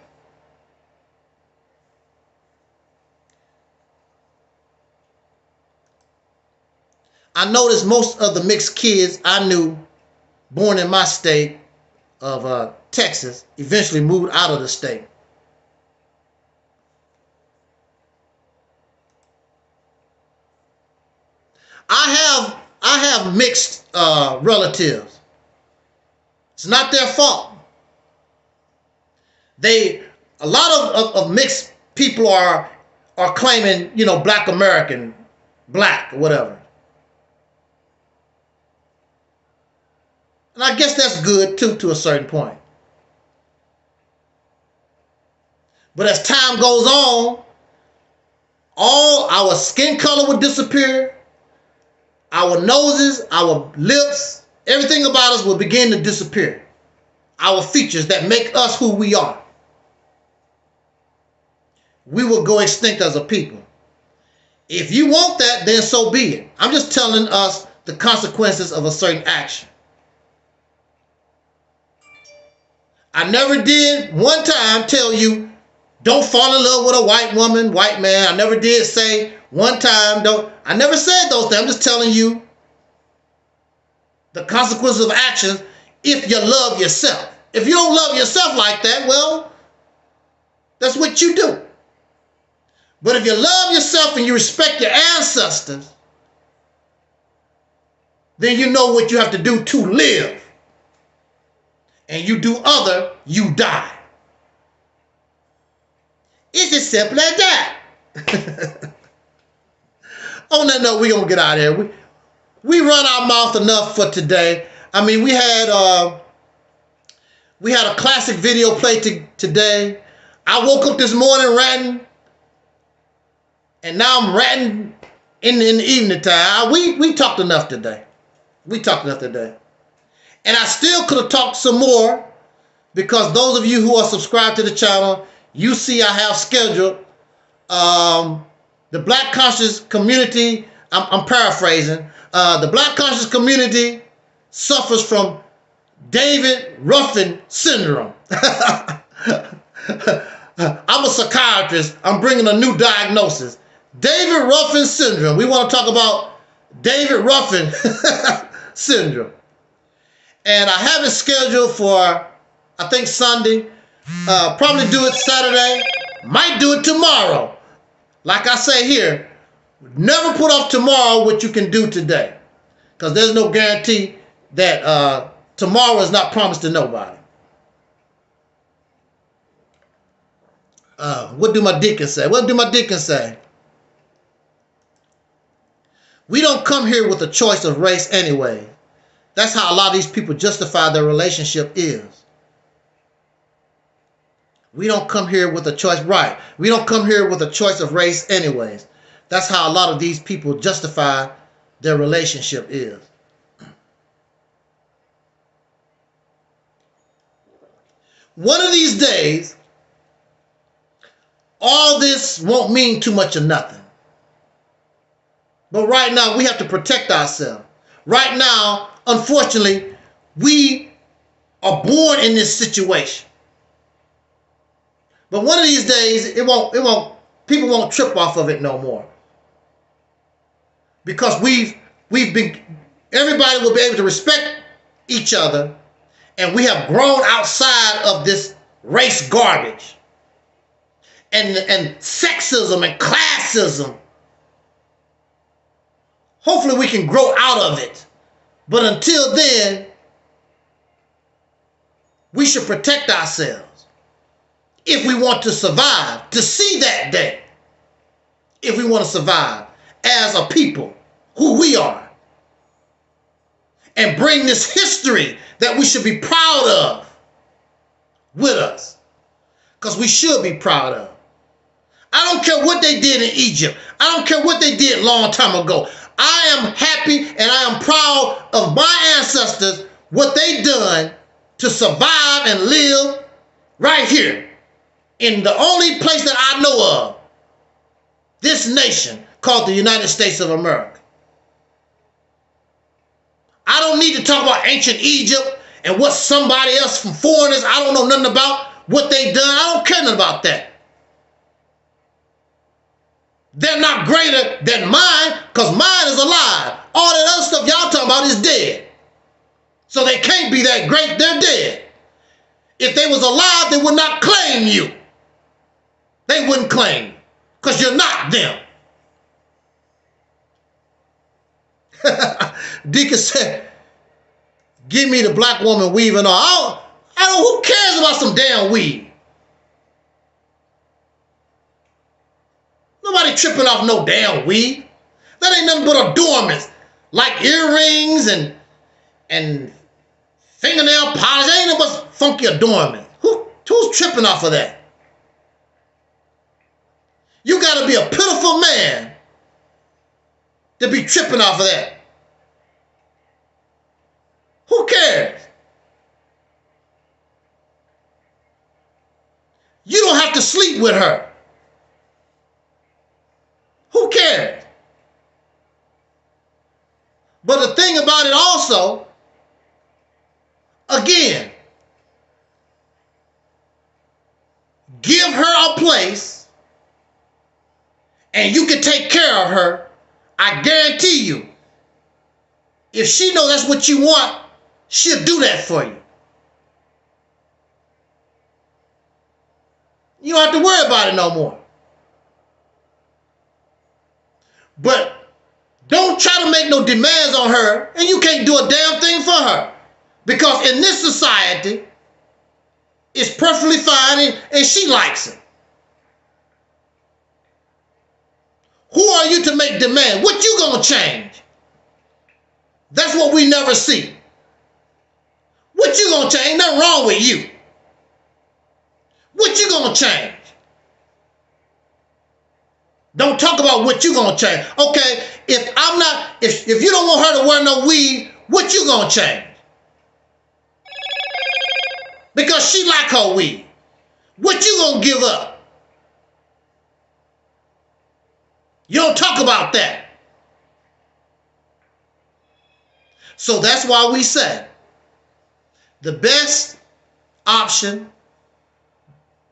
I noticed most of the mixed kids I knew born in my state of Texas eventually moved out of the state. I have mixed relatives. It's not their fault. A lot of mixed people are claiming, black American, black, or whatever. And I guess that's good too, to a certain point. But as time goes on, all our skin color would disappear. Our noses, our lips, everything about us will begin to disappear. Our features that make us who we are. We will go extinct as a people. If you want that, then so be it. I'm just telling us the consequences of a certain action. I never did one time tell you, don't fall in love with a white woman, white man. I never did say one time, I never said those things. I'm just telling you the consequences of actions if you love yourself. If you don't love yourself like that, well, that's what you do. But if you love yourself and you respect your ancestors, then you know what you have to do to live. And you do other, you die. It's as simple as that. On that note, we're going to get out of here. We run our mouth enough for today. I mean, we had a classic video play today. I woke up this morning ranting. And now I'm ranting in the evening time. We talked enough today. And I still could have talked some more, because those of you who are subscribed to the channel, you see I have scheduled the Black Conscious Community I'm paraphrasing. The black conscious community suffers from David Ruffin syndrome. I'm a psychiatrist. I'm bringing a new diagnosis. David Ruffin syndrome. We want to talk about David Ruffin syndrome. And I have it scheduled for, I think, Sunday. Probably do it Saturday. Might do it tomorrow. Like I say here, never put off tomorrow what you can do today. Because there's no guarantee that tomorrow is not promised to nobody. What do my deacons say? What do my deacons say? We don't come here with a choice of race anyway. That's how a lot of these people justify their relationship is. We don't come here with a choice, right? We don't come here with a choice of race anyways. That's how a lot of these people justify their relationship is. One of these days, all this won't mean too much of nothing. But right now, we have to protect ourselves. Right now, unfortunately, we are born in this situation. But one of these days, people won't trip off of it no more. Because everybody will be able to respect each other, and we have grown outside of this race garbage and sexism and classism. Hopefully we can grow out of it. But until then, we should protect ourselves if we want to survive, to see that day. If we want to survive as a people, who we are, and bring this history that we should be proud of with us, because we should be proud of. I don't care what they did in Egypt. I don't care what they did a long time ago. I am happy and I am proud of my ancestors, what they done to survive and live right here in the only place that I know of, this nation called the United States of America. I don't need to talk about ancient Egypt and what somebody else from foreigners, I don't know nothing about what they done. I don't care nothing about that. They're not greater than mine, because mine is alive. All that other stuff y'all talking about is dead. So they can't be that great, they're dead. If they was alive, they would not claim you. They wouldn't claim you, because you're not them. Deacon said, give me the black woman weaving on. Who cares about some damn weave? Nobody tripping off no damn weave. That ain't nothing but adornments, like earrings and fingernail polish. That ain't nothing but funky adornment. Who's tripping off of that? You got to be a pitiful man to be tripping off of that. Who cares? You don't have to sleep with her. Who cares? But the thing about it also, again, give her a place and you can take care of her. I guarantee you, if she knows that's what you want, she'll do that for you. You don't have to worry about it no more. But don't try to make no demands on her, and you can't do a damn thing for her. Because in this society, it's perfectly fine and she likes it. Who are you to make demands? What you gonna change? That's what we never see. What you gonna change? Ain't nothing wrong with you. What you gonna change? Don't talk about what you gonna change. Okay, if you don't want her to wear no weave, what you gonna change? Because she like her weave. What you gonna give up? You don't talk about that. So that's why we say the best option,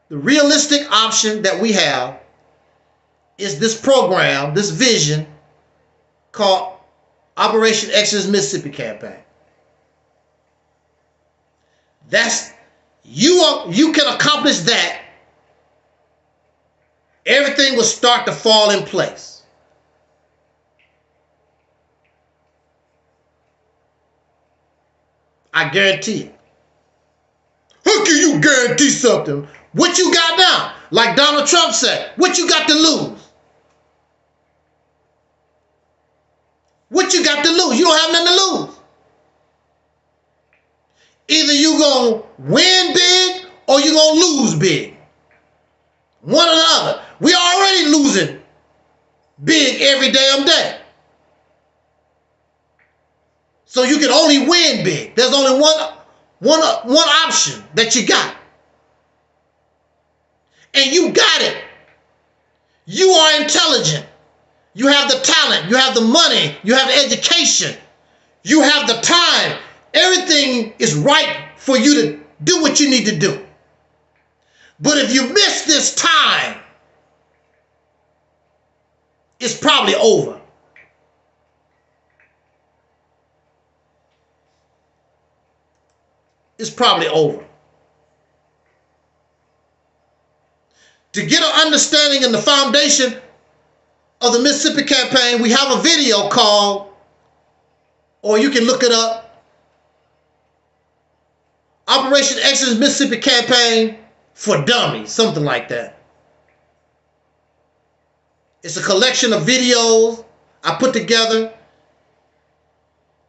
the realistic option that we have is this program, this vision called Operation Exodus Mississippi Campaign. That's you can accomplish that. Everything will start to fall in place. I guarantee it. How can you guarantee something? What you got now? Like Donald Trump said, what you got to lose? What you got to lose? You don't have nothing to lose. Either you gonna win big or you gonna lose big. One or the other. We already losing big every damn day. So you can only win big. There's only one option that you got. And you got it. You are intelligent. You have the talent. You have the money. You have the education. You have the time. Everything is right for you to do what you need to do. But if you miss this time, it's probably over. It's probably over. To get an understanding and the foundation of the Mississippi campaign, we have a video called, or you can look it up, Operation Exodus Mississippi Campaign for Dummies, something like that. It's a collection of videos I put together,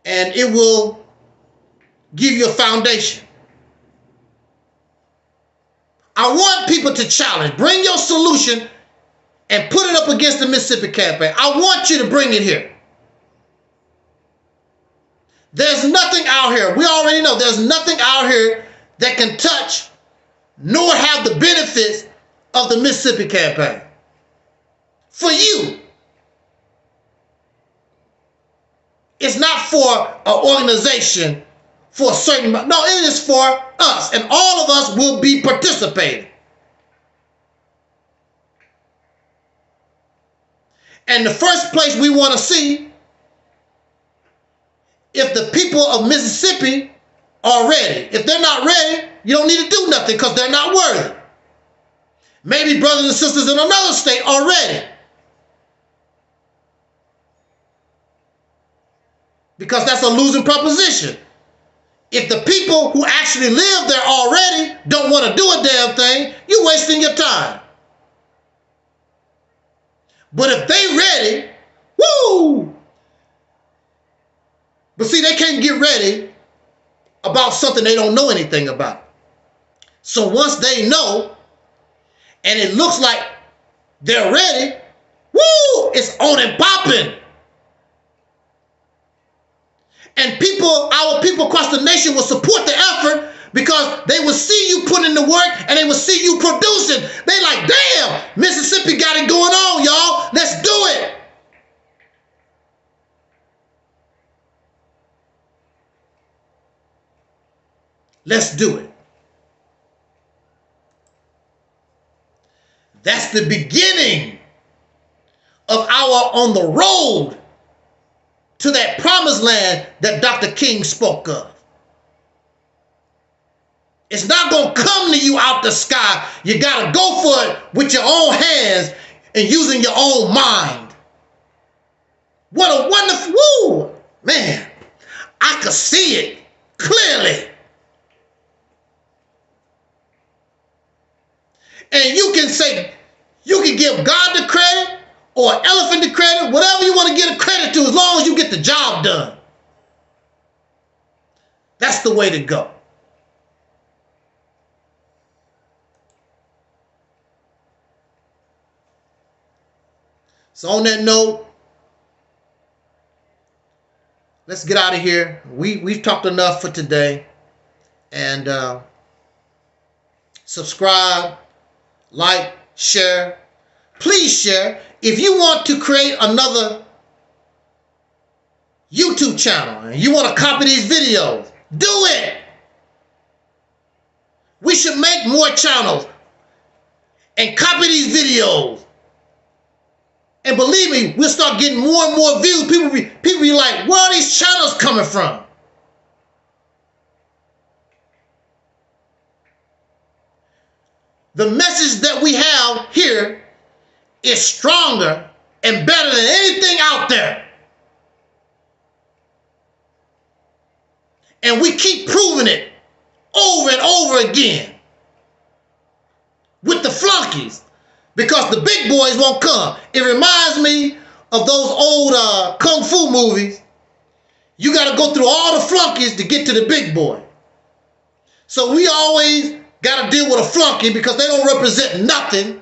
and it will give you a foundation. I want people to challenge. Bring your solution and put it up against the Mississippi campaign. I want you to bring it here. There's nothing out here. We already know there's nothing out here that can touch nor have the benefits of the Mississippi campaign. For you. It's not for an organization, for a certain, no, it is for us, and all of us will be participating. And the first place we want to see if the people of Mississippi are ready. If they're not ready, you don't need to do nothing because they're not worthy. Maybe brothers and sisters in another state are ready, because that's a losing proposition. If the people who actually live there already don't want to do a damn thing, you're wasting your time. But if they ready, woo! But see, they can't get ready about something they don't know anything about. So once they know, and it looks like they're ready, woo! It's on and popping. And our people across the nation will support the effort because they will see you put in the work and they will see you producing. They like, damn, Mississippi got it going on, y'all. Let's do it. Let's do it. That's the beginning of our on the road to that promised land that Dr. King spoke of. It's not going to come to you out the sky. You got to go for it with your own hands and using your own mind. What a wonderful, woo, man. I could see it clearly. And you can say, you can give God the credit or elephant the credit, whatever you want to get a credit to, as long as you get the job done. That's the way to go. So on that note, let's get out of here. We've talked enough for today. And subscribe, like, share. Please share. If you want to create another YouTube channel and you want to copy these videos, do it. We should make more channels and copy these videos. And believe me, we'll start getting more and more views. People be like, where are these channels coming from? The message that we have here is stronger and better than anything out there. And we keep proving it over and over again with the flunkies because the big boys won't come. It reminds me of those old kung fu movies. You got to go through all the flunkies to get to the big boy. So we always got to deal with a flunky because they don't represent nothing.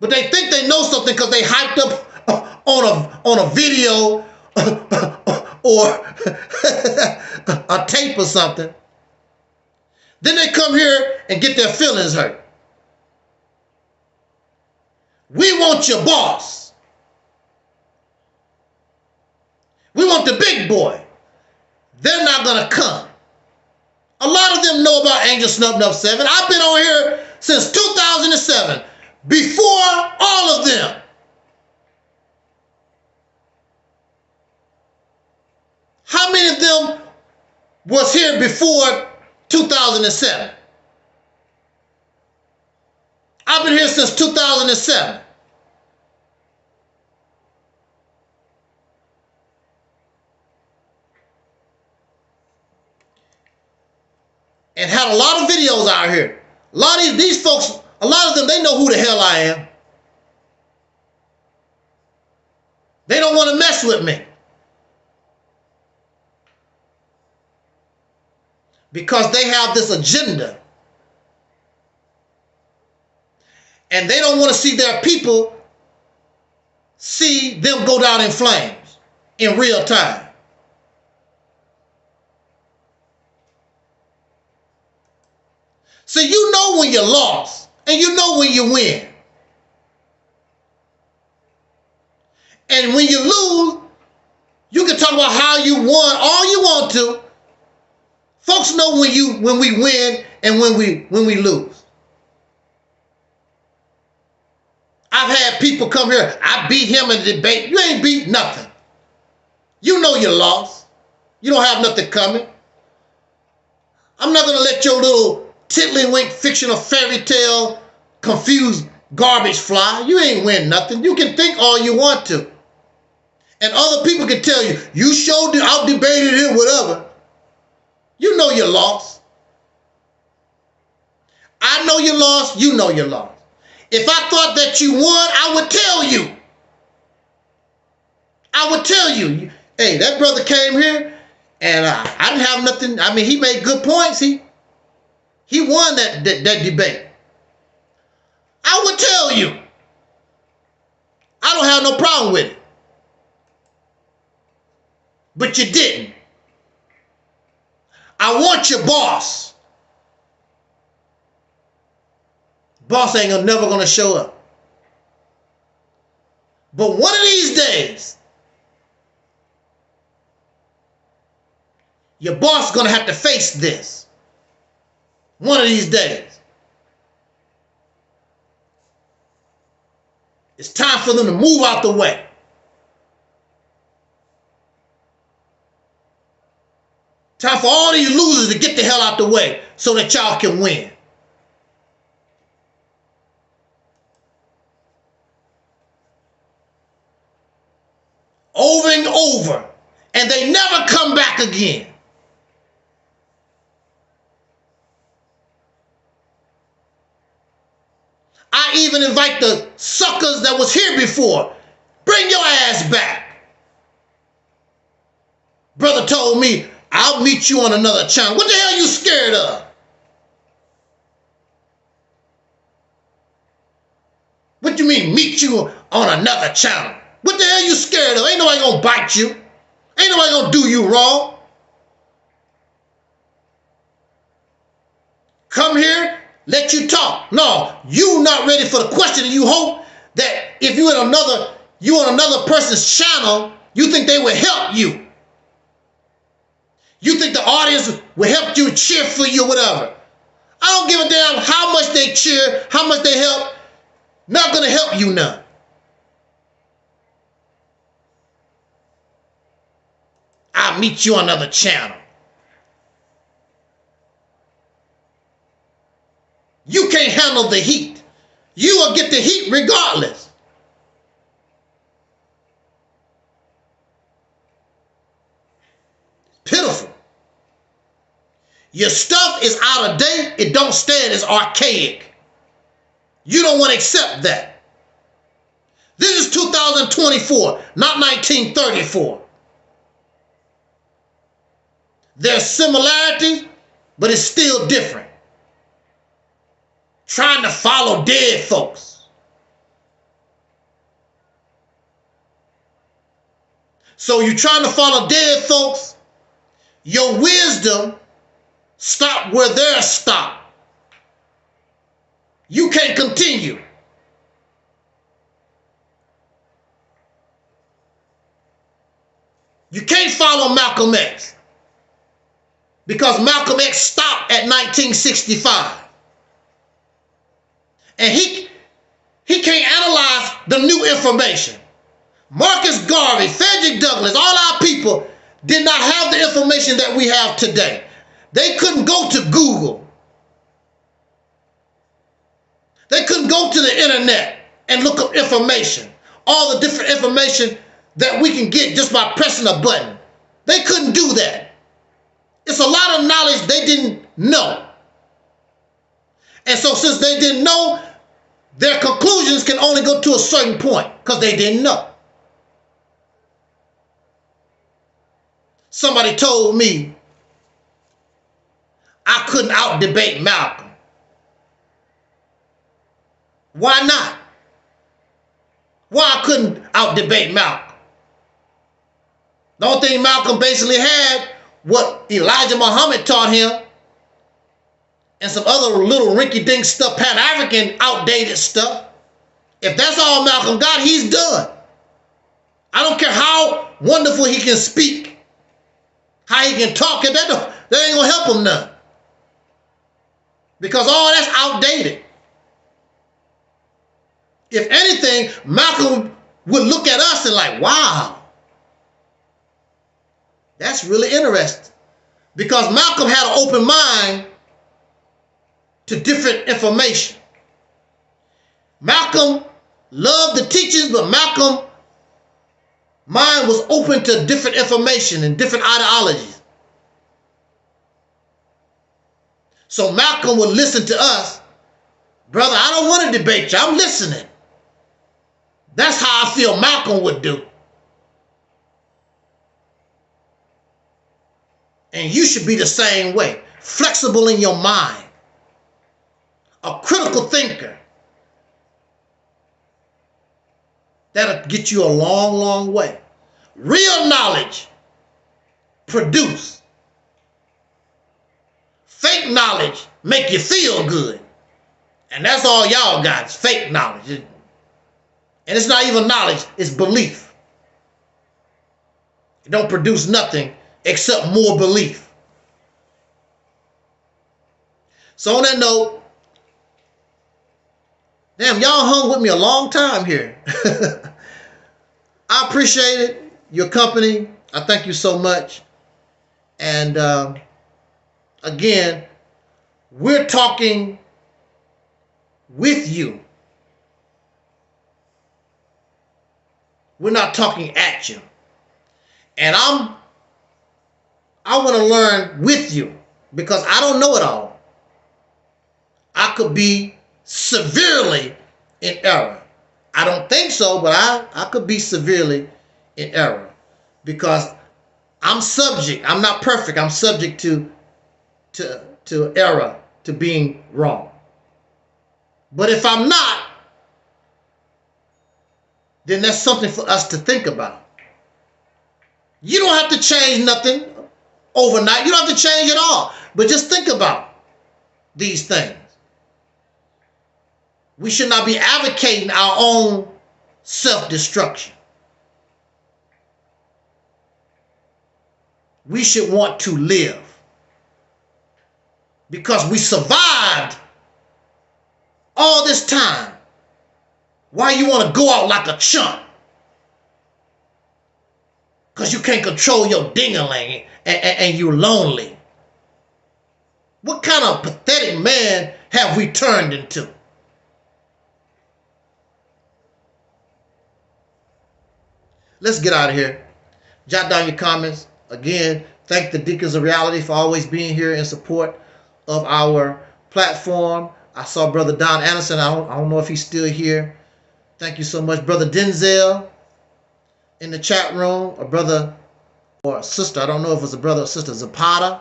But they think they know something because they hyped up on a video or a tape or something. Then they come here and get their feelings hurt. We want your boss. We want the big boy. They're not going to come. A lot of them know about Angel Snub Nub 7. I've been on here since 2007. Before all of them. How many of them was here before 2007? I've been here since 2007. And had a lot of videos out here. A lot of these folks, a lot of them, they know who the hell I am. They don't want to mess with me. Because they have this agenda. And they don't want to see their people see them go down in flames in real time. So you know when you're lost and you know when you win. And when you lose, you can talk about how you won all you want to. Folks know when we win and when we lose. I've had people come here, I beat him in a debate. You ain't beat nothing. You know you lost. You don't have nothing coming. I'm not going to let your little tiddlywink fictional fairy tale confused garbage fly. You ain't win nothing. You can think all you want to. And other people can tell you, you showed out debated him, whatever. You know you lost. I know you lost. You know you lost. If I thought that you won, I would tell you. I would tell you. Hey, that brother came here and I didn't have nothing. I mean, he made good points. He won that debate. I would tell you. I don't have no problem with it. But you didn't. I want your boss. Boss ain't never gonna show up. But one of these days, your boss is gonna have to face this. One of these days. It's time for them to move out the way. Time for all these losers to get the hell out the way so that y'all can win. Over and over. And they never come back again. I even invite the suckers that was here before. Bring your ass back. Brother told me, I'll meet you on another channel. What the hell are you scared of? What do you mean, meet you on another channel? What the hell are you scared of? Ain't nobody gonna bite you. Ain't nobody gonna do you wrong. Come here, let you talk. No, you not ready for the question, and you hope that if you on another person's channel You think they will help you. You think the audience will help you, cheer for you, whatever. I don't give a damn how much they cheer, how much they help. Not going to help you none. I'll meet you on another channel. You can't handle the heat. You will get the heat regardless. Pitiful. Your stuff is out of date. It don't stand. It's archaic. You don't want to accept that. This is 2024, not 1934. There's similarity, but it's still different. Trying to follow dead folks. So you're trying to follow dead folks. Your wisdom stop where theirs stop. You can't continue. You can't follow Malcolm X because Malcolm X stopped at 1965. And he can't analyze the new information. Marcus Garvey, Frederick Douglass, all our people did not have the information that we have today. They couldn't go to Google. They couldn't go to the internet and look up information. All the different information that we can get just by pressing a button. They couldn't do that. It's a lot of knowledge they didn't know. And so since they didn't know, their conclusions can only go to a certain point because they didn't know. Somebody told me I couldn't out-debate Malcolm. Why not? Why I couldn't out-debate Malcolm? The only thing Malcolm basically had, what Elijah Muhammad taught him, and some other little rinky-dink stuff, Pan-African outdated stuff. If that's all Malcolm got, he's done. I don't care how wonderful he can speak, how he can talk, that ain't gonna help him none. Because all that's outdated. If anything, Malcolm would look at us and like, wow, that's really interesting. Because Malcolm had an open mind to different information. Malcolm loved the teachings, but Malcolm's mind was open to different information and different ideologies. So Malcolm would listen to us. Brother, I don't want to debate you. I'm listening. That's how I feel Malcolm would do. And you should be the same way. Flexible in your mind. A critical thinker. That'll get you a long, long way. Real knowledge. Produce. Fake knowledge make you feel good. And that's all y'all got is fake knowledge. And it's not even knowledge, it's belief. It don't produce nothing except more belief. So on that note, damn, y'all hung with me a long time here. I appreciate it, your company. I thank you so much. And again, we're talking with you. We're not talking at you. And I want to learn with you because I don't know it all. I could be severely in error. I don't think so, but I could be severely in error because I'm subject. I'm not perfect. I'm subject to error, to being wrong. But if I'm not, then that's something for us to think about. You don't have to change nothing overnight. You don't have to change it all. But just think about these things. We should not be advocating our own self-destruction. we should want to live. Because we survived all this time. Why you want to go out like a chump? Because you can't control your ding-a-ling and you're lonely. What kind of pathetic man have we turned into? Let's get out of here. Jot down your comments. Again, thank the Deacons of Reality for always being here in support of our platform. I saw Brother Don Anderson. I don't know if he's still here. Thank you so much. Brother Denzel in the chat room. A brother or a sister. I don't know if it was a brother or sister. Zapata.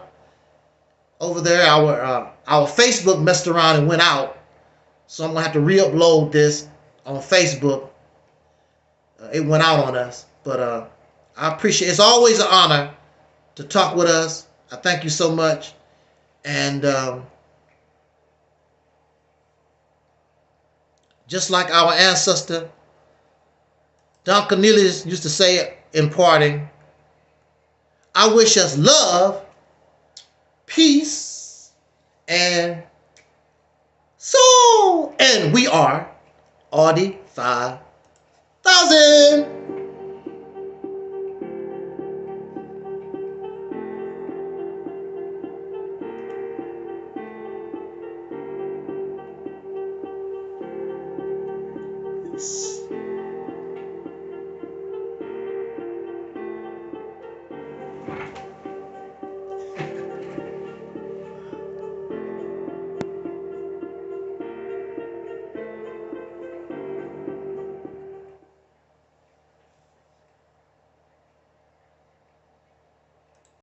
Over there, our Facebook messed around and went out. So I'm going to have to re-upload this on Facebook. It went out on us. But I appreciate it. It's always an honor to talk with us. I thank you so much. And just like our ancestor, Don Cornelius used to say in parting, I wish us love, peace, and soul. And we are Audi 5000. Peace.